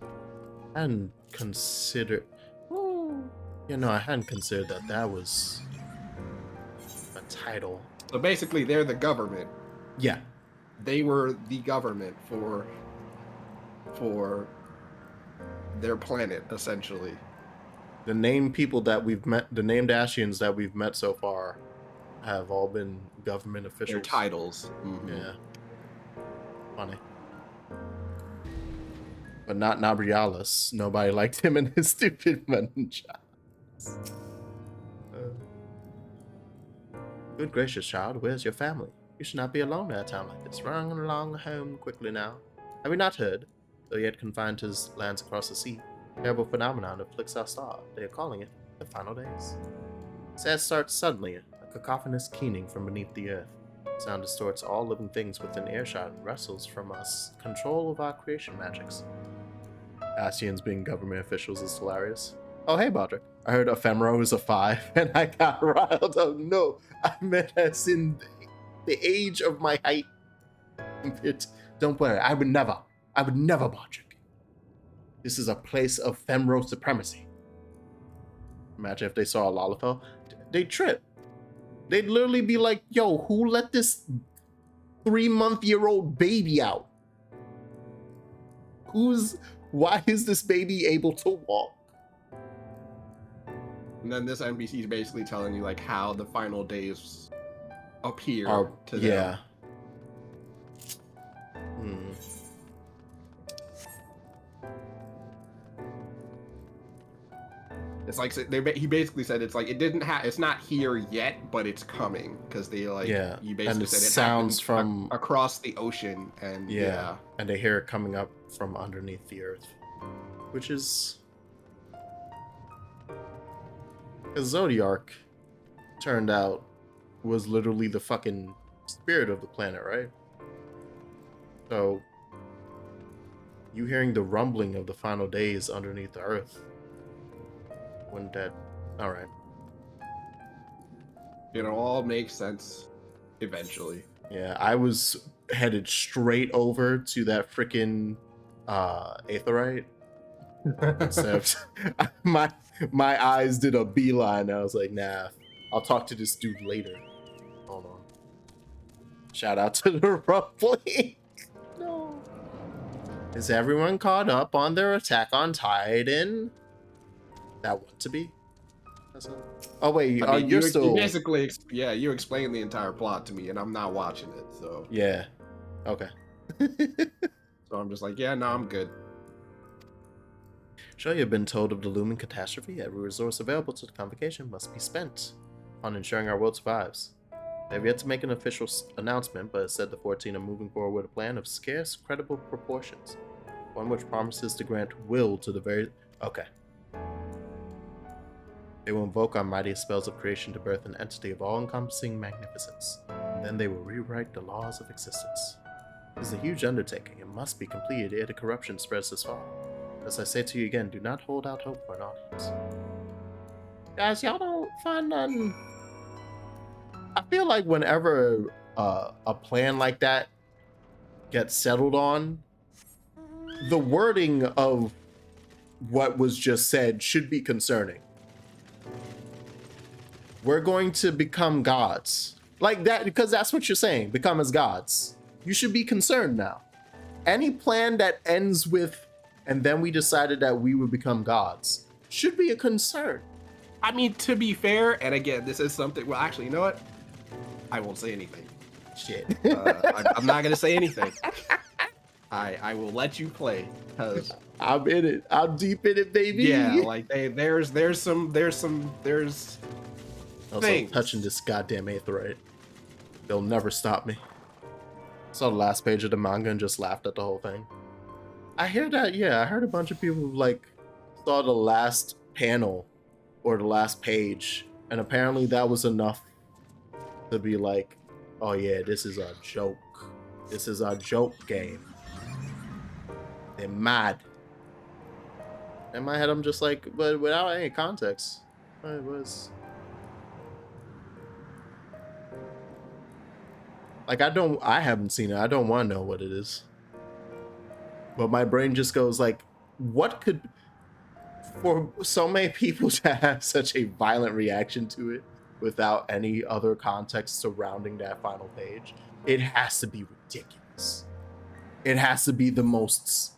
[SPEAKER 1] I hadn't considered... I hadn't considered that was a title.
[SPEAKER 2] So basically, they're the government.
[SPEAKER 1] Yeah.
[SPEAKER 2] They were the government for their planet, essentially.
[SPEAKER 1] The named people that we've met, the named Ashians that we've met so far, have all been government officials.
[SPEAKER 2] Their titles. Mm-hmm.
[SPEAKER 1] Yeah. Funny. But not Nabrialis. Nobody liked him in his stupid mutton chops. Good gracious, child, where's your family? You should not be alone at a time like this. Run along home quickly now. Have we not heard, though yet confined to his lands across the sea, terrible phenomenon afflicts our star. They are calling it the final days. Sad starts suddenly, a cacophonous keening from beneath the earth. Sound distorts all living things within earshot and wrestles from us control of our creation magics. Ascians being government officials is hilarious. Oh, hey, Bodrick. I heard Ephemera was a 5, and I got riled. Oh, no. I meant as in the age of my height. Don't worry. I would never, Bodrick. This is a place of Femro supremacy. Imagine if they saw a Lalafell. They'd trip. They'd literally be like, yo, who let this 3-month-old baby out? Why is this baby able to walk?
[SPEAKER 2] And then this NPC is basically telling you like how the final days appear to them.
[SPEAKER 1] Yeah.
[SPEAKER 2] It's like he basically said it's like it's not here yet, but it's coming because they like you basically
[SPEAKER 1] and it
[SPEAKER 2] said it
[SPEAKER 1] sounds from
[SPEAKER 2] across the ocean and
[SPEAKER 1] and they hear it coming up from underneath the earth, which is because Zodiark turned out was literally the fucking spirit of the planet, right? So you hearing the rumbling of the final days underneath the earth. When dead. Alright.
[SPEAKER 2] It all makes sense eventually.
[SPEAKER 1] Yeah, I was headed straight over to that freaking Aetherite. Except my eyes did a beeline. I was like, nah, I'll talk to this dude later. Hold on. Shout out to the rumbling. No. Is everyone caught up on their Attack on Titan? That want to be? Oh wait,
[SPEAKER 2] I mean,
[SPEAKER 1] you're still
[SPEAKER 2] you basically you explained the entire plot to me and I'm not watching it, so
[SPEAKER 1] yeah. Okay.
[SPEAKER 2] So I'm just like, yeah, no, I'm good.
[SPEAKER 1] Sure, you've been told of the looming catastrophe. Every resource available to the convocation must be spent on ensuring our world survives. They have yet to make an official announcement, but it said the 14 are moving forward with a plan of scarce, credible proportions. One which promises to grant will to the very... Okay. They will invoke our mightiest spells of creation to birth an entity of all-encompassing magnificence. And then they will rewrite the laws of existence. It is a huge undertaking. It must be completed ere the corruption spreads this far. As I say to you again, do not hold out hope for an audience. Guys, y'all don't find none... I feel like whenever a plan like that gets settled on, the wording of what was just said should be concerning. We're going to become gods. Like that, because that's what you're saying. Become as gods. You should be concerned now. Any plan that ends with, and then we decided that we would become gods, should be a concern.
[SPEAKER 2] I mean, to be fair, and again, this is something, well, actually, you know what? I won't say anything.
[SPEAKER 1] Shit.
[SPEAKER 2] I'm not going to say anything. I will let you play because
[SPEAKER 1] I'm in it. I'm deep in it, baby.
[SPEAKER 2] yeah, like there's
[SPEAKER 1] Also,
[SPEAKER 2] things.
[SPEAKER 1] touching this goddamn aetheryte. They'll never stop me. Saw the last page of the manga and just laughed at the whole thing. I hear that, yeah, I heard a bunch of people like saw the last panel or the last page, and apparently that was enough to be like, oh yeah, this is a joke. This is a joke game. They're mad. In my head, I'm just like, but without any context. It was like, I haven't seen it. I don't want to know what it is. But my brain just goes like, what could, for so many people to have such a violent reaction to it without any other context surrounding that final page, it has to be ridiculous. It has to be the most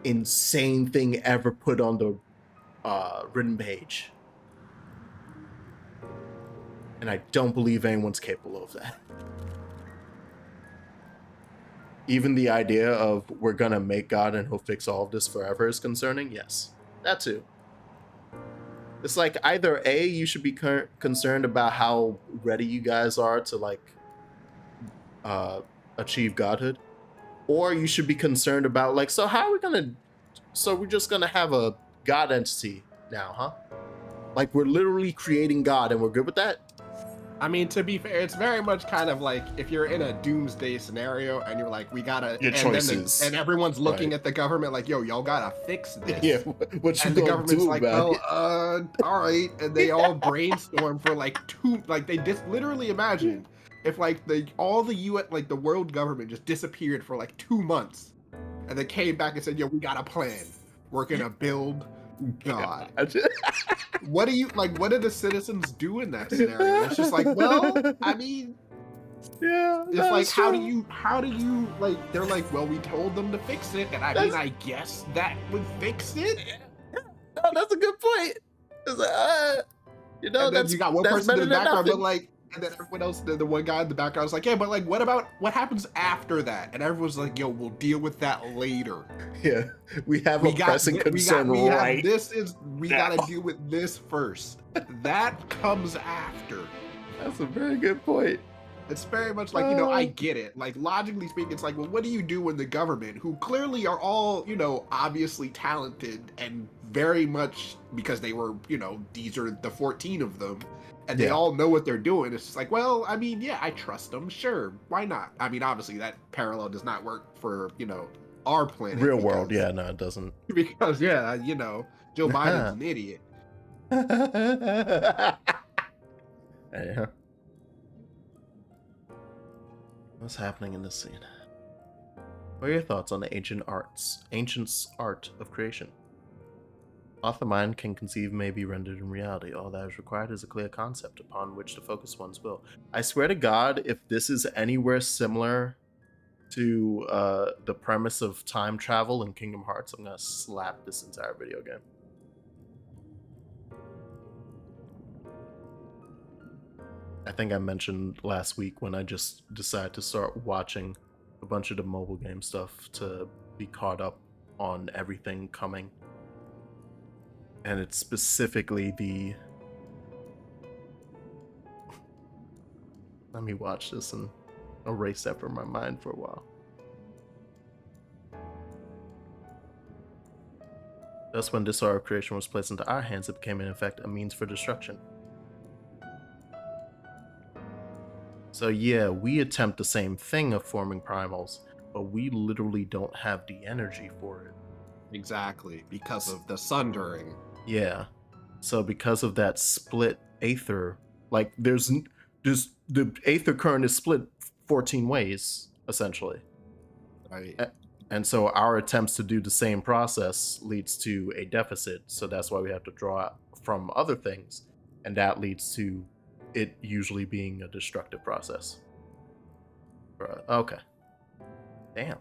[SPEAKER 1] insane thing ever put on the written page. And I don't believe anyone's capable of that. Even the idea of we're gonna make God and he'll fix all of this forever is concerning. Yes, that too. It's like either A, you should be concerned about how ready you guys are to like achieve godhood, or you should be concerned about like, so how are we gonna, so we're just gonna have a God entity now, huh? Like we're literally creating God and we're good with that?
[SPEAKER 2] I mean, to be fair, it's very much kind of like if you're in a doomsday scenario and you're like, we gotta,
[SPEAKER 1] your choices,
[SPEAKER 2] and everyone's looking at the government like, yo, y'all gotta fix this.
[SPEAKER 1] Yeah, what you
[SPEAKER 2] and the
[SPEAKER 1] gonna
[SPEAKER 2] government's
[SPEAKER 1] do
[SPEAKER 2] like,
[SPEAKER 1] about
[SPEAKER 2] well,
[SPEAKER 1] it?
[SPEAKER 2] all right, and they all brainstorm for like they just literally imagine if like all the U.S. like the world government just disappeared for like 2 months, and they came back and said, yo, we got a plan. We're gonna build God. What do you like? What do the citizens do in that scenario? It's just like, well, I mean,
[SPEAKER 1] yeah,
[SPEAKER 2] it's like, how do you like? They're like, well, we told them to fix it, and I guess that would fix it.
[SPEAKER 1] Oh, that's a good point. It's like, you know,
[SPEAKER 2] and then you got one person in the background, but like, and then everyone else, the one guy in the background was like, yeah, but like, what happens after that? And everyone's like, yo, we'll deal with that later.
[SPEAKER 1] Yeah, we have a pressing concern right.
[SPEAKER 2] We gotta deal with this first. That comes after.
[SPEAKER 1] That's a very good point.
[SPEAKER 2] It's very much like, you know, I get it. Like, logically speaking, it's like, well, what do you do when the government, who clearly are all, you know, obviously talented and very much because they were, you know, these are the 14 of them, and they all know what they're doing. It's just like, well, I mean, yeah, I trust them. Sure, why not? I mean, obviously that parallel does not work for, you know, our planet.
[SPEAKER 1] Real world, yeah, no, it doesn't.
[SPEAKER 2] Because, yeah, you know, Joe Biden's an idiot.
[SPEAKER 1] Yeah. What's happening in this scene? What are your thoughts on the ancients' art of creation? Author mind can conceive may be rendered in reality. All that is required is a clear concept upon which to focus one's will. I swear to God, if this is anywhere similar to the premise of time travel in Kingdom Hearts, I'm gonna slap this entire video game. I think I mentioned last week when I just decided to start watching a bunch of the mobile game stuff to be caught up on everything coming. And it's specifically the... Let me watch this and erase that from my mind for a while. Thus, when this art of creation was placed into our hands, it became in effect a means for destruction. So yeah, we attempt the same thing of forming primals, but we literally don't have the energy for it.
[SPEAKER 2] Exactly, because of the sundering.
[SPEAKER 1] Yeah. So because of that split aether, like there's the aether current is split 14 ways, essentially.
[SPEAKER 2] Right.
[SPEAKER 1] And so our attempts to do the same process leads to a deficit. So that's why we have to draw from other things. And that leads to it usually being a destructive process. Okay. Damn.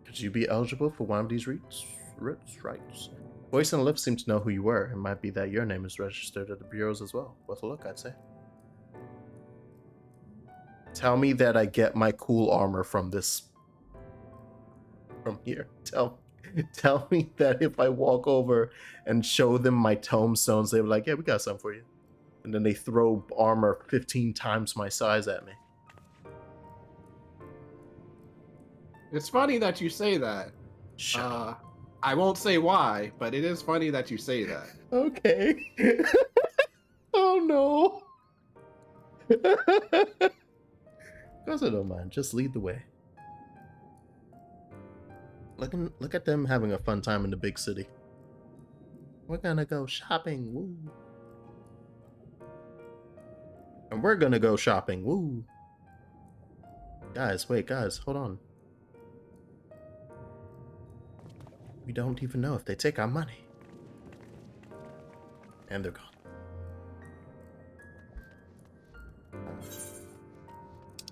[SPEAKER 1] Could you be eligible for one of these rights? Voice and lips seem to know who you were. It might be that your name is registered at the bureaus as well. Worth a look, I'd say. Tell me that I get my cool armor from here. Tell me that if I walk over and show them my tomestones, they were like, yeah, we got something for you. And then they throw armor 15 times my size at me.
[SPEAKER 2] It's funny that you say that.
[SPEAKER 1] Shut up.
[SPEAKER 2] I won't say why, but it is funny that you say that.
[SPEAKER 1] Okay. Oh no. Of course I don't mind. Just lead the way. Look at them having a fun time in the big city. We're gonna go shopping. Woo. And we're gonna go shopping. Woo. Guys, wait, guys, hold on. We don't even know if they take our money. And they're gone.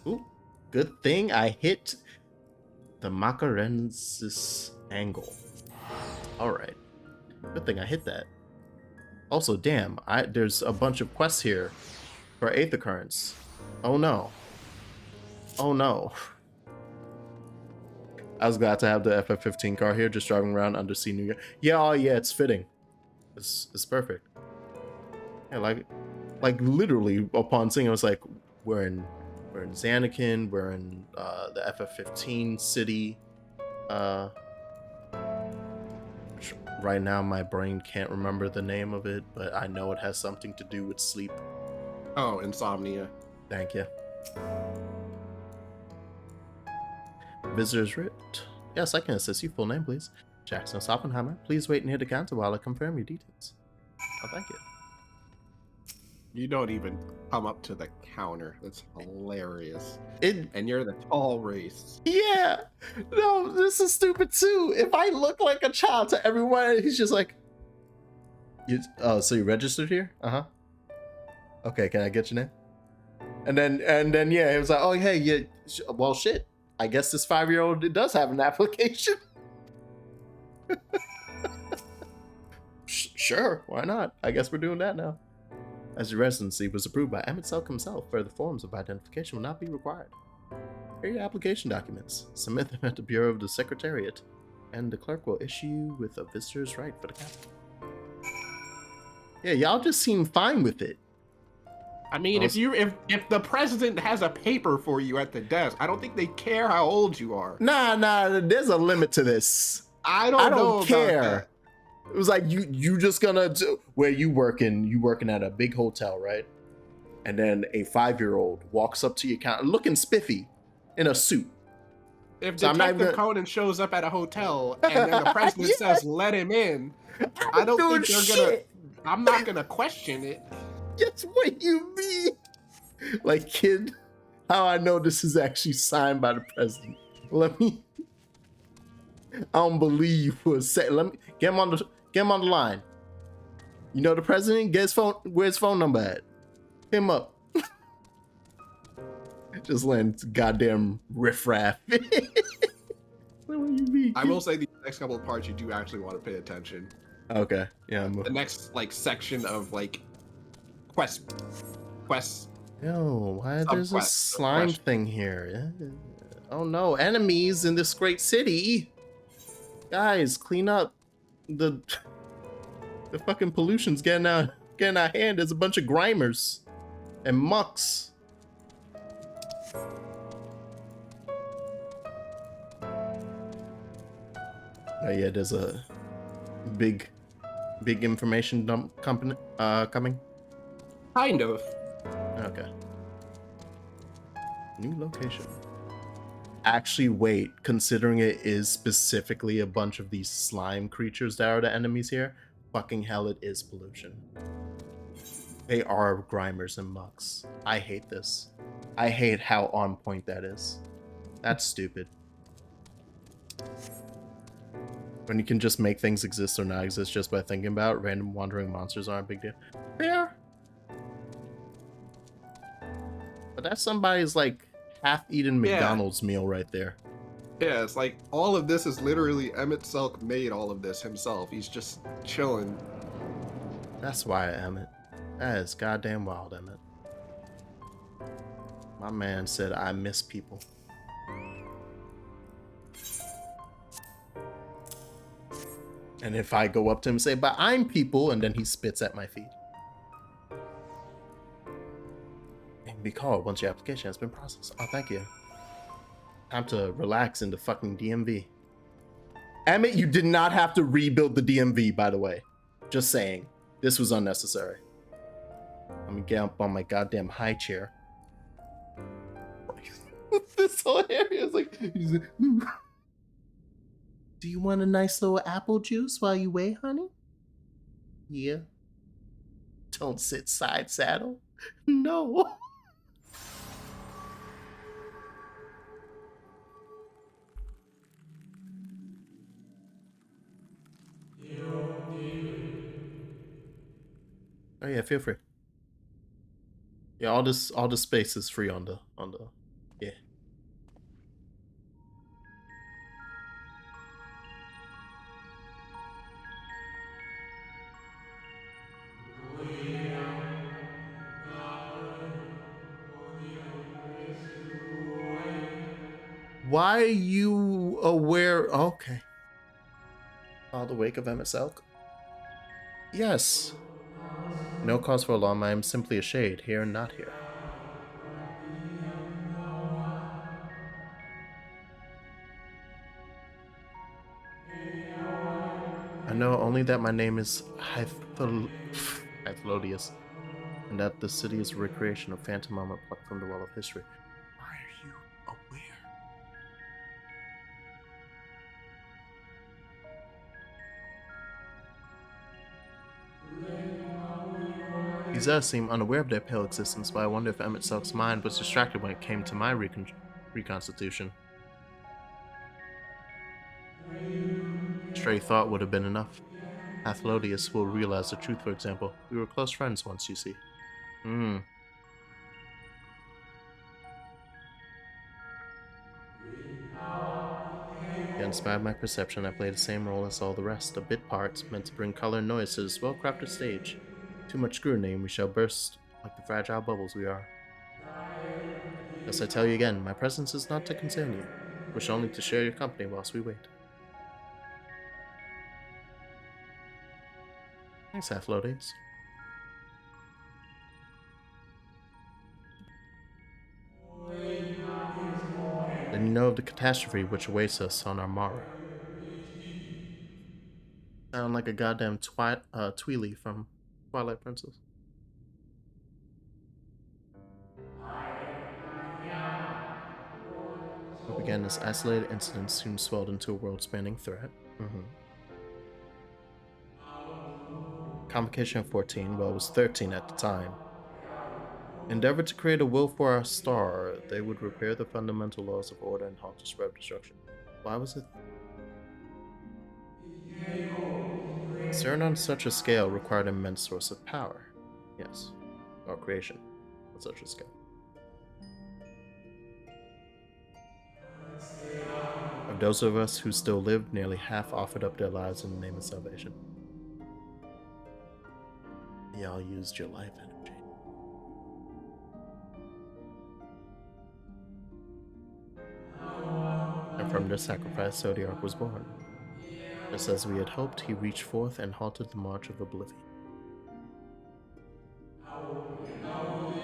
[SPEAKER 1] Ooh, good thing I hit the Macarensis angle. Alright. Good thing I hit that. Also, damn, there's a bunch of quests here for 8th occurrence. Oh no. Oh no. I was glad to have the FF15 car here, just driving around Undersea New York. Yeah, oh yeah, it's fitting. It's perfect. Yeah, like literally upon seeing it, I was like, we're in Zanakin, we're in the FF15 city. Right now my brain can't remember the name of it, but I know it has something to do with sleep.
[SPEAKER 2] Oh, Insomnia.
[SPEAKER 1] Thank you. Visitor's writ. Yes, I can assist you. Full name, please. Jackson Oppenheimer. Please wait near the counter while I confirm your details. Oh, thank you.
[SPEAKER 2] You don't even come up to the counter. That's hilarious.
[SPEAKER 1] And
[SPEAKER 2] you're the tall race.
[SPEAKER 1] Yeah. No, this is stupid too. If I look like a child to everyone, he's just like, so you registered here? Uh-huh. Okay, can I get your name? And then yeah, he was like, oh hey, yeah, well shit. I guess this 5-year-old does have an application. Sure, why not? I guess we're doing that now. As your residency was approved by Emmett Selk himself, further forms of identification will not be required. Here are your application documents. Submit them at the Bureau of the Secretariat, and the clerk will issue you with a visitor's right for the capital. Yeah, y'all just seem fine with it.
[SPEAKER 2] I mean, if the president has a paper for you at the desk, I don't think they care how old you are.
[SPEAKER 1] Nah, there's a limit to this.
[SPEAKER 2] I don't
[SPEAKER 1] care.
[SPEAKER 2] About that.
[SPEAKER 1] It was like you just gonna do, where you working at a big hotel, right? And then a 5-year-old walks up to your counter looking spiffy in a suit.
[SPEAKER 2] If Detective Conan shows up at a hotel and then the president says let him in, I don't think they're gonna. I'm not gonna question it.
[SPEAKER 1] That's what you mean. Like, kid, how I know this is actually signed by the president. I don't believe you for a second. Let me get him on the line. You know the president? Get his phone. Where's his phone number at? Hit him up. Just letting goddamn riffraff. What do you mean?
[SPEAKER 2] I will say the next couple of parts you do actually want to pay attention.
[SPEAKER 1] Okay. Yeah.
[SPEAKER 2] The next section of quests.
[SPEAKER 1] Yo, why there's a slime thing here? Yeah. Oh no, enemies in this great city. Guys, clean up. The fucking pollution's getting out of hand. There's a bunch of grimers and mucks. Oh yeah, there's a big information dump company coming.
[SPEAKER 2] Kind of.
[SPEAKER 1] Okay. New location. Actually, wait. Considering it is specifically a bunch of these slime creatures that are the enemies here, fucking hell, it is pollution. They are grimers and mucks. I hate this. I hate how on point that is. That's stupid. When you can just make things exist or not exist just by thinking about it, random wandering monsters aren't a big deal. Fair. But that's somebody's half-eaten McDonald's meal right there.
[SPEAKER 2] Yeah, it's like all of this is literally Emmett Selk made all of this himself. He's just chilling.
[SPEAKER 1] That's why, Emmett. That is goddamn wild, Emmett. My man said, I miss people. And if I go up to him and say, but I'm people, and then he spits at my feet. And be called once your application has been processed. Oh, thank you. Time to relax in the fucking DMV. Emmett, you did not have to rebuild the DMV, by the way. Just saying. This was unnecessary. Let me get up on my goddamn high chair. This whole area is like, do you want a nice little apple juice while you wait, honey? Yeah. Don't sit side saddle. No. Oh yeah, feel free. Yeah, all this space is free on the yeah. Why are you aware? Okay. The wake of Emmett Selk? Yes. No cause for alarm. I am simply a shade, here and not here. I know only that my name is Hythlodius, and that the city is a recreation of phantom armor plucked from the well of history. Why are you aware? These others seem unaware of their pale existence, but I wonder if Emmett Selk's mind was distracted when it came to my reconstitution. Stray thought would have been enough. Hythlodius will realize the truth, for example. We were close friends once, you see. Against my perception, I played the same role as all the rest, a bit part, meant to bring color and noise to this well-crafted stage. Too much scrutiny and we shall burst like the fragile bubbles we are. Thus I tell you again, my presence is not to concern you. Wish only to share your company whilst we wait. Thanks, Hythlodius. Then you know of the catastrophe which awaits us on our morrow. Sound like a goddamn Tweely from Twilight Princess. What began as isolated incidents soon swelled into a world-spanning threat. Convocation of 14, well, it was 13 at the time. Endeavored to create a will for our star. They would repair the fundamental laws of order and halt the spread of destruction. Why was it? CERN on such a scale required an immense source of power. Yes. Or creation on such a scale. Of those of us who still lived, nearly half offered up their lives in the name of salvation. Y'all used your life energy. And from their sacrifice, Zodiac was born. Just as we had hoped, he reached forth and halted the march of oblivion.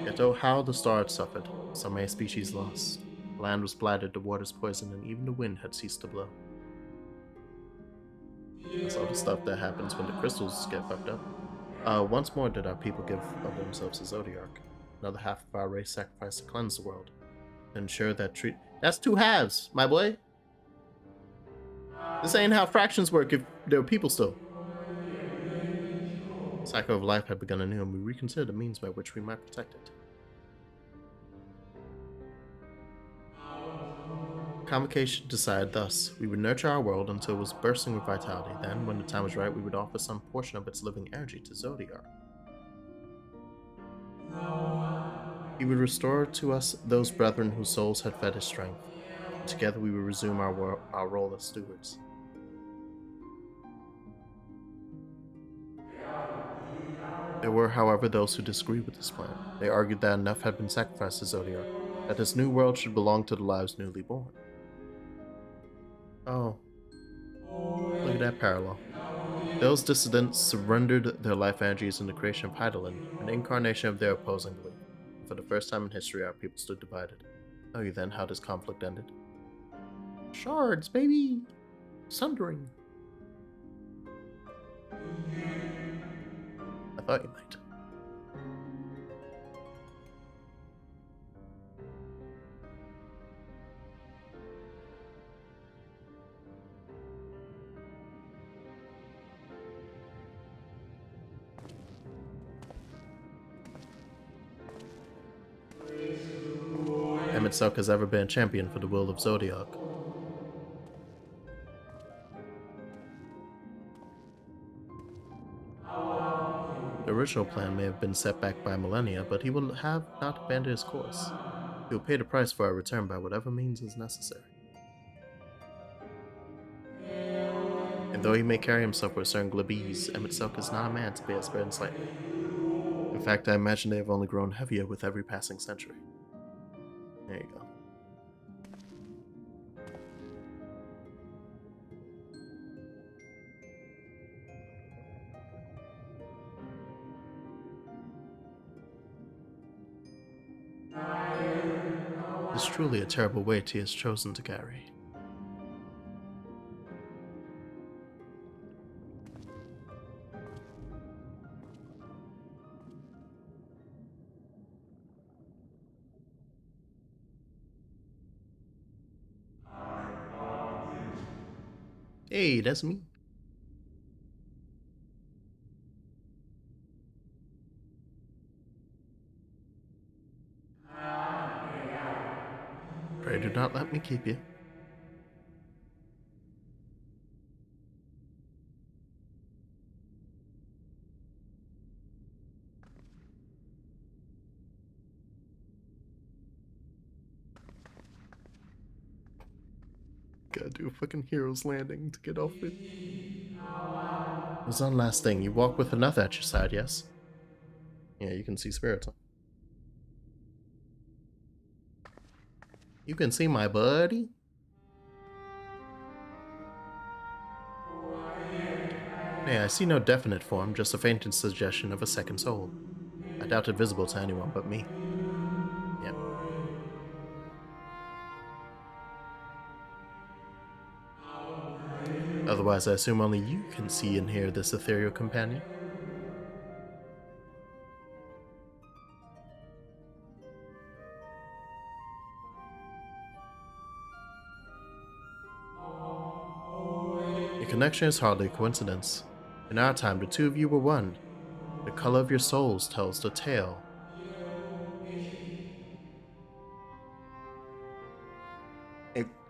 [SPEAKER 1] Yet oh how the star had suffered, so many species lost. The land was blighted, the waters poisoned, and even the wind had ceased to blow. That's all the stuff that happens when the crystals get fucked up. Once more did our people give of themselves to Zodiac. Another half of our race sacrificed to cleanse the world. To ensure that That's two halves, my boy! This ain't how fractions work if there were people still. The cycle of life had begun anew, and we reconsidered the means by which we might protect it. Convocation decided thus: we would nurture our world until it was bursting with vitality. Then, when the time was right, we would offer some portion of its living energy to Zodiac. He would restore to us those brethren whose souls had fed his strength. And together we would resume our role as stewards. There were, however, those who disagreed with this plan. They argued that enough had been sacrificed to Zodiac. That this new world should belong to the lives newly born. Oh. Look at that parallel. Those dissidents surrendered their life energies in the creation of Heidelin, an incarnation of their opposing belief. For the first time in history, our people stood divided. Know you then how this conflict ended? Shards, baby! Sundering. I thought you might. Emmett Selk has ever been a champion for the will of Zodiac. The original plan may have been set back by millennia, but he will have not abandoned his course. He will pay the price for our return by whatever means is necessary. And though he may carry himself with a certain glib ease, Emmett Selk is not a man to be outspent slightly. In fact, I imagine they have only grown heavier with every passing century. There you go. It's truly a terrible weight he has chosen to carry. Hey, that's me. Pray do not let me keep you. Gotta do a fucking hero's landing to get off it. There's one last thing. You walk with enough at your side, yes? Yeah, you can see spirits. You can see my buddy. Nay, I see no definite form, just a faint suggestion of a second soul. I doubt it visible to anyone but me. Yep. Otherwise, I assume only you can see and hear this ethereal companion. Your connection is hardly a coincidence. In our time, the two of you were one. The color of your souls tells the tale.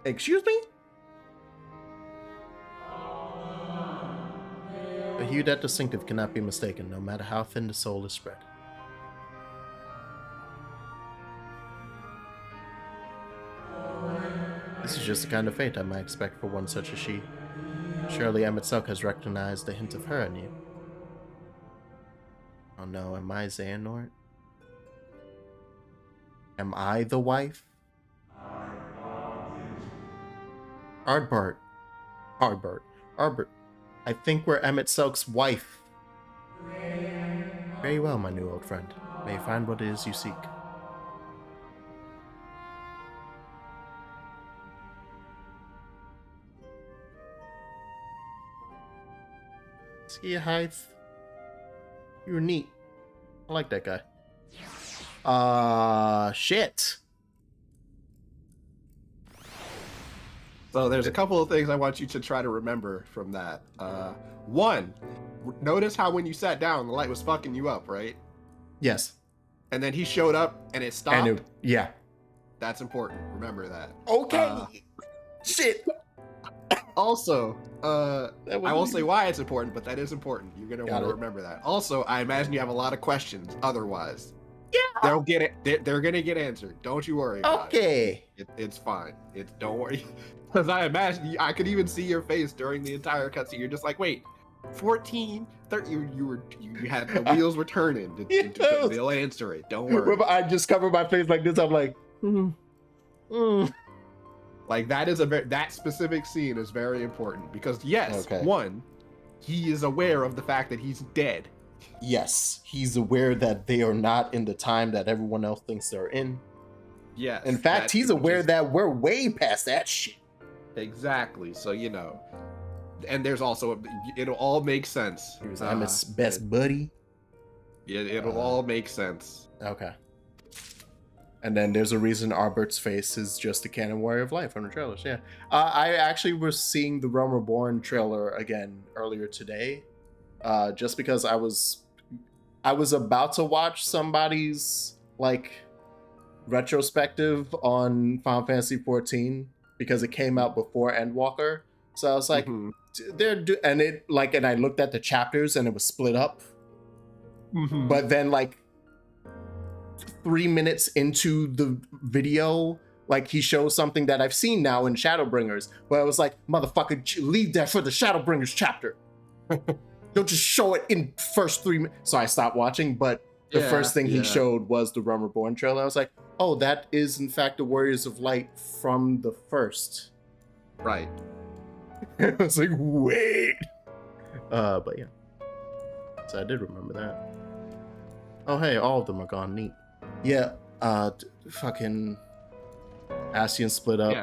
[SPEAKER 1] Excuse me? A hue that distinctive cannot be mistaken, no matter how thin the soul is spread. This is just the kind of fate I might expect for one such as she. Surely Emmett Selk has recognized a hint of her in you. Oh no, am I Xehanort? Am I the wife? Ardbart. I think we're Emmett Selk's wife. Very well, my new old friend. May you find what it is you seek. See ya, Hythe. You were neat. I like that guy. Shit.
[SPEAKER 2] So there's a couple of things I want you to try to remember from that. One, notice how when you sat down, the light was fucking you up, right?
[SPEAKER 1] Yes.
[SPEAKER 2] And then he showed up and it stopped.
[SPEAKER 1] Yeah.
[SPEAKER 2] That's important. Remember that.
[SPEAKER 1] Okay. Shit.
[SPEAKER 2] Also, I won't say why it's important, but that is important. You're going to want to remember that. Also, I imagine you have a lot of questions otherwise.
[SPEAKER 1] Yeah.
[SPEAKER 2] They'll get it. They're going to get answered. Don't you worry about
[SPEAKER 1] it.
[SPEAKER 2] It's fine. Don't worry. Because I imagine, I could even see your face during the entire cutscene. You're just like, wait, 14, 13, you had, the wheels were turning. They'll answer it. Don't worry.
[SPEAKER 1] I just cover my face like this. I'm like, Mm. Mm.
[SPEAKER 2] Like that is that specific scene is very important because yes,
[SPEAKER 1] Okay.
[SPEAKER 2] one, he is aware of the fact that he's dead.
[SPEAKER 1] Yes, he's aware that they are not in the time that everyone else thinks they're in.
[SPEAKER 2] Yes.
[SPEAKER 1] In fact, he's aware that we're way past that shit.
[SPEAKER 2] Exactly. So, and there's also, it'll all make sense.
[SPEAKER 1] He was Emmett's best buddy.
[SPEAKER 2] Yeah, it'll all make sense.
[SPEAKER 1] Okay. And then there's a reason Albert's face is just a canon warrior of life from the trailers. Yeah. I actually was seeing the Realm Reborn trailer again earlier today. Just because I was about to watch somebody's like retrospective on Final Fantasy 14 because it came out before Endwalker. So I was like, and I looked at the chapters and it was split up.
[SPEAKER 2] Mm-hmm.
[SPEAKER 1] But then like 3 minutes into the video, like he shows something that I've seen now in Shadowbringers, where I was like, motherfucker, leave that for the Shadowbringers chapter. Don't just show it in first 3 minutes. So I stopped watching, but the first thing he showed was the Realm Reborn trailer. I was like, oh, that is in fact the Warriors of Light from the first.
[SPEAKER 2] Right.
[SPEAKER 1] I was like, wait. But yeah. So I did remember that. Oh, hey, all of them are gone. Neat. Yeah, fucking Ascian split up.
[SPEAKER 2] Yeah.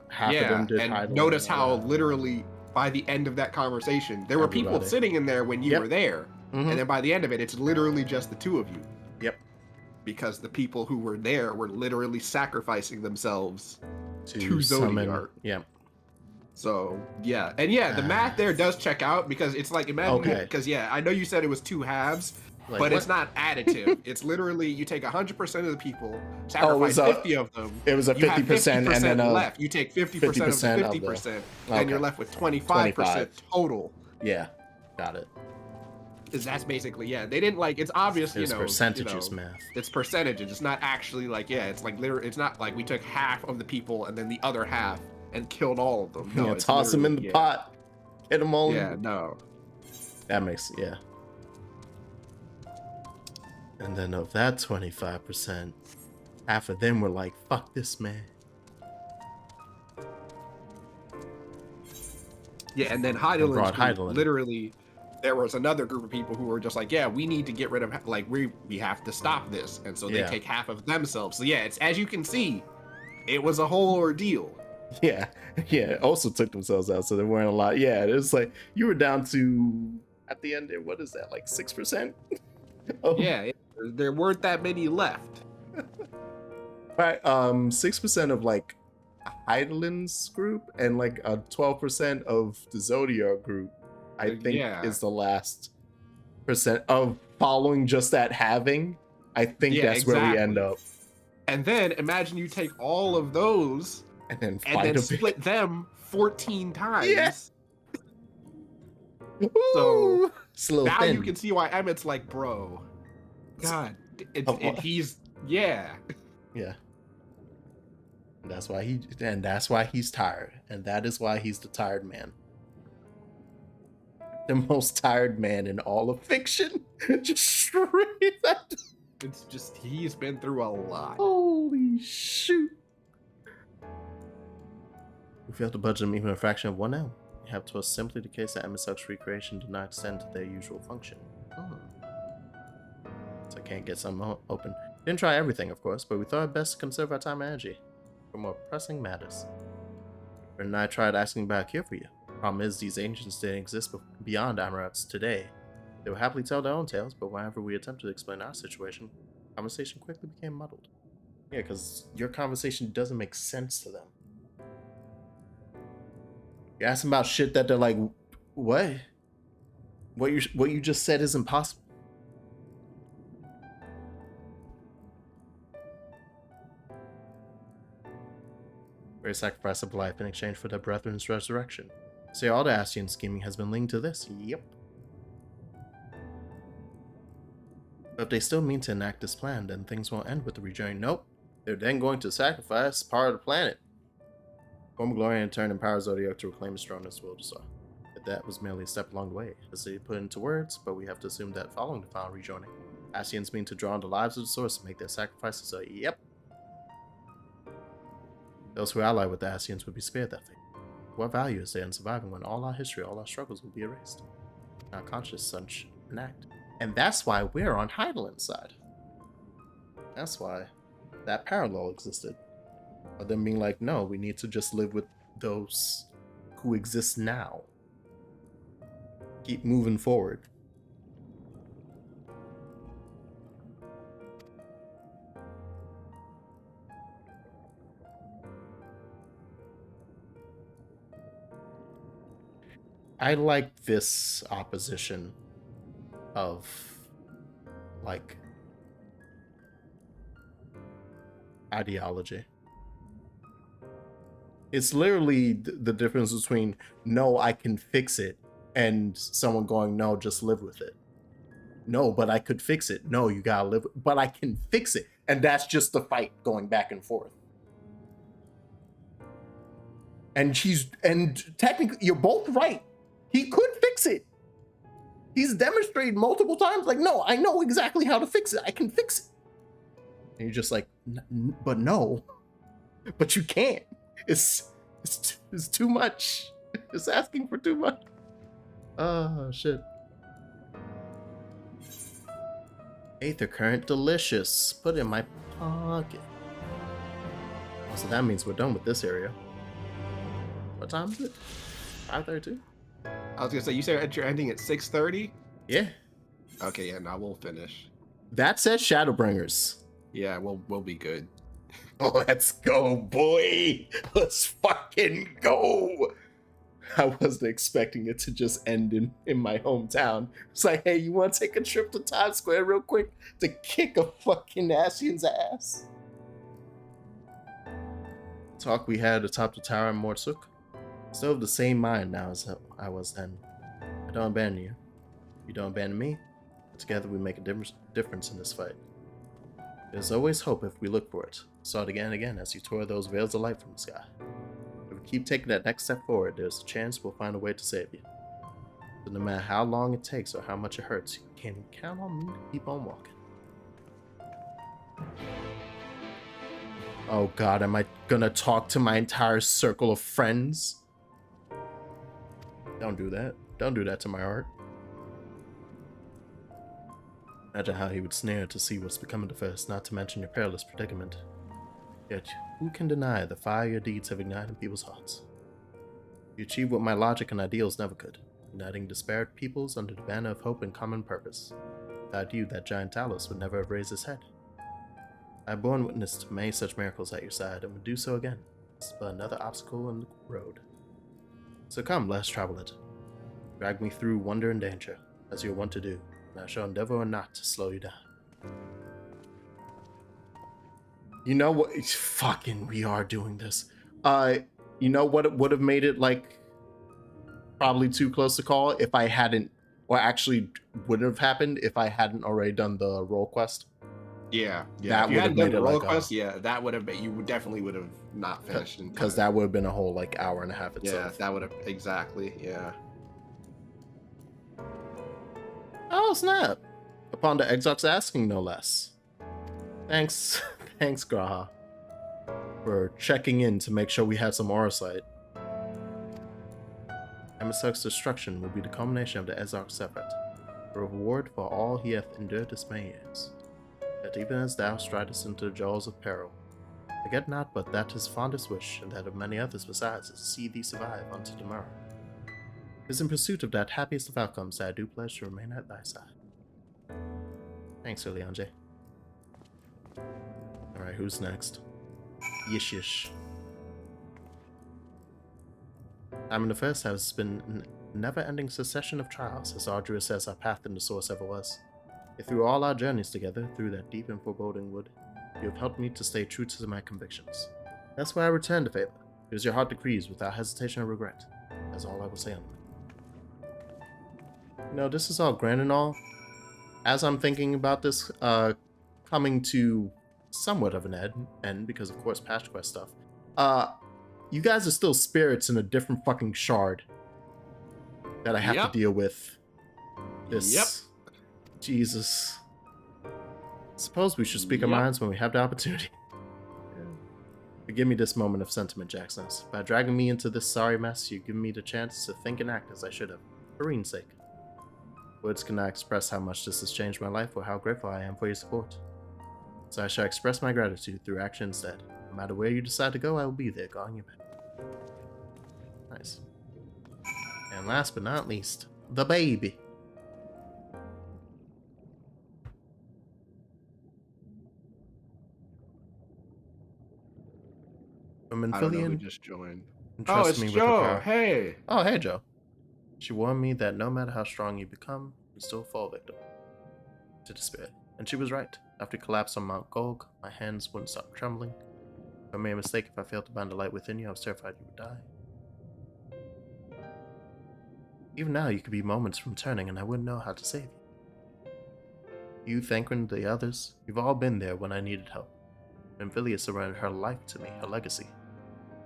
[SPEAKER 1] Half of them did hide.
[SPEAKER 2] Notice how literally by the end of that conversation, there were people sitting in there when you were there.
[SPEAKER 1] Mm-hmm.
[SPEAKER 2] And then by the end of it, it's literally just the two of you.
[SPEAKER 1] Yep.
[SPEAKER 2] Because the people who were there were literally sacrificing themselves to
[SPEAKER 1] summon.
[SPEAKER 2] Zodiac.
[SPEAKER 1] Yep.
[SPEAKER 2] So, yeah. And yeah, the math there does check out because it's like, imagine, because I know you said it was two halves, like, but it's not additive. It's literally, you take 100% of the people, sacrifice 50 of them.
[SPEAKER 1] It was a 50% and then
[SPEAKER 2] left. You take 50% of the 50%, and you're left with 25% total.
[SPEAKER 1] Yeah, got it.
[SPEAKER 2] Because that's basically, they didn't like, it's obvious,
[SPEAKER 1] it's percentages, math.
[SPEAKER 2] It's percentages. It's not actually like, it's like literally, it's not like we took half of the people and then the other half and killed all of them. No,
[SPEAKER 1] toss them in the pot. Hit them all.
[SPEAKER 2] Yeah, no.
[SPEAKER 1] That makes, And then of that 25%, half of them were like, fuck this man.
[SPEAKER 2] Yeah, and then Heidelin, literally, there was another group of people who were just like, we need to get rid of, like, we have to stop this. And so they take half of themselves. So it's, as you can see, it was a whole ordeal.
[SPEAKER 1] Yeah, also took themselves out, so there weren't a lot. Yeah, it was like, you were down to, at the end there, what is that, like 6%?
[SPEAKER 2] Yeah, there weren't that many left.
[SPEAKER 1] Right, 6% of like Heidelin's group and like a 12% of the Zodiac group, I think is the last percent of following just that halving. I think that's where we end up.
[SPEAKER 2] And then imagine you take all of those
[SPEAKER 1] and then
[SPEAKER 2] split them 14 times.
[SPEAKER 1] Yeah.
[SPEAKER 2] So now you can see why Emmett's like, bro, God, he's yeah.
[SPEAKER 1] That's why he's tired, and that is why he's the tired man. The most tired man in all of fiction. Just straight up.
[SPEAKER 2] It's just, he's been through a lot.
[SPEAKER 1] Holy shoot. We failed to budget them even a fraction of 1 hour. We have to us simply the case that MSX recreation did not extend to their usual function. So I can't get some open. Didn't try everything, of course, but we thought it best to conserve our time and energy for more pressing matters. Brent and I tried asking back here for you. Problem is, these ancients didn't exist beyond Amarats today. They would happily tell their own tales, but whenever we attempted to explain our situation, conversation quickly became muddled. Yeah, because your conversation doesn't make sense to them. You ask them about shit that they're like, what? What you just said is impossible. Very sacrifice of life in exchange for their brethren's resurrection. Say all the Ascian scheming has been linked to this. Yep. But if they still mean to enact this plan, then things won't end with the rejoining. Nope. They're then going to sacrifice part of the planet. Former Glory in turn empowers Zodiac to reclaim his throne as well. But that was merely a step along the way. As they put into words, but we have to assume that following the final rejoining, Ascians mean to draw on the lives of the source to make their sacrifices. So, yep. Those who ally with the Ascians would be spared that fate. What value is there in surviving when all our history, all our struggles will be erased? Not conscious such an act. And that's why we're on Hydaelyn's side. That's why that parallel existed. Of them being like, no, we need to just live with those who exist now. Keep moving forward. I like this opposition of, like, ideology. It's literally the difference between, no, I can fix it, and someone going, no, just live with it. No, but I could fix it. No, you gotta live with it. But I can fix it. And that's just the fight going back and forth. And technically, you're both right. He could fix it. He's demonstrated multiple times, like, no, I know exactly how to fix it. I can fix it. And you're just like, but no. But you can't. It's too much. It's asking for too much. Oh, shit. Aether current, delicious. Put it in my pocket. So that means we're done with this area. What time is it? 5:32?
[SPEAKER 2] I was gonna say, you said you're ending at 6:30?
[SPEAKER 1] Yeah.
[SPEAKER 2] Okay, yeah, now we'll finish.
[SPEAKER 1] That said, Shadowbringers.
[SPEAKER 2] Yeah, we'll be good.
[SPEAKER 1] Let's go, boy. Let's fucking go. I wasn't expecting it to just end in my hometown. It's like, hey, you want to take a trip to Times Square real quick to kick a fucking Ascian's ass? Talk we had atop the tower in Mortsuk. Still of the same mind now as I was then. I don't abandon you. You don't abandon me. Together we make a difference in this fight. There's always hope if we look for it. Saw it again and again as you tore those veils of light from the sky. If we keep taking that next step forward, there's a chance we'll find a way to save you. So no matter how long it takes or how much it hurts, you can count on me to keep on walking. Oh god, am I gonna talk to my entire circle of friends? Don't do that. Don't do that to my heart. Imagine how he would sneer to see what's become of the first, not to mention your perilous predicament. Yet, who can deny the fire your deeds have ignited in people's hearts? You achieve what my logic and ideals never could, uniting disparate peoples under the banner of hope and common purpose. Without you, that giant Talos would never have raised his head. I have borne witness to many such miracles at your side, and would do so again. It's but another obstacle in the road. So come, let us travel it. Drag me through wonder and danger, as you want to do, and I shall endeavor not to slow you down. You know what? Fucking, we are doing this. You know what would have made it, like, probably too close to call if I hadn't, or actually wouldn't have happened if I hadn't already done the role quest?
[SPEAKER 2] Yeah.
[SPEAKER 1] That
[SPEAKER 2] if you
[SPEAKER 1] would have
[SPEAKER 2] hadn't done
[SPEAKER 1] made
[SPEAKER 2] the
[SPEAKER 1] it
[SPEAKER 2] roll
[SPEAKER 1] like
[SPEAKER 2] quest, yeah, that would have been, you definitely would have not finished in time.
[SPEAKER 1] Because that would have been a whole, like, hour and a half itself.
[SPEAKER 2] Yeah, that would have, exactly, yeah.
[SPEAKER 1] Oh, snap. Upon the Exarch's asking, no less. Thanks, Graha, for checking in to make sure we had some Aurasight. Emisarch's destruction will be the culmination of the Exarch's effort, a reward for all he hath endured this many years. That even as thou stridest into the jaws of peril, forget not but that his fondest wish, and that of many others besides, is to see thee survive unto tomorrow. It is in pursuit of that happiest of outcomes that I do pledge to remain at thy side. Thanks, Ilianje. Alright, who's next? Yish. Time in the First has been a never-ending succession of trials, as arduous as our path in the Source ever was. Yet through all our journeys together, through that deep and foreboding wood, you have helped me to stay true to my convictions. That's why I return to favor. It is your heart decrees without hesitation or regret. That's all I will say on it. You know, this is all grand and all. As I'm thinking about this, coming to somewhat of an end, because of course patch quest stuff, you guys are still spirits in a different fucking shard that I have to deal with. This, Jesus. Suppose we should speak our minds when we have the opportunity. Forgive me this moment of sentiment, Jackson's. By dragging me into this sorry mess, you've given me the chance to think and act as I should have, for Reen's sake. Words cannot express how much this has changed my life or how grateful I am for your support. So I shall express my gratitude through action instead. No matter where you decide to go, I will be there, guarding your back. Nice. And last but not least, the baby. From
[SPEAKER 2] I don't know who
[SPEAKER 1] Amphibian,
[SPEAKER 2] just joined. Oh,
[SPEAKER 1] entrust
[SPEAKER 2] it's
[SPEAKER 1] me with the
[SPEAKER 2] Joe.
[SPEAKER 1] power.
[SPEAKER 2] Hey.
[SPEAKER 1] Oh, hey, Joe. She warned me that no matter how strong you become, you still fall victim to despair. And she was right. After collapse on Mount Golg, my hands wouldn't stop trembling. If I made a mistake, if I failed to bind the light within you, I was terrified you would die. Even now, you could be moments from turning, and I wouldn't know how to save you. You, Thancred, the others, you've all been there when I needed help. Amphilia surrendered her life to me, her legacy.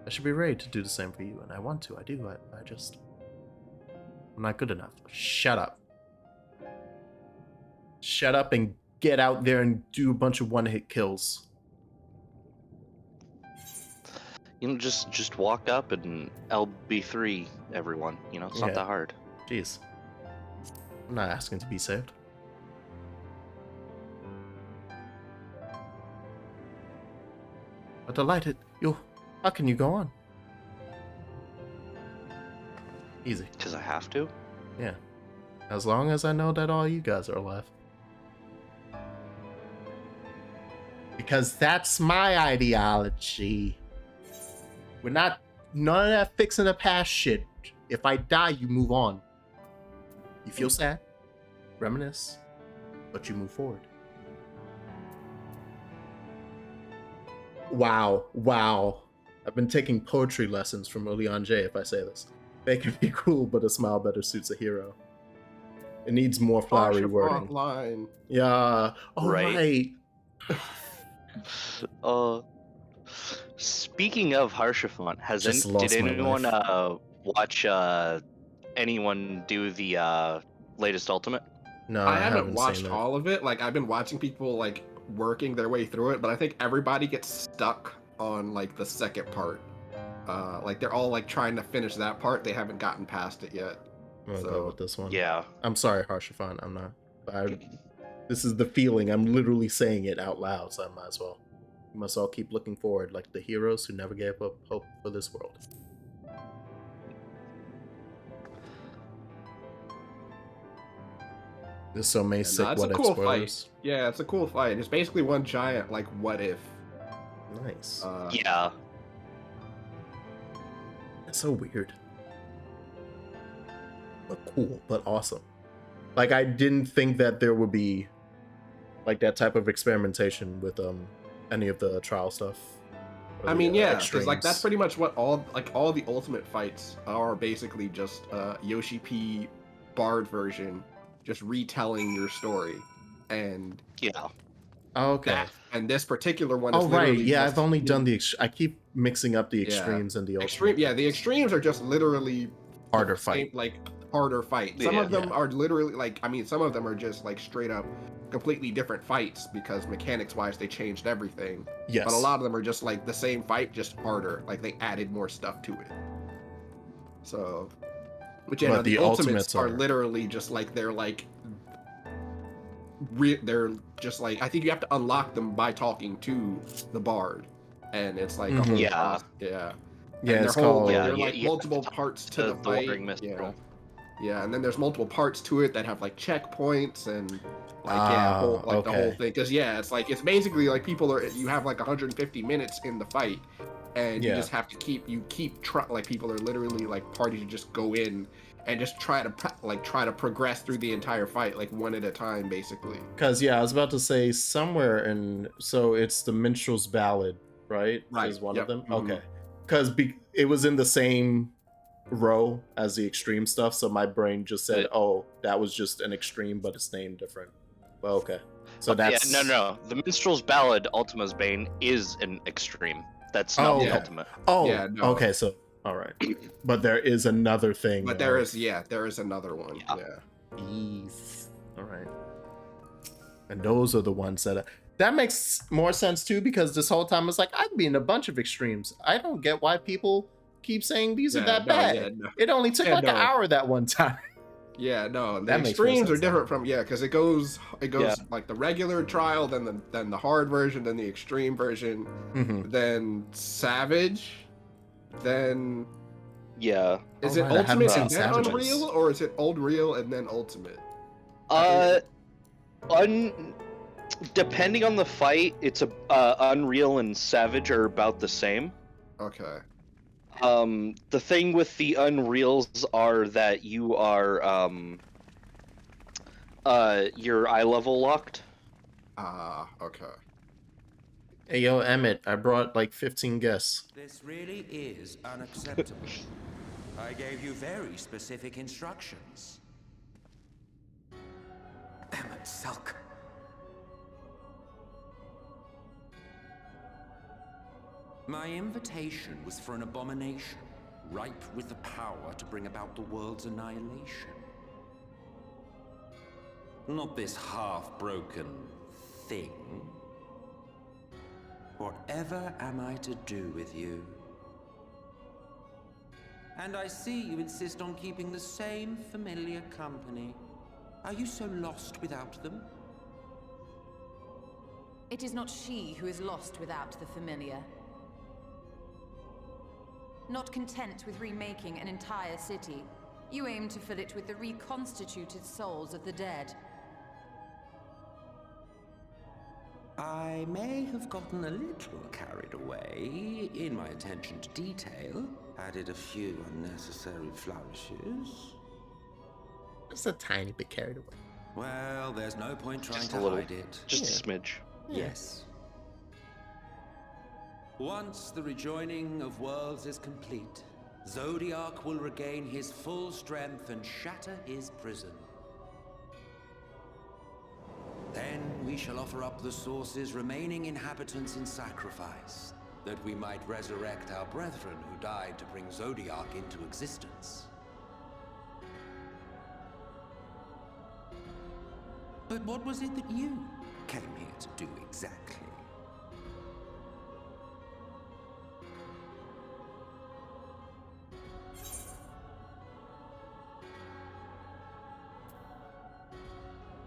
[SPEAKER 1] I should be ready to do the same for you, and I want to, I do, I just... I'm not good enough. Shut up. Shut up and get out there and do a bunch of one-hit kills.
[SPEAKER 11] You know, just walk up and LB3 everyone. You know, it's not that hard.
[SPEAKER 1] Jeez. I'm not asking to be saved. But delighted, how can you go on? Easy.
[SPEAKER 11] Because I have to?
[SPEAKER 1] Yeah. As long as I know that all you guys are alive. Because that's my ideology. We're not... None of that fixing the past shit. If I die, you move on. You feel sad, reminisce, but you move forward. Wow. I've been taking poetry lessons from Leon J, if I say this. They can be cool, but a smile better suits a hero. It needs more flowery wording.
[SPEAKER 2] Line.
[SPEAKER 1] Yeah. Oh, right.
[SPEAKER 11] Speaking of Harshaphant, did anyone watch anyone do the latest Ultimate?
[SPEAKER 1] No,
[SPEAKER 2] I haven't watched all of it. Like, I've been watching people like working their way through it, but I think everybody gets stuck on like the second part. Like they're all like trying to finish that part. They haven't gotten past it yet.
[SPEAKER 1] I'm gonna go with this one.
[SPEAKER 11] Yeah.
[SPEAKER 1] I'm sorry, Harshaphant. I'm not. This is the feeling. I'm literally saying it out loud, so I might as well. We must all keep looking forward, like the heroes who never gave up hope for this world. There's so many sick what if spoilers.
[SPEAKER 2] Fight. Yeah, it's a cool fight. It's basically one giant like what if.
[SPEAKER 1] Nice.
[SPEAKER 11] Yeah.
[SPEAKER 1] It's so weird. But cool, but awesome. Like, I didn't think that there would be like that type of experimentation with any of the trial stuff.
[SPEAKER 2] I mean, yeah, because like that's pretty much what all the ultimate fights are, basically just Yoshi P Bard version, just retelling your story. And
[SPEAKER 11] yeah.
[SPEAKER 1] Okay.
[SPEAKER 2] And this particular one.
[SPEAKER 1] Oh right, yeah. I've only done the. I keep mixing up the extremes and the ultimate.
[SPEAKER 2] Yeah, the extremes are just literally
[SPEAKER 1] harder fight.
[SPEAKER 2] Like harder fight. Some of them are literally like. I mean, some of them are just like straight up, completely different fights because mechanics-wise they changed everything.
[SPEAKER 1] Yes.
[SPEAKER 2] But a lot of them are just like the same fight, just harder. Like they added more stuff to it. So, but yeah, the ultimates are literally just like they're like. They're just like, I think you have to unlock them by talking to the bard, and it's like
[SPEAKER 1] yeah,
[SPEAKER 2] it's
[SPEAKER 1] called
[SPEAKER 2] they're like multiple parts to the fight. Yeah, and then there's multiple parts to it that have like checkpoints and like the whole thing. Because it's like it's basically like you have like 150 minutes in the fight, and you just have to keep like people are literally like parties to just go in and just try to progress through the entire fight, like one at a time, basically.
[SPEAKER 1] Because I was about to say somewhere so it's the Minstrel's Ballad, right?
[SPEAKER 2] Right.
[SPEAKER 1] Is one of them. Okay. Because it was in the same row as the extreme stuff, so my brain just said, "Oh, that was just an extreme, but it's named different." Well, okay. So that's
[SPEAKER 11] no. The Minstrel's Ballad, Ultima's Bane, is an extreme. That's not the ultimate.
[SPEAKER 1] Oh, yeah, no. Okay. So. All right, but there is another thing.
[SPEAKER 2] But there is another one. Yeah.
[SPEAKER 1] Jeez. All right. And those are the ones that That makes more sense too, because this whole time it's like I'd be in a bunch of extremes. I don't get why people keep saying these are that bad. It only took like an hour that one time.
[SPEAKER 2] Yeah, no, the
[SPEAKER 1] That makes more
[SPEAKER 2] extremes are
[SPEAKER 1] sense
[SPEAKER 2] different from because it goes
[SPEAKER 11] Yeah.
[SPEAKER 2] like the regular trial, then the hard version, then the extreme version, then savage, then
[SPEAKER 11] Yeah.
[SPEAKER 2] is it
[SPEAKER 1] Alright, I haven't
[SPEAKER 2] ultimate
[SPEAKER 1] seen
[SPEAKER 2] and then
[SPEAKER 1] Savages.
[SPEAKER 2] unreal, or is it old real and then ultimate?
[SPEAKER 11] Depending on the fight, it's Unreal and Savage are about the same.
[SPEAKER 2] Okay.
[SPEAKER 11] The thing with the Unreals are that you are your eye level locked.
[SPEAKER 2] Okay.
[SPEAKER 1] Hey, yo, Emmett, I brought like 15 guests.
[SPEAKER 12] This really is unacceptable. I gave you very specific instructions.
[SPEAKER 5] Emmett, sulk.
[SPEAKER 12] My invitation was for an abomination, ripe with the power to bring about the world's annihilation. Not this half-broken thing. Whatever am I to do with you? And I see you insist on keeping the same familiar company. Are you so lost without them?
[SPEAKER 6] It is not she who is lost without the familiar. Not content with remaking an entire city, you aim to fill it with the reconstituted souls of the dead.
[SPEAKER 12] I may have gotten a little carried away in my attention to detail, added a few unnecessary flourishes.
[SPEAKER 1] Just a tiny bit carried away.
[SPEAKER 12] Well, there's no point trying
[SPEAKER 11] Just
[SPEAKER 12] to
[SPEAKER 11] a little.
[SPEAKER 12] hide it.
[SPEAKER 11] Just a smidge.
[SPEAKER 12] Yes. Once the rejoining of worlds is complete, Zodiac will regain his full strength and shatter his prison. Then we shall offer up the Source's remaining inhabitants in sacrifice, that we might resurrect our brethren who died to bring Zodiac into existence. But what was it that you came here to do exactly?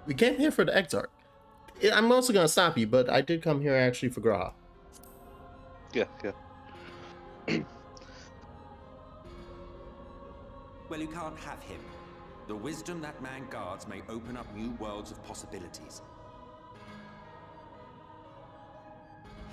[SPEAKER 1] We came here for the Exarch. I'm also gonna stop you, but I did come here actually for Graha.
[SPEAKER 11] Yeah.
[SPEAKER 12] Well, you can't have him. The wisdom that man guards may open up new worlds of possibilities.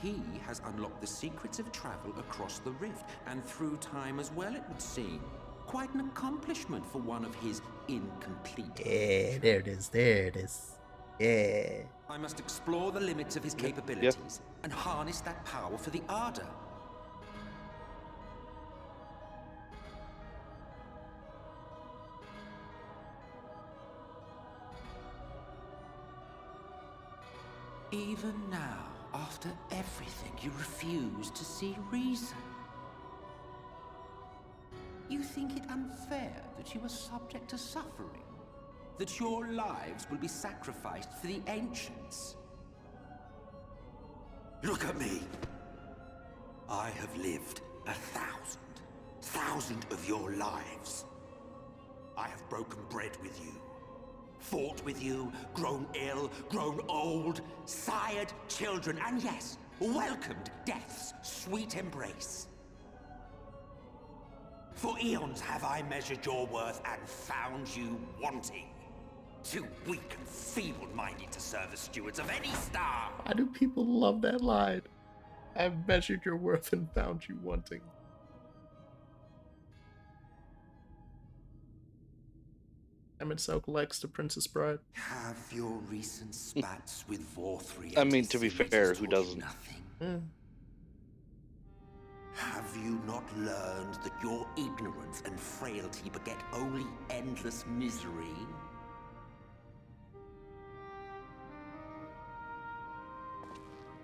[SPEAKER 12] He has unlocked the secrets of travel across the rift, and through time as well, it would seem. Quite an accomplishment for one of his incomplete.
[SPEAKER 1] Yeah, there it is. There it is. Yeah.
[SPEAKER 12] I must explore the limits of his capabilities and harness that power for the Ardor. Even now, after everything, you refuse to see reason. You think it unfair that you are subject to suffering? That your lives will be sacrificed for the Ancients? Look at me! I have lived 1,000 of your lives. I have broken bread with you, fought with you, grown ill, grown old, sired children, and yes, welcomed death's sweet embrace. For eons have I measured your worth and found you wanting. Too weak and feeble-minded to serve as stewards of any star.
[SPEAKER 1] Why do people love that line? I've measured your worth and found you wanting. Emmett Selk likes the Princess Bride.
[SPEAKER 12] Have your recent spats with Vorthri.
[SPEAKER 11] I mean, to be fair, who doesn't?
[SPEAKER 12] Nothing. Have you not learned that your ignorance and frailty beget only endless misery?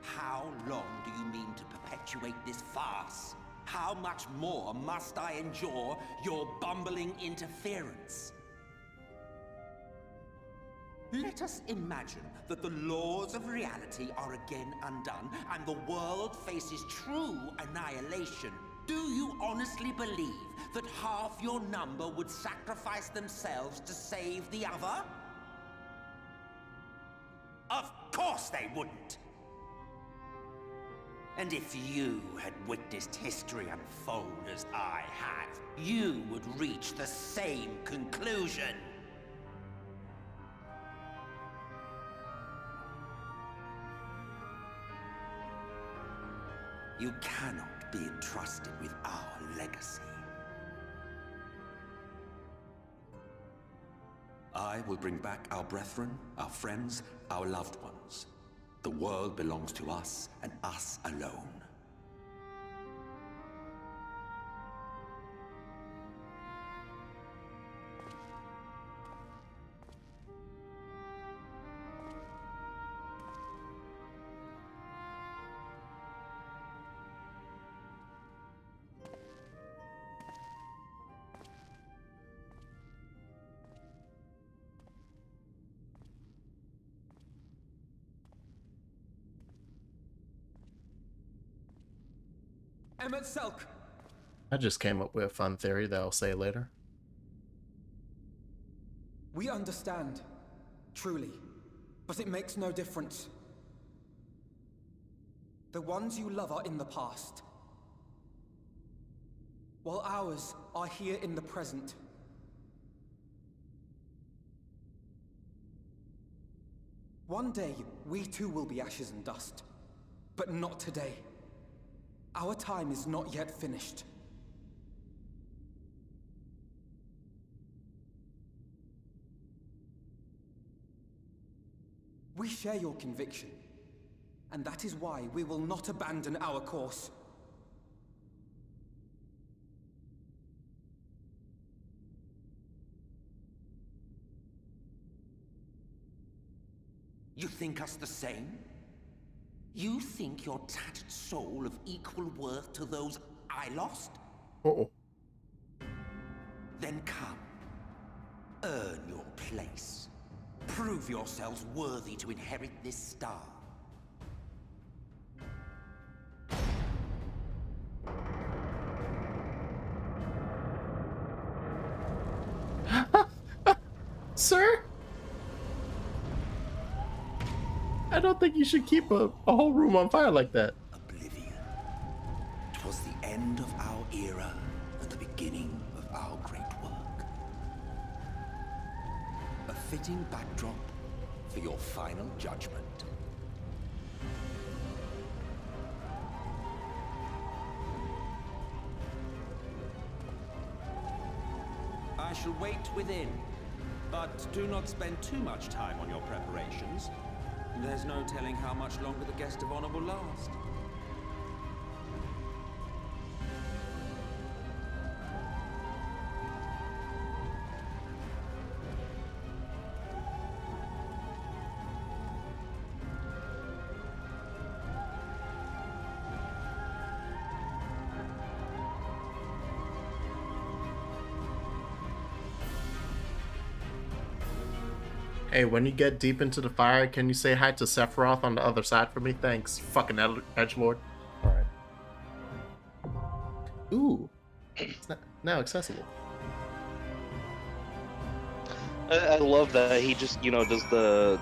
[SPEAKER 12] How long do you mean to perpetuate this farce? How much more must I endure your bumbling interference? Let us imagine that the laws of reality are again undone and the world faces true annihilation. Do you honestly believe that half your number would sacrifice themselves to save the other? Of course they wouldn't! And if you had witnessed history unfold as I have, you would reach the same conclusion. You cannot be entrusted with our legacy. I will bring back our brethren, our friends, our loved ones. The world belongs to us and us alone.
[SPEAKER 5] Emmett Selk!
[SPEAKER 1] I just came up with a fun theory that I'll say later.
[SPEAKER 5] We understand, truly, but it makes no difference. The ones you love are in the past, while ours are here in the present. One day, we too will be ashes and dust, but not today. Our time is not yet finished. We share your conviction, and that is why we will not abandon our course.
[SPEAKER 12] You think us the same? You think your tattered soul of equal worth to those I lost?
[SPEAKER 1] Uh-oh.
[SPEAKER 12] Then come. Earn your place. Prove yourselves worthy to inherit this star.
[SPEAKER 1] Sir? I don't think you should keep a whole room on fire like that.
[SPEAKER 12] Oblivion. 'Twas the end of our era and the beginning of our great work. A fitting backdrop for your final judgment. I shall wait within, but do not spend too much time on your preparations. There's no telling how much longer the guest of honor will last.
[SPEAKER 1] Hey, when you get deep into the fire, can you say hi to Sephiroth on the other side for me? Thanks, fucking edgelord. Alright. Ooh. It's now accessible.
[SPEAKER 11] I love that he just, does the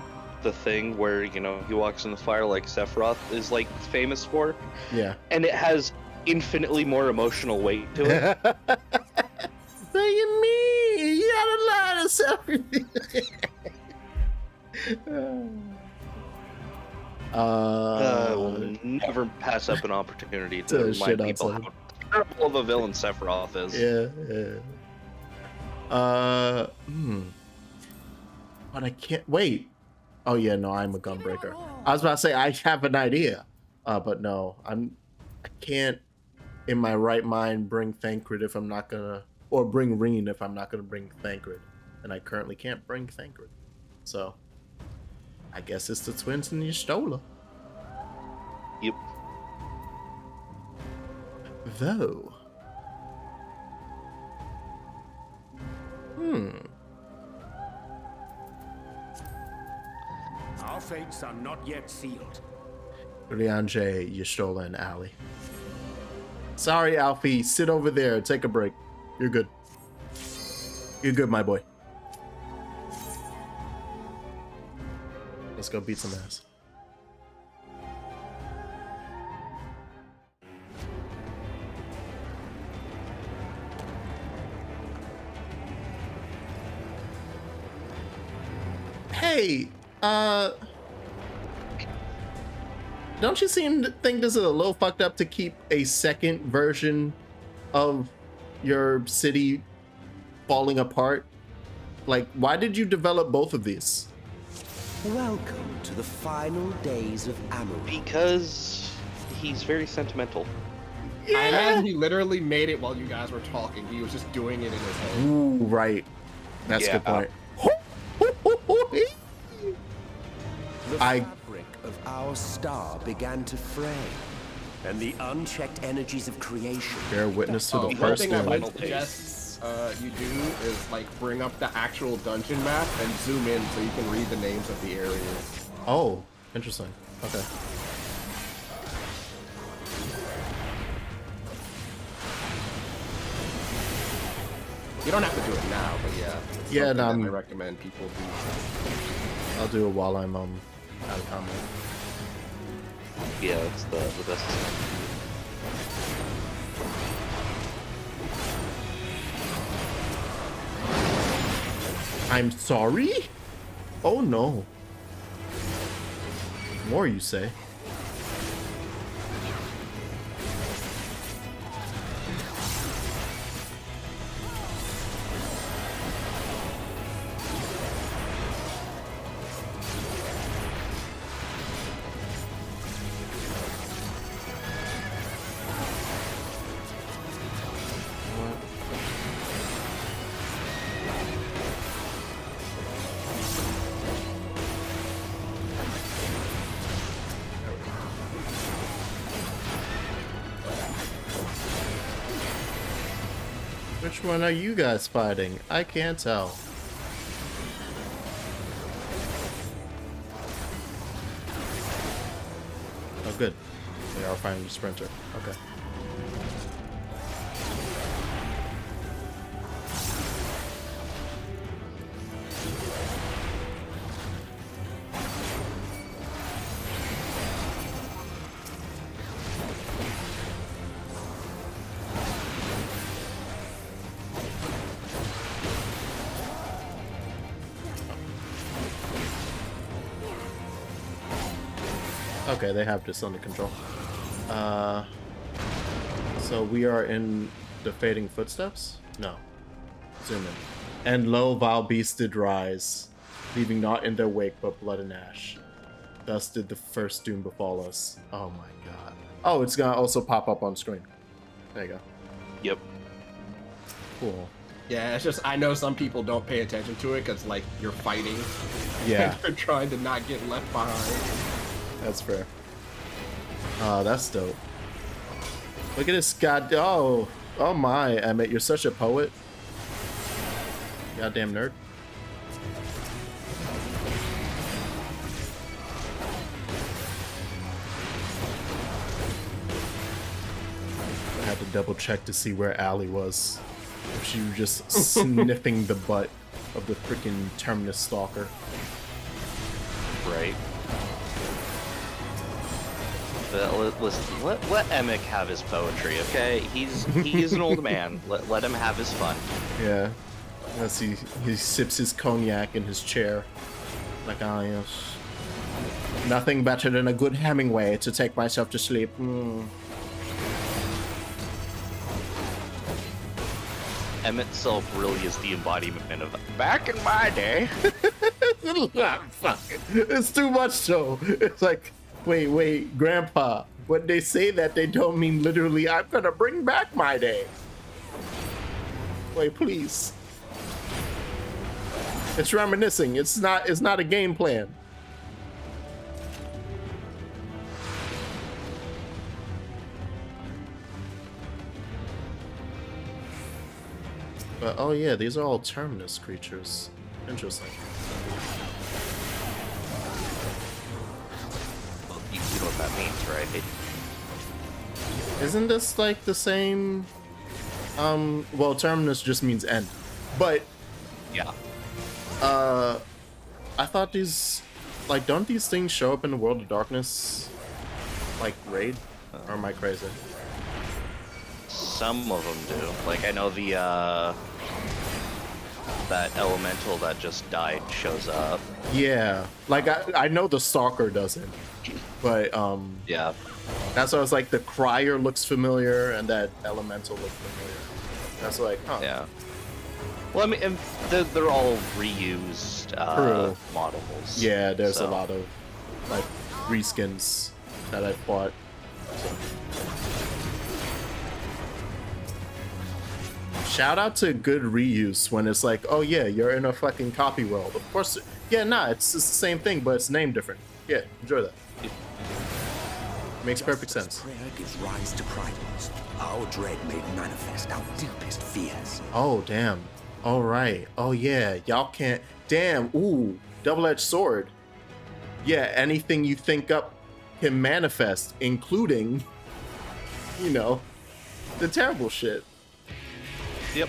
[SPEAKER 11] thing where, he walks in the fire like Sephiroth is, like, famous for.
[SPEAKER 1] Yeah.
[SPEAKER 11] And it has infinitely more emotional weight to it.
[SPEAKER 1] What do you mean? You got a lot of Sephiroth.
[SPEAKER 11] I will never pass up an opportunity to remind people how terrible of a villain Sephiroth is.
[SPEAKER 1] Yeah. But I can't wait. Oh yeah, no, I'm a gunbreaker. I was about to say I have an idea, but no, I can't in my right mind bring Thancred if I'm not gonna, or bring Reen if I'm not gonna bring Thancred, and I currently can't bring Thancred, so. I guess it's the twins and Y'shtola.
[SPEAKER 11] Yep.
[SPEAKER 1] Though.
[SPEAKER 10] fates are not yet sealed.
[SPEAKER 1] Rianjay, Yashola, and Ali. Sorry, Alfie. Sit over there. Take a break. You're good. You're good, my boy. Let's go beat some ass. Hey, don't you seem to think this is a little fucked up to keep a second version of your city falling apart? Like, why did you develop both of these?
[SPEAKER 13] Welcome to the final days of Amaranth.
[SPEAKER 11] Because he's very sentimental.
[SPEAKER 2] I imagine he literally made it while you guys were talking. He was just doing it in his head.
[SPEAKER 1] Ooh, right. That's a good point.
[SPEAKER 13] The fabric of our star began to fray, and the unchecked energies of creation.
[SPEAKER 1] Bear witness to the
[SPEAKER 2] one
[SPEAKER 1] first
[SPEAKER 2] thing I might
[SPEAKER 1] one.
[SPEAKER 2] suggest you do is like bring up the actual dungeon map and zoom in so you can read the names of the areas.
[SPEAKER 1] Oh, interesting. Okay.
[SPEAKER 2] You don't have to do it now, but yeah. It's
[SPEAKER 1] Yeah,
[SPEAKER 2] something
[SPEAKER 1] no,
[SPEAKER 2] that I recommend people do.
[SPEAKER 1] I'll do it while I'm out of combat.
[SPEAKER 11] Yeah, that's the best.
[SPEAKER 1] I'm sorry? Oh no. More, you say? Which one are you guys fighting? I can't tell. Oh, good. They are fighting the sprinter. Okay. Okay, they have this under control. So we are in the fading footsteps? No. Zoom in. And lo, vile beasts did rise, leaving naught in their wake but blood and ash. Thus did the first doom befall us. Oh my god. Oh, it's gonna also pop up on screen. There you go.
[SPEAKER 11] Yep.
[SPEAKER 1] Cool.
[SPEAKER 2] Yeah, it's just, I know some people don't pay attention to it because, like, you're fighting.
[SPEAKER 1] Yeah.
[SPEAKER 2] And you're trying to not get left behind.
[SPEAKER 1] That's fair. That's dope. Look at this god. Oh my, Emmett, you're such a poet. Goddamn nerd. I had to double check to see where Allie was. If she was just sniffing the butt of the freaking Terminus Stalker.
[SPEAKER 11] Right. Listen, let Emic have his poetry, okay? He's an old man. Let him have his fun.
[SPEAKER 1] Yeah. As he sips his cognac in his chair. Like, ah, yes. Nothing better than a good Hemingway to take myself to sleep.
[SPEAKER 11] Emmett Self really is the embodiment of back in my day.
[SPEAKER 1] Fuck. It's too much so. It's like, wait, Grandpa. When they say that, they don't mean literally, I'm gonna bring back my day. Wait, please. It's reminiscing. It's not a game plan. But oh yeah, these are all Terminus creatures. Interesting.
[SPEAKER 11] right?
[SPEAKER 1] Isn't this like the same? Well, terminus just means end, but
[SPEAKER 11] yeah.
[SPEAKER 1] I thought these, like, don't these things show up in the World of Darkness, like raid? Or am I crazy?
[SPEAKER 11] Some of them do. Like, I know the that elemental that just died shows up.
[SPEAKER 1] Yeah, like I know the Stalker doesn't, but
[SPEAKER 11] yeah,
[SPEAKER 1] that's why I was like, the Crier looks familiar and that elemental looks familiar. That's like, huh.
[SPEAKER 11] Yeah. Well, I mean, and they're all reused models.
[SPEAKER 1] Yeah, there's a lot of like reskins that I've bought. So. Shout out to good reuse when it's like, oh yeah, you're in a fucking copy world. Of course, yeah, nah, it's just the same thing, but it's named different. Yeah, enjoy that. Makes perfect sense.
[SPEAKER 13] Prayer gives rise to primates. Our dread made manifest our deepest fears.
[SPEAKER 1] Oh damn. All right. Oh yeah, y'all can't. Damn. Ooh, double-edged sword. Yeah, anything you think up can manifest, including, you know, the terrible shit.
[SPEAKER 11] Yep.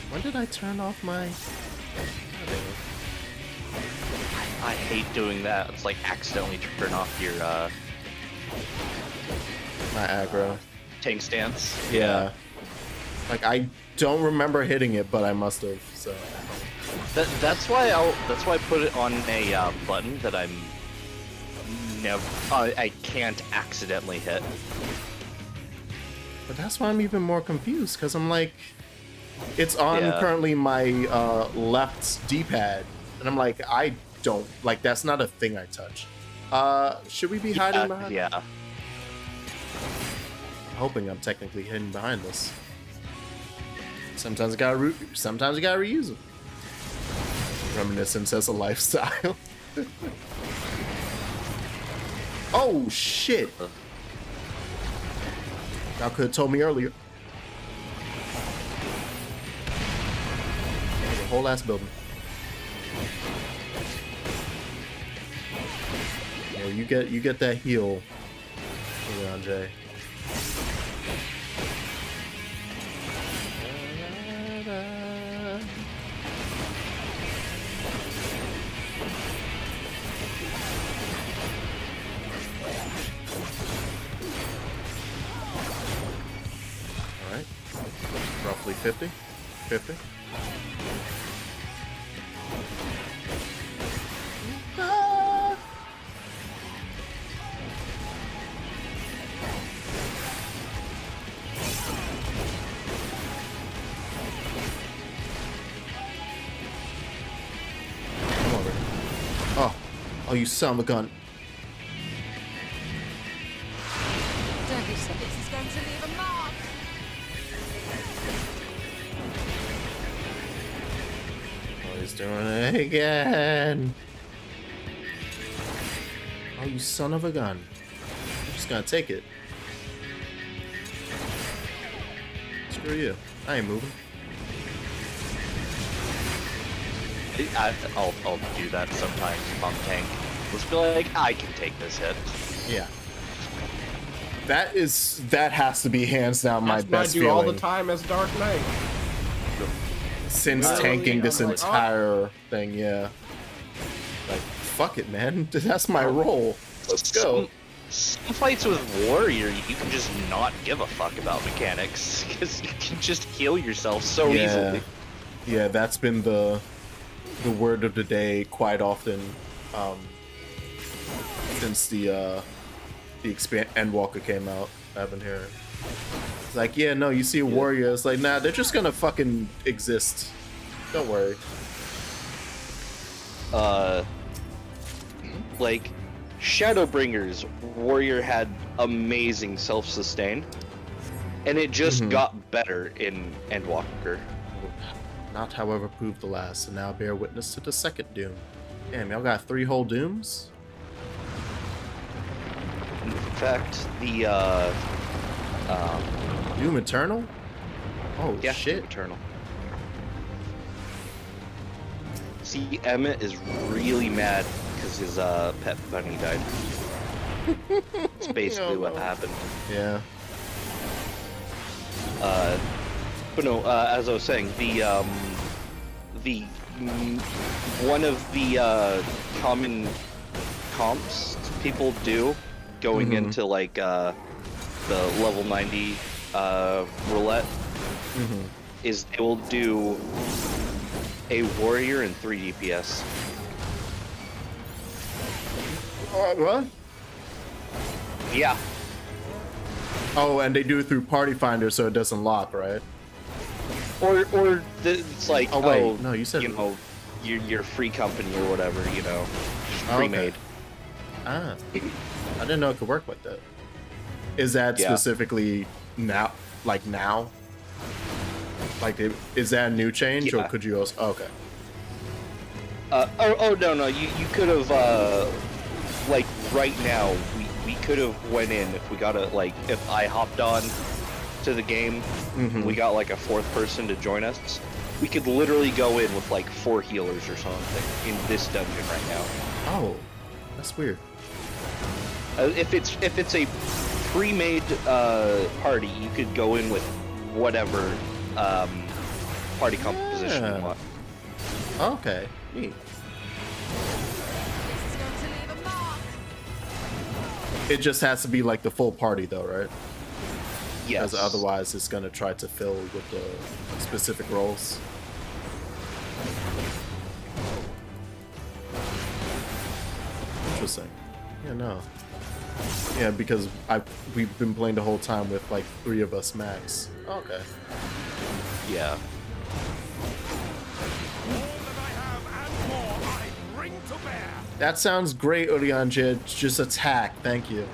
[SPEAKER 1] When did I turn off my...
[SPEAKER 11] I hate doing that. It's like accidentally turn off your
[SPEAKER 1] my aggro.
[SPEAKER 11] Tank stance.
[SPEAKER 1] Yeah. Like, I don't remember hitting it, but I must have, so...
[SPEAKER 11] That's why I put it on a button that I'm never... I can't accidentally hit.
[SPEAKER 1] But that's why I'm even more confused, because I'm like, it's on currently my left D-pad, and I'm like, I don't, like, that's not a thing I touch. Should we be hiding behind?
[SPEAKER 11] Yeah.
[SPEAKER 1] I'm hoping I'm technically hidden behind this. Sometimes you gotta reuse them. Reminiscence as a lifestyle. Oh shit! Y'all could have told me earlier. There's a whole ass building. You get that heal, Leon J. Roughly 50. 50. Come over. Oh, you son of a gun.
[SPEAKER 6] Don't be so. This is going to leave a mark.
[SPEAKER 1] He's doing it again. Oh, you son of a gun. I'm just gonna take it. Screw you. I ain't moving.
[SPEAKER 11] I'll do that sometimes on tank. Let's be like, I can take this hit.
[SPEAKER 1] Yeah. That has to be hands down my
[SPEAKER 2] That's
[SPEAKER 1] best
[SPEAKER 2] what I do
[SPEAKER 1] feeling.
[SPEAKER 2] all the time as Dark Knight.
[SPEAKER 1] Since tanking this entire thing, yeah. Like, fuck it, man. That's my role. Let's go.
[SPEAKER 11] Some fights with Warrior, you can just not give a fuck about mechanics, because you can just heal yourself so easily.
[SPEAKER 1] Yeah, that's been the word of the day quite often, since the Endwalker came out. I've been hearing. It's like, yeah, no, you see a warrior, it's like, nah, they're just gonna fucking exist. Don't worry.
[SPEAKER 11] Like, Shadowbringers, Warrior had amazing self-sustain, and it just got better in Endwalker.
[SPEAKER 1] Not, however, proved the last, and now bear witness to the second Doom. Damn, y'all got 3 whole Dooms?
[SPEAKER 11] In fact, the,
[SPEAKER 1] Doom Eternal? Oh,
[SPEAKER 11] yeah,
[SPEAKER 1] shit.
[SPEAKER 11] Doom Eternal. See, Emmett is really mad because his pet bunny died. It's basically what happened.
[SPEAKER 1] Yeah.
[SPEAKER 11] But no, as I was saying, one of the common comps people do going into like the level 90 roulette is they will do a warrior and 3 DPS.
[SPEAKER 1] What?
[SPEAKER 11] Yeah.
[SPEAKER 1] Oh, and they do it through Party Finder, so it doesn't lock, right?
[SPEAKER 11] It's like,
[SPEAKER 1] oh wait, no, you said
[SPEAKER 11] your free company or whatever, just
[SPEAKER 1] Oh,
[SPEAKER 11] pre-made.
[SPEAKER 1] okay. Ah, I didn't know it could work like that. Is that specifically now? Like now? Like, is that a new change, or could you also? Oh, okay.
[SPEAKER 11] No, you could have like right now we could have went in if we got if I hopped on to the game, we got like a 4th person to join us. We could literally go in with like 4 healers or something in this dungeon right now.
[SPEAKER 1] Oh, that's weird.
[SPEAKER 11] If it's a pre-made party, you could go in with whatever party composition you want.
[SPEAKER 1] Okay, neat. It just has to be like the full party though, right?
[SPEAKER 11] Yes.
[SPEAKER 1] Because otherwise it's gonna try to fill with the specific roles. Interesting. Yeah, no. Yeah, because we've been playing the whole time with like 3 of us max. Okay.
[SPEAKER 11] Yeah.
[SPEAKER 1] That sounds great, Orianje. Just attack. Thank you.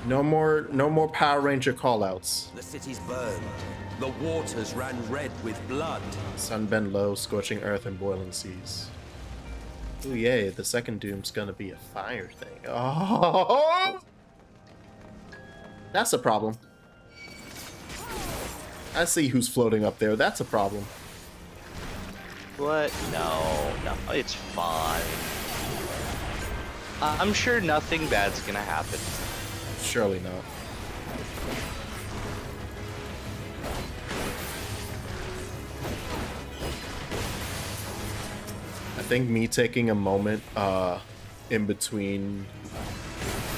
[SPEAKER 1] No more Power Ranger callouts.
[SPEAKER 13] The city's burned. The waters ran red with blood.
[SPEAKER 1] Sun bent low, scorching earth and boiling seas. Ooh, yay, the second Doom's gonna be a fire thing. Oh! That's a problem. I see who's floating up there. That's a problem.
[SPEAKER 11] What? No, it's fine. I'm sure nothing bad's gonna happen.
[SPEAKER 1] Surely not. I think me taking a moment in between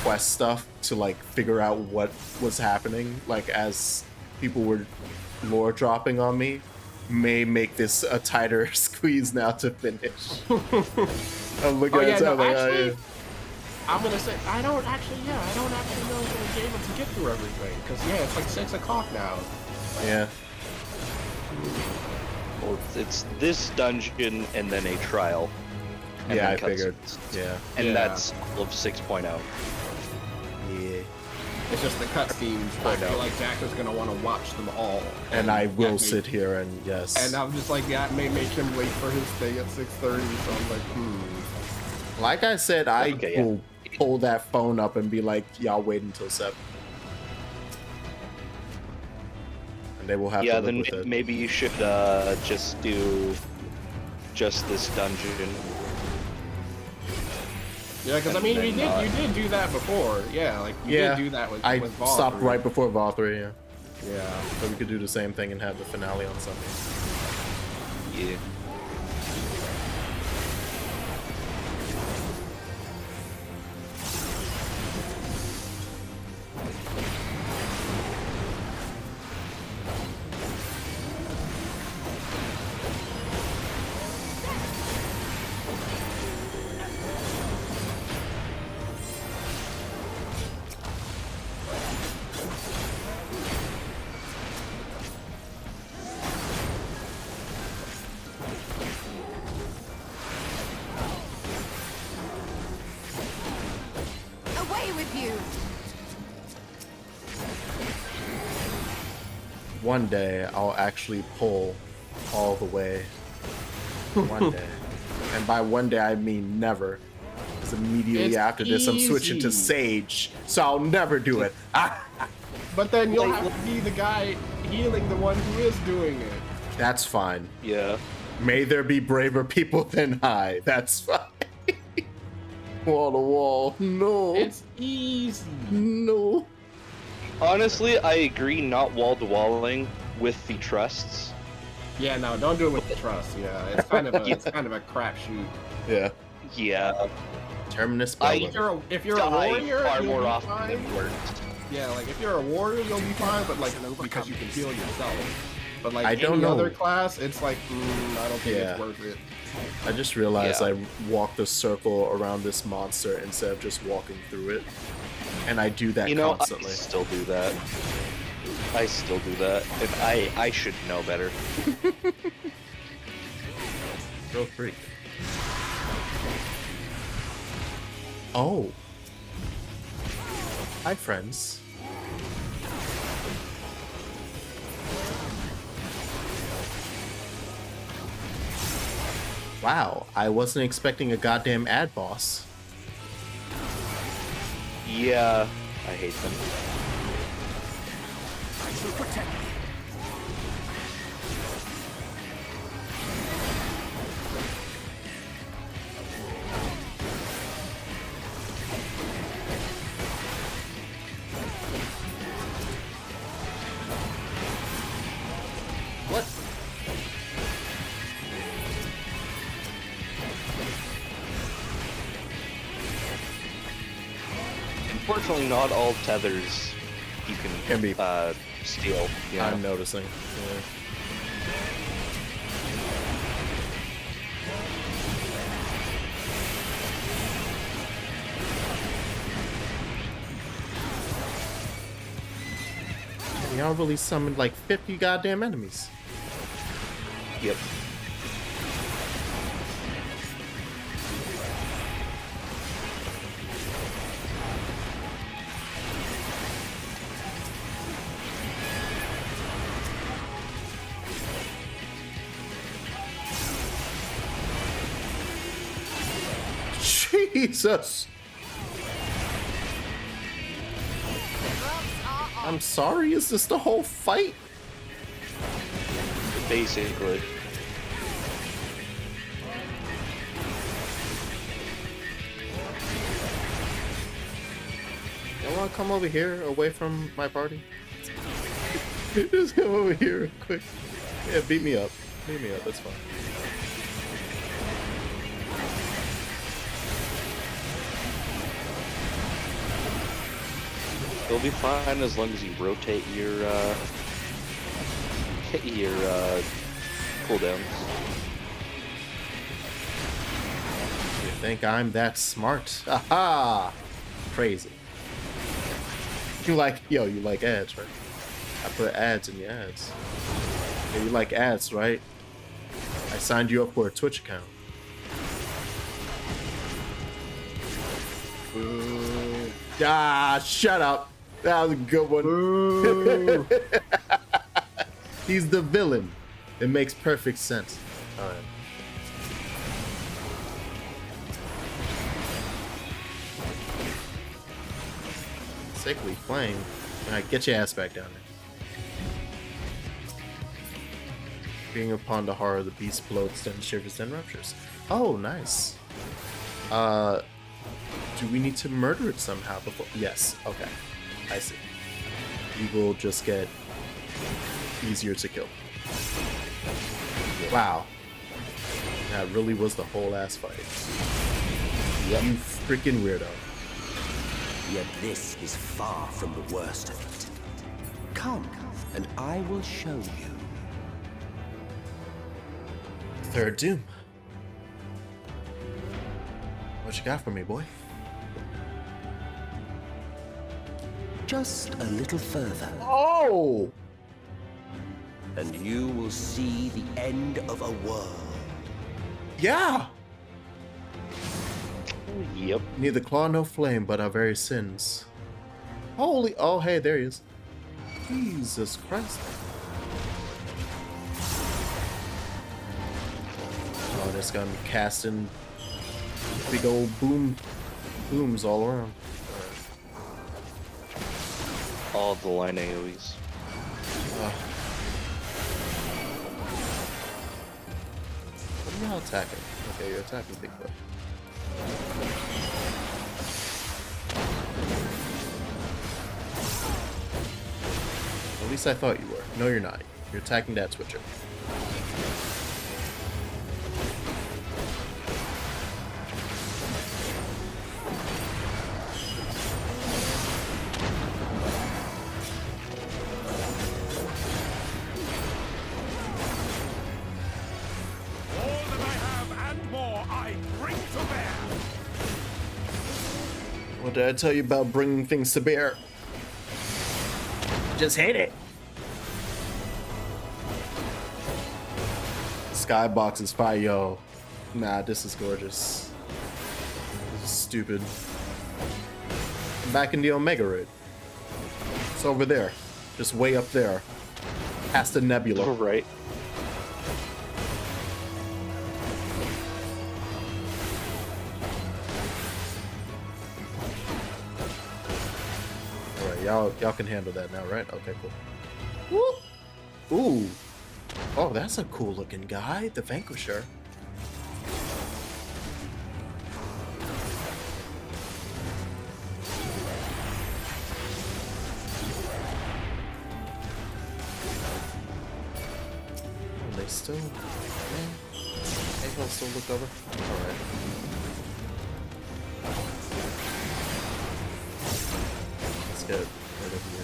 [SPEAKER 1] quest stuff to like figure out what was happening, like as people were lore dropping on me, may make this a tighter squeeze now to finish. I'm looking at it like,
[SPEAKER 2] I'm gonna say I don't actually know if I was able to get through everything because it's like 6 o'clock now.
[SPEAKER 1] Yeah.
[SPEAKER 11] Well, it's this dungeon and then a trial. And
[SPEAKER 1] yeah, I
[SPEAKER 11] then
[SPEAKER 1] figured.
[SPEAKER 11] Yeah. And that's all of 6.0.
[SPEAKER 1] Yeah.
[SPEAKER 2] It's just the cutscenes. I feel like Jack is gonna want to watch them all.
[SPEAKER 1] And I will sit here and yes.
[SPEAKER 2] And I'm just like, that may make him wait for his thing at 6:30. So I'm like,
[SPEAKER 1] Like I said, I will pull that phone up and be like, y'all wait until 7. And they will have to live with it.
[SPEAKER 11] Maybe you should just do just this dungeon.
[SPEAKER 2] Yeah, because I mean, you did do that before. Yeah, like you did do that with
[SPEAKER 1] I
[SPEAKER 2] with Vol
[SPEAKER 1] stopped
[SPEAKER 2] 3.
[SPEAKER 1] right before Vol 3, yeah.
[SPEAKER 2] Yeah.
[SPEAKER 1] So we could do the same thing and have the finale on Sunday.
[SPEAKER 11] Yeah.
[SPEAKER 1] One day, I'll actually pull all the way. One day. And by one day, I mean never. Because immediately after this, I'm switching to Sage. So I'll never do it.
[SPEAKER 2] But then you'll have to be the guy healing the one who is doing it.
[SPEAKER 1] That's fine.
[SPEAKER 11] Yeah.
[SPEAKER 1] May there be braver people than I. That's fine. Wall to wall. No.
[SPEAKER 2] It's easy.
[SPEAKER 1] No.
[SPEAKER 11] Honestly, I agree not wall-to-walling with the trusts.
[SPEAKER 2] Yeah, no, don't do it with the trust. Yeah, it's kind of a crapshoot.
[SPEAKER 1] Yeah.
[SPEAKER 11] Yeah.
[SPEAKER 1] Terminus
[SPEAKER 2] If you're a warrior,
[SPEAKER 11] far
[SPEAKER 2] you'll
[SPEAKER 11] more
[SPEAKER 2] be
[SPEAKER 11] often
[SPEAKER 2] fine.
[SPEAKER 11] than works.
[SPEAKER 2] Yeah, like if you're a warrior, you'll be fine, but like because you can heal yourself. But like
[SPEAKER 1] I don't
[SPEAKER 2] any
[SPEAKER 1] know.
[SPEAKER 2] other class, it's like I don't think it's worth it.
[SPEAKER 1] I just realized
[SPEAKER 11] Yeah.
[SPEAKER 1] I walked a circle around this monster instead of just walking through it. And I do that constantly.
[SPEAKER 11] I still do that. And I should know better.
[SPEAKER 1] Real freak. Oh. Hi, friends. Wow, I wasn't expecting a goddamn ad boss.
[SPEAKER 11] Yeah, I hate them.
[SPEAKER 12] I shall protect you.
[SPEAKER 1] What?
[SPEAKER 11] Unfortunately, not all tethers you can
[SPEAKER 1] be
[SPEAKER 11] steal. Yeah.
[SPEAKER 1] I'm noticing. Yeah. Y'all really summoned like 50 goddamn enemies.
[SPEAKER 11] Yep.
[SPEAKER 1] Jesus! I'm sorry, is this the whole fight?
[SPEAKER 11] Basically.
[SPEAKER 1] You wanna come over here, away from my party? Just come over here real quick. Yeah, beat me up. Beat me up, that's fine.
[SPEAKER 11] You'll be fine as long as you rotate your cooldowns.
[SPEAKER 1] You think I'm that smart? Aha! Crazy. You like ads, right? I put ads in your ads. Yeah, you like ads, right? I signed you up for a Twitch account. Boo. Ah, shut up. That was a good one. He's the villain. It makes perfect sense. Alright. Sickly flame. Alright, get your ass back down there. Being upon the horror, the beast floats, then shivers, then ruptures. Oh, nice. Do we need to murder it somehow before? Yes, okay. I see. You will just get easier to kill. Wow. That really was the whole ass fight. Yep. You freaking weirdo.
[SPEAKER 13] Yet this is far from the worst of it. Come, and I will show you.
[SPEAKER 1] Third Doom. What you got for me, boy?
[SPEAKER 13] Just a little further.
[SPEAKER 1] Oh!
[SPEAKER 13] And you will see the end of a world.
[SPEAKER 1] Yeah!
[SPEAKER 11] Yep.
[SPEAKER 1] Neither claw nor flame, but our very sins. Holy... Oh, hey, there he is. Jesus Christ. Oh, this gun casting big old booms all around.
[SPEAKER 11] All of the line AoEs.
[SPEAKER 1] What are y'all attacking? Okay, you're attacking Bigfoot. At least I thought you were. No, you're not. You're attacking that switcher. What did I tell you about bringing things to bear? Just hate it. Skybox is fire, yo. Nah, this is gorgeous. This is stupid. I'm back in the Omega Raid. It's over there. Just way up there. Past the nebula.
[SPEAKER 11] Right.
[SPEAKER 1] Y'all can handle that now, right? Okay, cool. Woo! Ooh. Oh, that's a cool looking guy, the Vanquisher. Are they still... April still looked over? Alright. Get rid of you.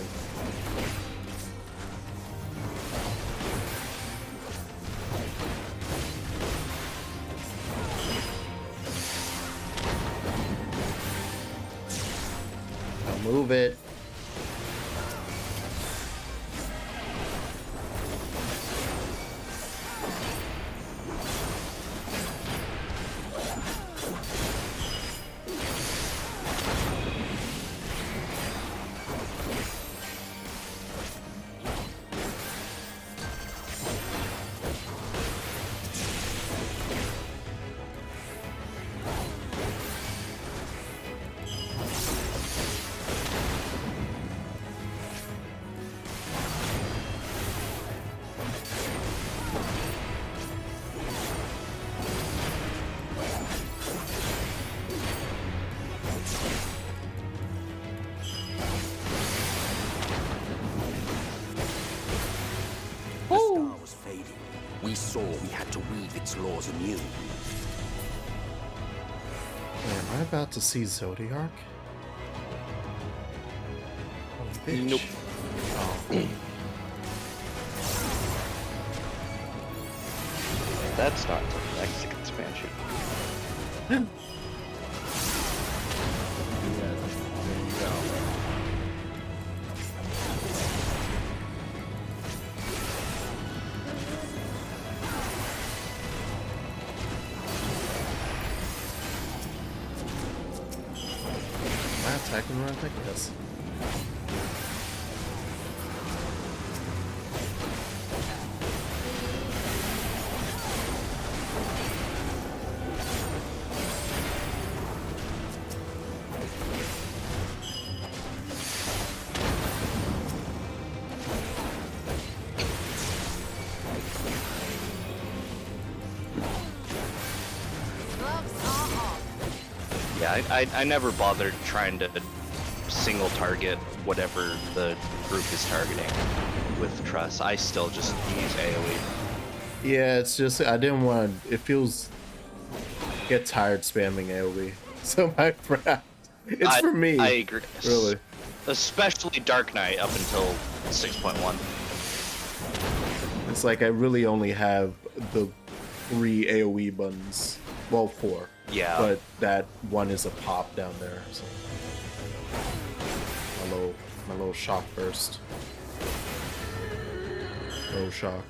[SPEAKER 1] I'll move it.
[SPEAKER 13] We saw we had to weave its laws anew.
[SPEAKER 1] Am I about to see Zodiark? Oh, bitch.
[SPEAKER 11] Nope.
[SPEAKER 1] Oh.
[SPEAKER 11] That's not the next expansion.
[SPEAKER 1] Attacking run, I think yes.
[SPEAKER 11] Yeah, I never bothered trying to single target whatever the group is targeting with Truss. I still just use AoE.
[SPEAKER 1] Yeah, it's just I didn't want to. It feels get tired spamming AoE. So my friend, it's for me.
[SPEAKER 11] I agree.
[SPEAKER 1] Really,
[SPEAKER 11] especially Dark Knight up until 6.1.
[SPEAKER 1] It's like I really only have the 3 AoE buttons. Well, 4.
[SPEAKER 11] Yeah.
[SPEAKER 1] But that one is a pop down there. So. My little shock burst. Little shock.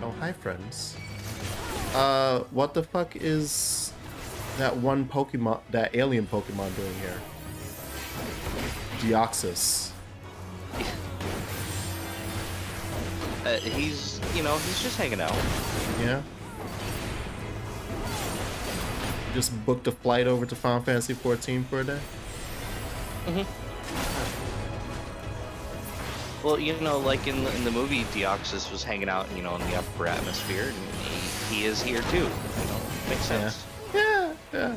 [SPEAKER 1] Oh, hi, friends. What the fuck is that one Pokemon, that alien Pokemon doing here? Deoxys.
[SPEAKER 11] He's, he's just hanging out.
[SPEAKER 1] Yeah. Just booked a flight over to Final Fantasy 14 for a day?
[SPEAKER 11] Well, like in the movie, Deoxys was hanging out, in the upper atmosphere, and he is here too. Makes sense.
[SPEAKER 1] Yeah.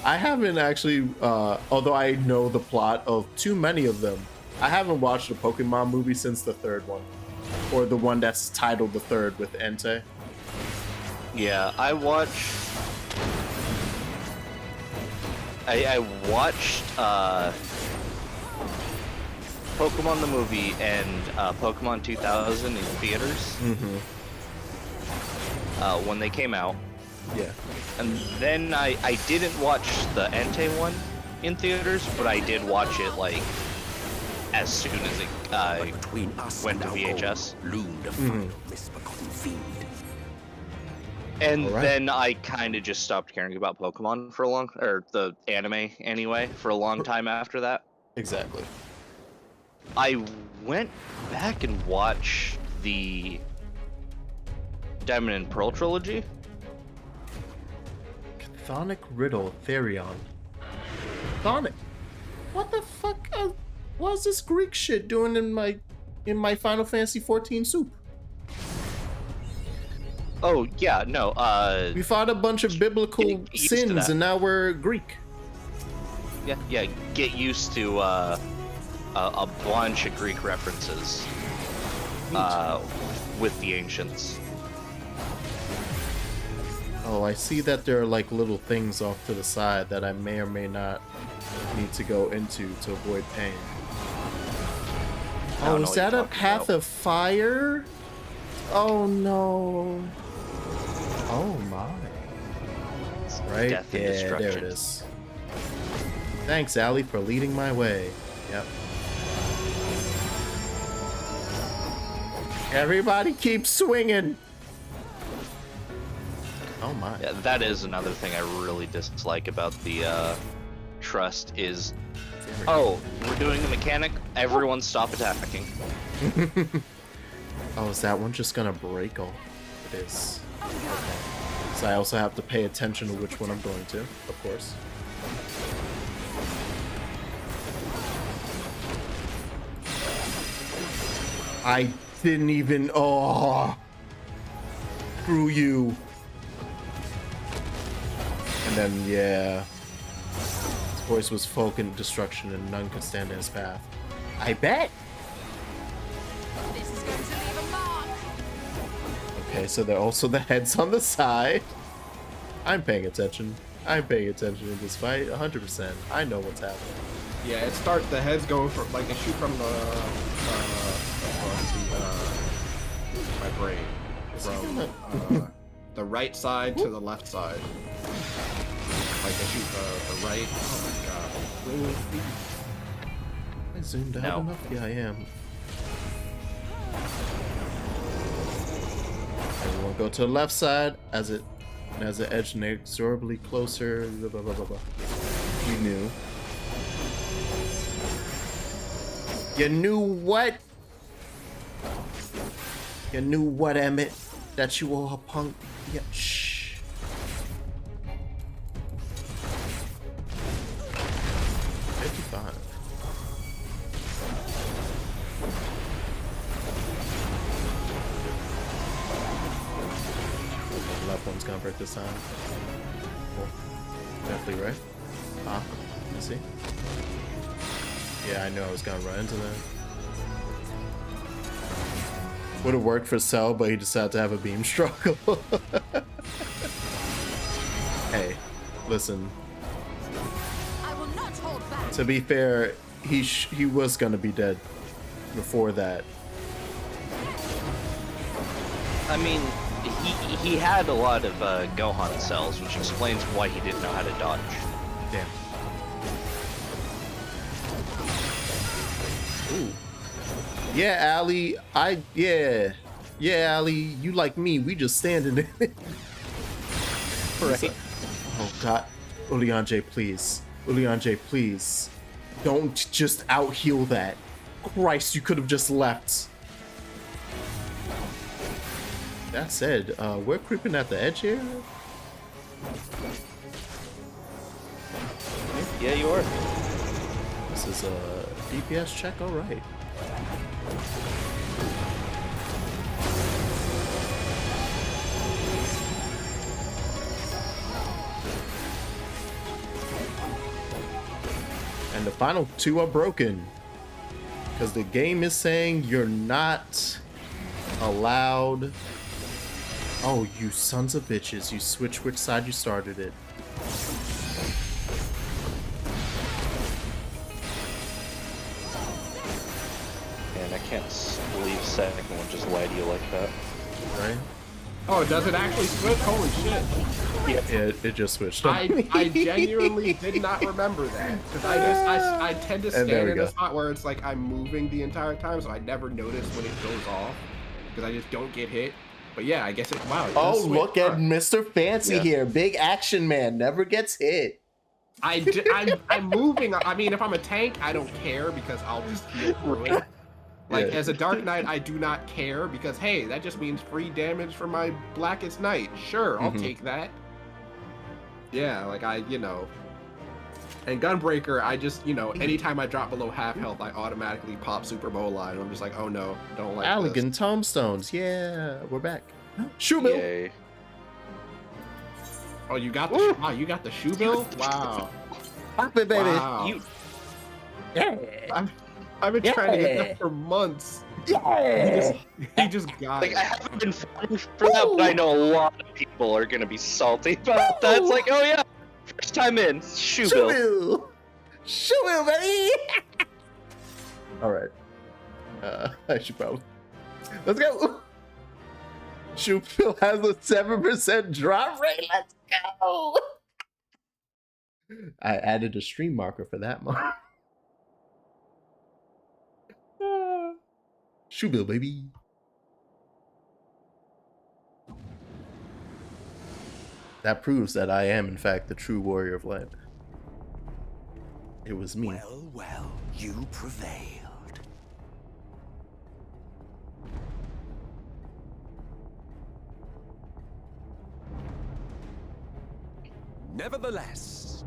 [SPEAKER 1] I haven't actually, although I know the plot of too many of them, I haven't watched a Pokemon movie since the third one. Or the one that's titled the third with Entei.
[SPEAKER 11] Yeah, I watched Pokemon the movie and Pokemon 2000 in theaters. When they came out.
[SPEAKER 1] Yeah.
[SPEAKER 11] And then I didn't watch the Entei one in theaters, but I did watch it like as soon as it went to VHS. And then I kind of just stopped caring about Pokemon for or the anime anyway, for a long time after that.
[SPEAKER 1] Exactly.
[SPEAKER 11] I went back and watched the Diamond and Pearl trilogy.
[SPEAKER 1] Chthonic Riddle Therion. Chthonic. What the fuck? What's this Greek shit doing in my Final Fantasy 14 soup?
[SPEAKER 11] Oh yeah, no.
[SPEAKER 1] We fought a bunch of biblical sins, and now we're Greek.
[SPEAKER 11] Yeah. Get used to a bunch of Greek references with the ancients.
[SPEAKER 1] Oh, I see that there are like little things off to the side that I may or may not need to go into to avoid pain. Oh, is that a path of fire? Oh no. Oh my. Right?
[SPEAKER 11] Death and
[SPEAKER 1] Yeah,
[SPEAKER 11] destruction.
[SPEAKER 1] there it is. Thanks, Allie, for leading my way. Yep. Everybody keep swinging. Oh my.
[SPEAKER 11] Yeah, that is another thing I really dislike about the Trust is, oh, we're doing a mechanic, everyone stop attacking.
[SPEAKER 1] Oh, is that one just gonna break? Oh, it is. Okay. So I also have to pay attention to which one I'm going to, of course. I didn't even, oh, screw you. And then, yeah. His voice was folk in destruction and none could stand in his path. I bet.
[SPEAKER 6] This is going to leave a mark.
[SPEAKER 1] Okay, so they're also the heads on the side. I'm paying attention. I'm paying attention in this fight, 100%. I know what's happening.
[SPEAKER 2] Yeah, the heads go from, like, they shoot from my brain. From the right side to the left side. Like, they shoot the right. Oh my god.
[SPEAKER 1] I zoomed out enough? Yeah, I am. Everyone go to the left side as it edged inexorably closer. Blah, blah, blah, blah, blah. You knew. You knew what? You knew what, Emmett? That you were a punk? Yeah, shh. 55. The left one's gonna break this time. Cool. Definitely right. Ah, you see? Yeah, I knew I was gonna run into that. Would have worked for Cell, but he decided to have a beam struggle. Hey, listen.
[SPEAKER 6] I will not hold back.
[SPEAKER 1] To be fair, he was gonna be dead before that.
[SPEAKER 11] I mean, he had a lot of Gohan cells, which explains why he didn't know how to dodge.
[SPEAKER 1] Damn. Ooh. Yeah, Allie. Yeah, Allie. You like me? We just standing there. Right. Oh God, Ulianje, please. Ulianje, please. Don't just out heal that. Christ, you could have just left. That said, we're creeping at the edge here.
[SPEAKER 11] Yeah, you are.
[SPEAKER 1] This is a DPS check, all right. And the final two are broken. Because the game is saying you're not allowed. Oh, you sons of bitches. You switch which side you started it.
[SPEAKER 11] And I can't believe second one just lie to you like that.
[SPEAKER 1] Right?
[SPEAKER 2] Oh, does it actually switch? Holy shit.
[SPEAKER 1] Yeah, it just switched.
[SPEAKER 2] I genuinely did not remember that. Because I tend to stand in a spot where it's like I'm moving the entire time, so I never notice when it goes off. Because I just don't get hit. But yeah, I guess it, wow. It does switch.
[SPEAKER 1] Look at Mr. Fancy here. Big action man. Never gets hit.
[SPEAKER 2] I'm moving. I mean, if I'm a tank, I don't care because I'll just heal through it. Like, as a Dark Knight, I do not care because, hey, that just means free damage for my Blackest Knight. Sure, I'll take that. Yeah, like, you know. And Gunbreaker, I just, you know, anytime I drop below half health, I automatically pop Super Bowline. I'm just like, oh no, don't like
[SPEAKER 1] Elegant tombstones. Yeah, we're back. Shoe bill.
[SPEAKER 11] Yay.
[SPEAKER 2] Oh, you got the wow, you got the shoe bill? Wow.
[SPEAKER 1] Pop it, baby.
[SPEAKER 2] Wow. I've been trying to get that for months.
[SPEAKER 1] Yeah.
[SPEAKER 2] He just got
[SPEAKER 11] like,
[SPEAKER 2] it.
[SPEAKER 11] I haven't been fighting for that, but I know a lot of people are gonna be salty about that. It's like, oh yeah, first time in, shoe bill.
[SPEAKER 1] Shoe bill, baby. All right. I should probably. Let's go. Shoe bill has a 7% drop rate. Let's go. I added a stream marker for that one. Shoe bill, baby. That proves that I am, in fact, the true warrior of light. It was me.
[SPEAKER 12] Well, well, you prevailed.
[SPEAKER 13] Nevertheless,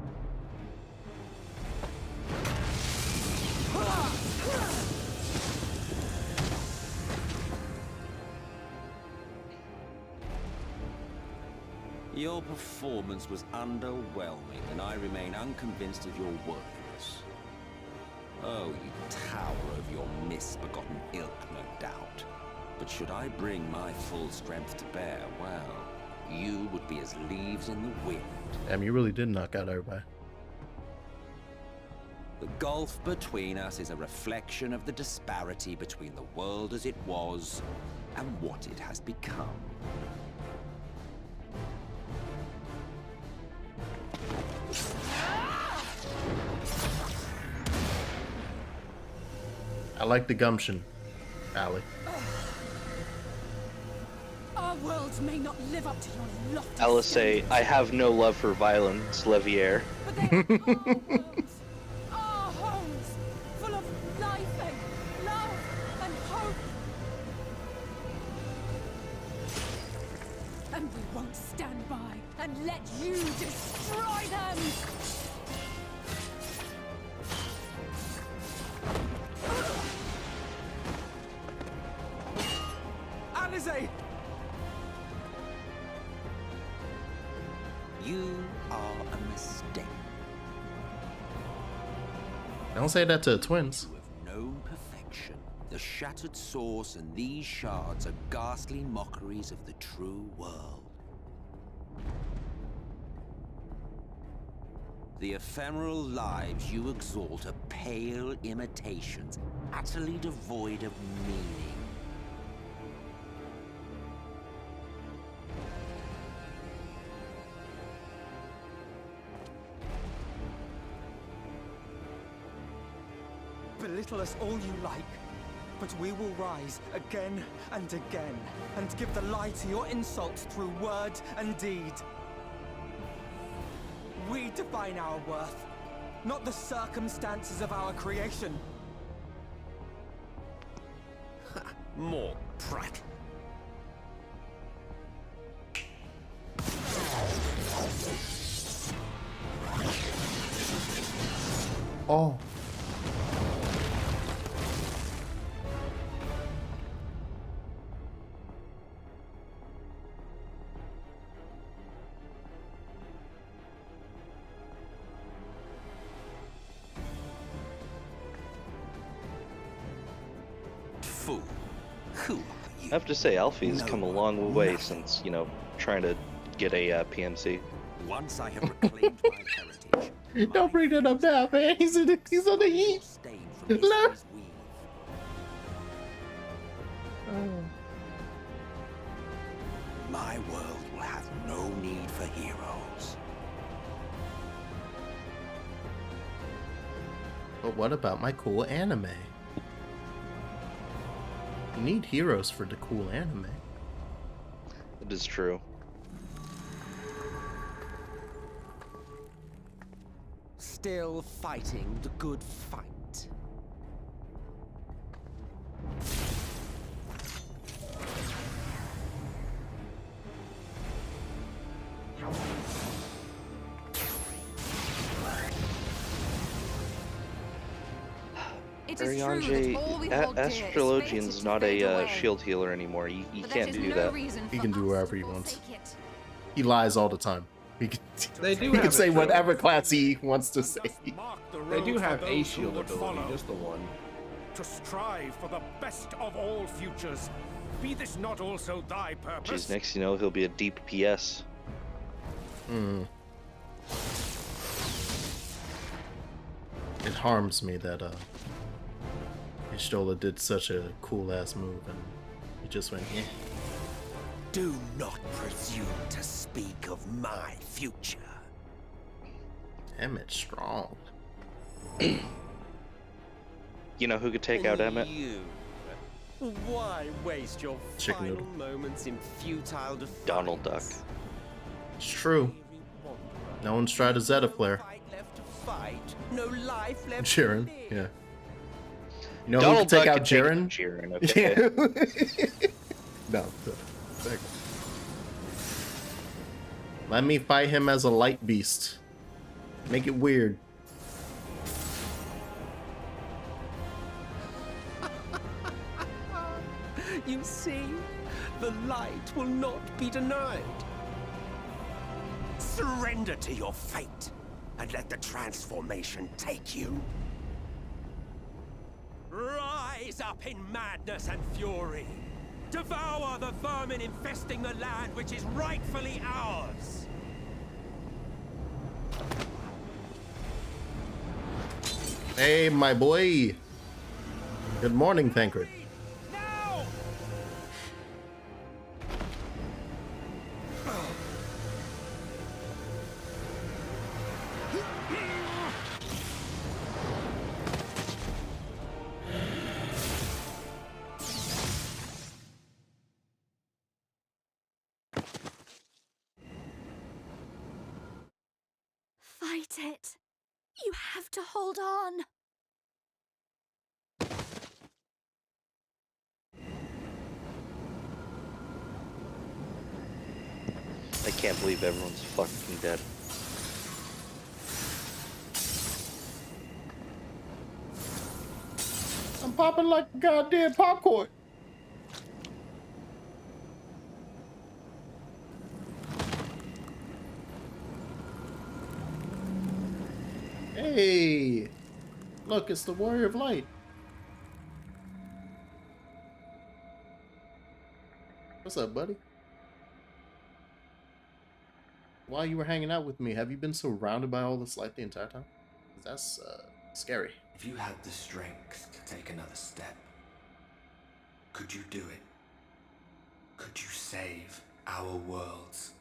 [SPEAKER 13] your performance was underwhelming, and I remain unconvinced of your worthiness. Oh, you tower of your misbegotten ilk, no doubt. But should I bring my full strength to bear, well, you would be as leaves in the wind.
[SPEAKER 1] Damn, you really did knock out everybody.
[SPEAKER 13] The gulf between us is a reflection of the disparity between the world as it was and what it has become.
[SPEAKER 1] I like the gumption, Allie.
[SPEAKER 8] Our worlds may not live up to your lofty
[SPEAKER 11] Alice say, I have no love for violence, Levier.
[SPEAKER 8] But they are our worlds, our homes, full of life and love and hope. And we won't stand by and let you destroy them!
[SPEAKER 13] Alice! You are a mistake.
[SPEAKER 1] Don't say that to the twins.
[SPEAKER 13] You have known perfection. The shattered source and these shards are ghastly mockeries of the true world. The ephemeral lives you exalt are pale imitations, utterly devoid of meaning.
[SPEAKER 5] Belittle us all you like, but we will rise again and again, and give the lie to your insults through word and deed. We define our worth, not the circumstances of our creation.
[SPEAKER 13] More prattle.
[SPEAKER 1] Oh.
[SPEAKER 13] fool. Who are you?
[SPEAKER 11] I have to say, Alfie's
[SPEAKER 13] No
[SPEAKER 11] come a
[SPEAKER 13] one,
[SPEAKER 11] long way
[SPEAKER 13] nothing.
[SPEAKER 11] since, you know, trying to get a PMC.
[SPEAKER 13] Once I have reclaimed my heritage,
[SPEAKER 1] Don't bring that up now, man. He's on the heat.
[SPEAKER 13] stain from history's weave. My world will have no need for heroes.
[SPEAKER 1] But what about my cool anime? You need heroes for the cool anime.
[SPEAKER 11] It is true.
[SPEAKER 13] Still fighting the good fight.
[SPEAKER 6] It is true that all we hold dear is
[SPEAKER 11] Astrologian's
[SPEAKER 6] fated
[SPEAKER 11] not
[SPEAKER 6] to fade
[SPEAKER 11] a
[SPEAKER 6] away.
[SPEAKER 11] shield healer anymore. He
[SPEAKER 6] But
[SPEAKER 11] can't
[SPEAKER 6] that is
[SPEAKER 11] do
[SPEAKER 6] no
[SPEAKER 11] that.
[SPEAKER 6] reason
[SPEAKER 1] He
[SPEAKER 6] for
[SPEAKER 1] can do
[SPEAKER 6] us
[SPEAKER 1] whatever
[SPEAKER 6] to
[SPEAKER 1] he wants.
[SPEAKER 6] forsake it.
[SPEAKER 1] He lies all the time. He can,
[SPEAKER 2] They do
[SPEAKER 1] he can
[SPEAKER 2] have
[SPEAKER 1] say
[SPEAKER 2] a shield.
[SPEAKER 1] whatever class he wants to say.
[SPEAKER 2] They do have a shield ability, just the one.
[SPEAKER 14] To strive for the best of all futures. Be this not also thy purpose?
[SPEAKER 11] Jeez, next you know, he'll be a deep PS.
[SPEAKER 1] It harms me that Ishtola did such a cool ass move and he just went, eh.
[SPEAKER 12] Do not presume to speak of my future.
[SPEAKER 1] Emmett strong.
[SPEAKER 11] You know who could take out Emmett?
[SPEAKER 13] You. Why waste your
[SPEAKER 1] Chicken
[SPEAKER 13] final
[SPEAKER 1] noodle.
[SPEAKER 13] moments in futile defiance?
[SPEAKER 11] Donald Duck.
[SPEAKER 1] It's true. No one's tried a Zeta flare.
[SPEAKER 13] Fight left to fight, no life left
[SPEAKER 1] Jiren,
[SPEAKER 13] to live.
[SPEAKER 1] yeah. You know
[SPEAKER 11] Donald
[SPEAKER 1] who can take
[SPEAKER 11] Duck
[SPEAKER 1] out
[SPEAKER 11] could take
[SPEAKER 1] Jiren?
[SPEAKER 11] Jiren, okay.
[SPEAKER 1] Yeah. No. Let me fight him as a light beast. Make it weird.
[SPEAKER 13] You see, the light will not be denied.
[SPEAKER 12] Surrender to your fate and let the transformation take you. Rise up in madness and fury. Devour the vermin infesting the land which is rightfully ours.
[SPEAKER 1] Hey, my boy. Good morning, Thancred.
[SPEAKER 12] Now!
[SPEAKER 9] Fight it. You have to hold on.
[SPEAKER 11] I can't believe everyone's fucking dead.
[SPEAKER 1] I'm popping like goddamn popcorn. Hey, look, it's the Warrior of Light. What's up, buddy? While you were hanging out with me, have you been surrounded by all this light the entire time? 'Cause that's scary.
[SPEAKER 15] If you had the strength to take another step, could you do it? Could you save our worlds?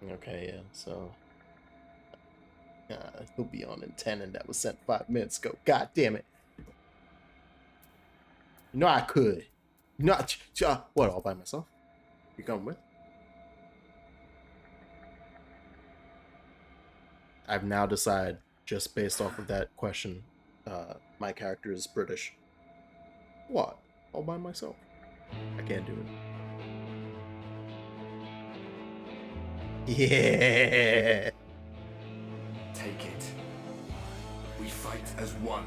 [SPEAKER 1] Okay, yeah, so he'll be on in 10 and that was sent 5 minutes ago. God damn it. You know I could. Not what, all by myself? You coming with? I've now decided, just based off of that question, my character is British. What? All by myself? I can't do it. Yeah.
[SPEAKER 15] Take it. We fight as one.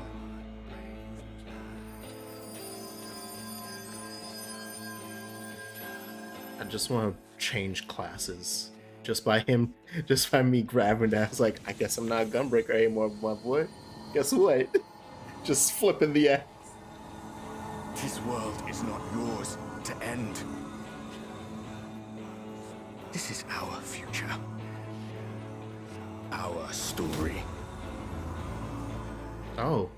[SPEAKER 1] I just want to change classes. just by me grabbing that. I was like, I guess I'm not a gunbreaker anymore, my boy. Guess what? Just flipping the axe.
[SPEAKER 4] This world is not yours to end. This is our future. Our story.
[SPEAKER 1] Oh.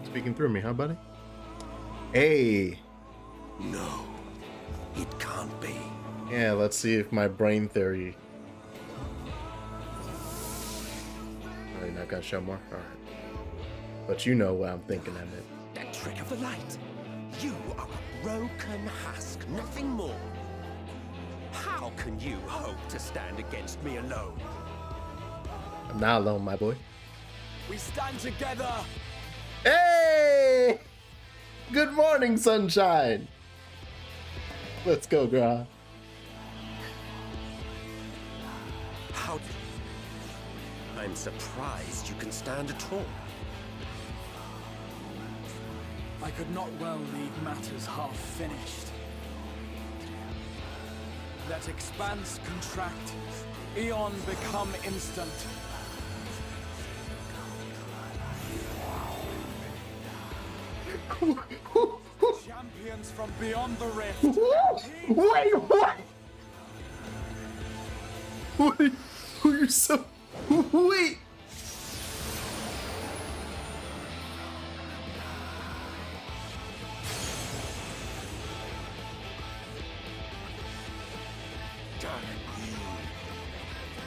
[SPEAKER 1] Speaking through me, huh, buddy? Hey.
[SPEAKER 10] No, it can't be.
[SPEAKER 1] Yeah, let's see if my brain theory... Oh, you're not gonna show more? Alright. But you know what I'm thinking of it.
[SPEAKER 12] That trick of the light. You are a broken husk, nothing more. How can you hope to stand against me alone?
[SPEAKER 1] I'm not alone, my boy.
[SPEAKER 12] We stand together.
[SPEAKER 1] Hey! Good morning, sunshine! Let's go, Gra.
[SPEAKER 12] How do I'm surprised you can stand at all.
[SPEAKER 16] I could not well leave matters half finished. Let expanse contract, eon become instant. Champions from beyond the rift.
[SPEAKER 1] Wait, what? Wait, you're so... Wait!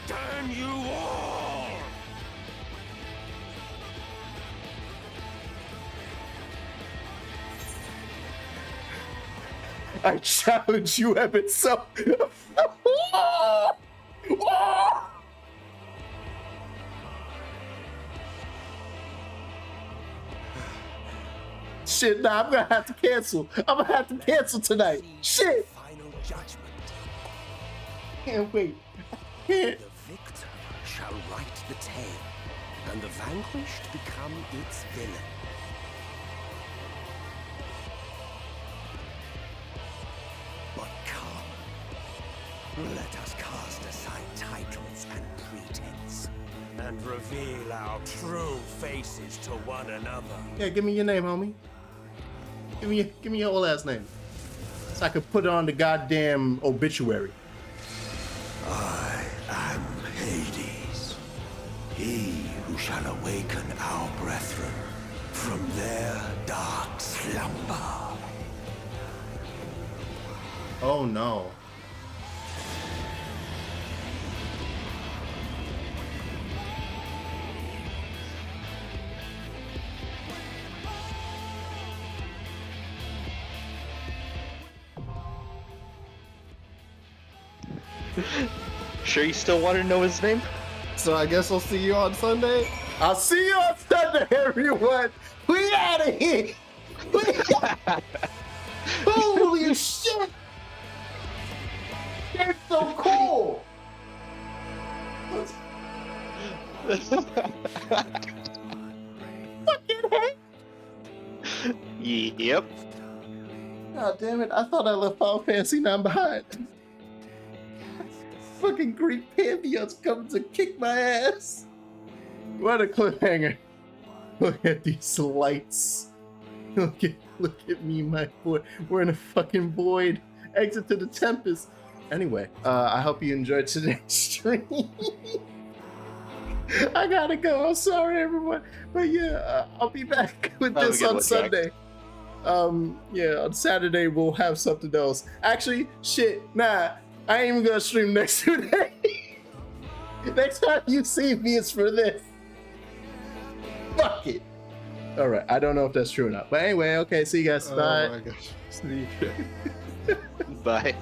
[SPEAKER 12] Damn you all!
[SPEAKER 1] I challenge you, Evan, so... Shit, nah, I'm gonna have to cancel. I'm gonna have to cancel tonight. Shit!
[SPEAKER 12] Final judgment.
[SPEAKER 1] Can't wait. Can't.
[SPEAKER 12] The victor shall write the tale, and the vanquished become its villain. But come, let us cast aside titles and pretense, and reveal our true faces to one another.
[SPEAKER 1] Yeah, give me your name, homie. Give me your whole ass name, so I could put it on the goddamn obituary.
[SPEAKER 12] I am Hades, he who shall awaken our brethren from their dark slumber.
[SPEAKER 1] Oh no.
[SPEAKER 11] Sure you still want to know his name?
[SPEAKER 2] So I guess I'll see you on Sunday.
[SPEAKER 1] I'll see you on Sunday, everyone. We out of here. Holy shit! That's so cool. Fucking heck.
[SPEAKER 11] Yep.
[SPEAKER 1] God damn it! I thought I left Final Fantasy 9 behind. Fucking Greek pantheons coming to kick my ass. What a cliffhanger. Look at these lights. Look at me, my boy. We're in a fucking void. Exit to the Tempest. Anyway, I hope you enjoyed today's stream. I gotta go. I'm sorry, everyone. But yeah, I'll be back with this on Sunday. Yeah, on Saturday we'll have something else. Actually, shit, nah. I ain't even gonna stream next Tuesday. Next time you see me, it's for this. Fuck it. All right, I don't know if that's true or not. But anyway, okay, see you guys. Bye.
[SPEAKER 2] Oh my gosh.
[SPEAKER 11] Bye.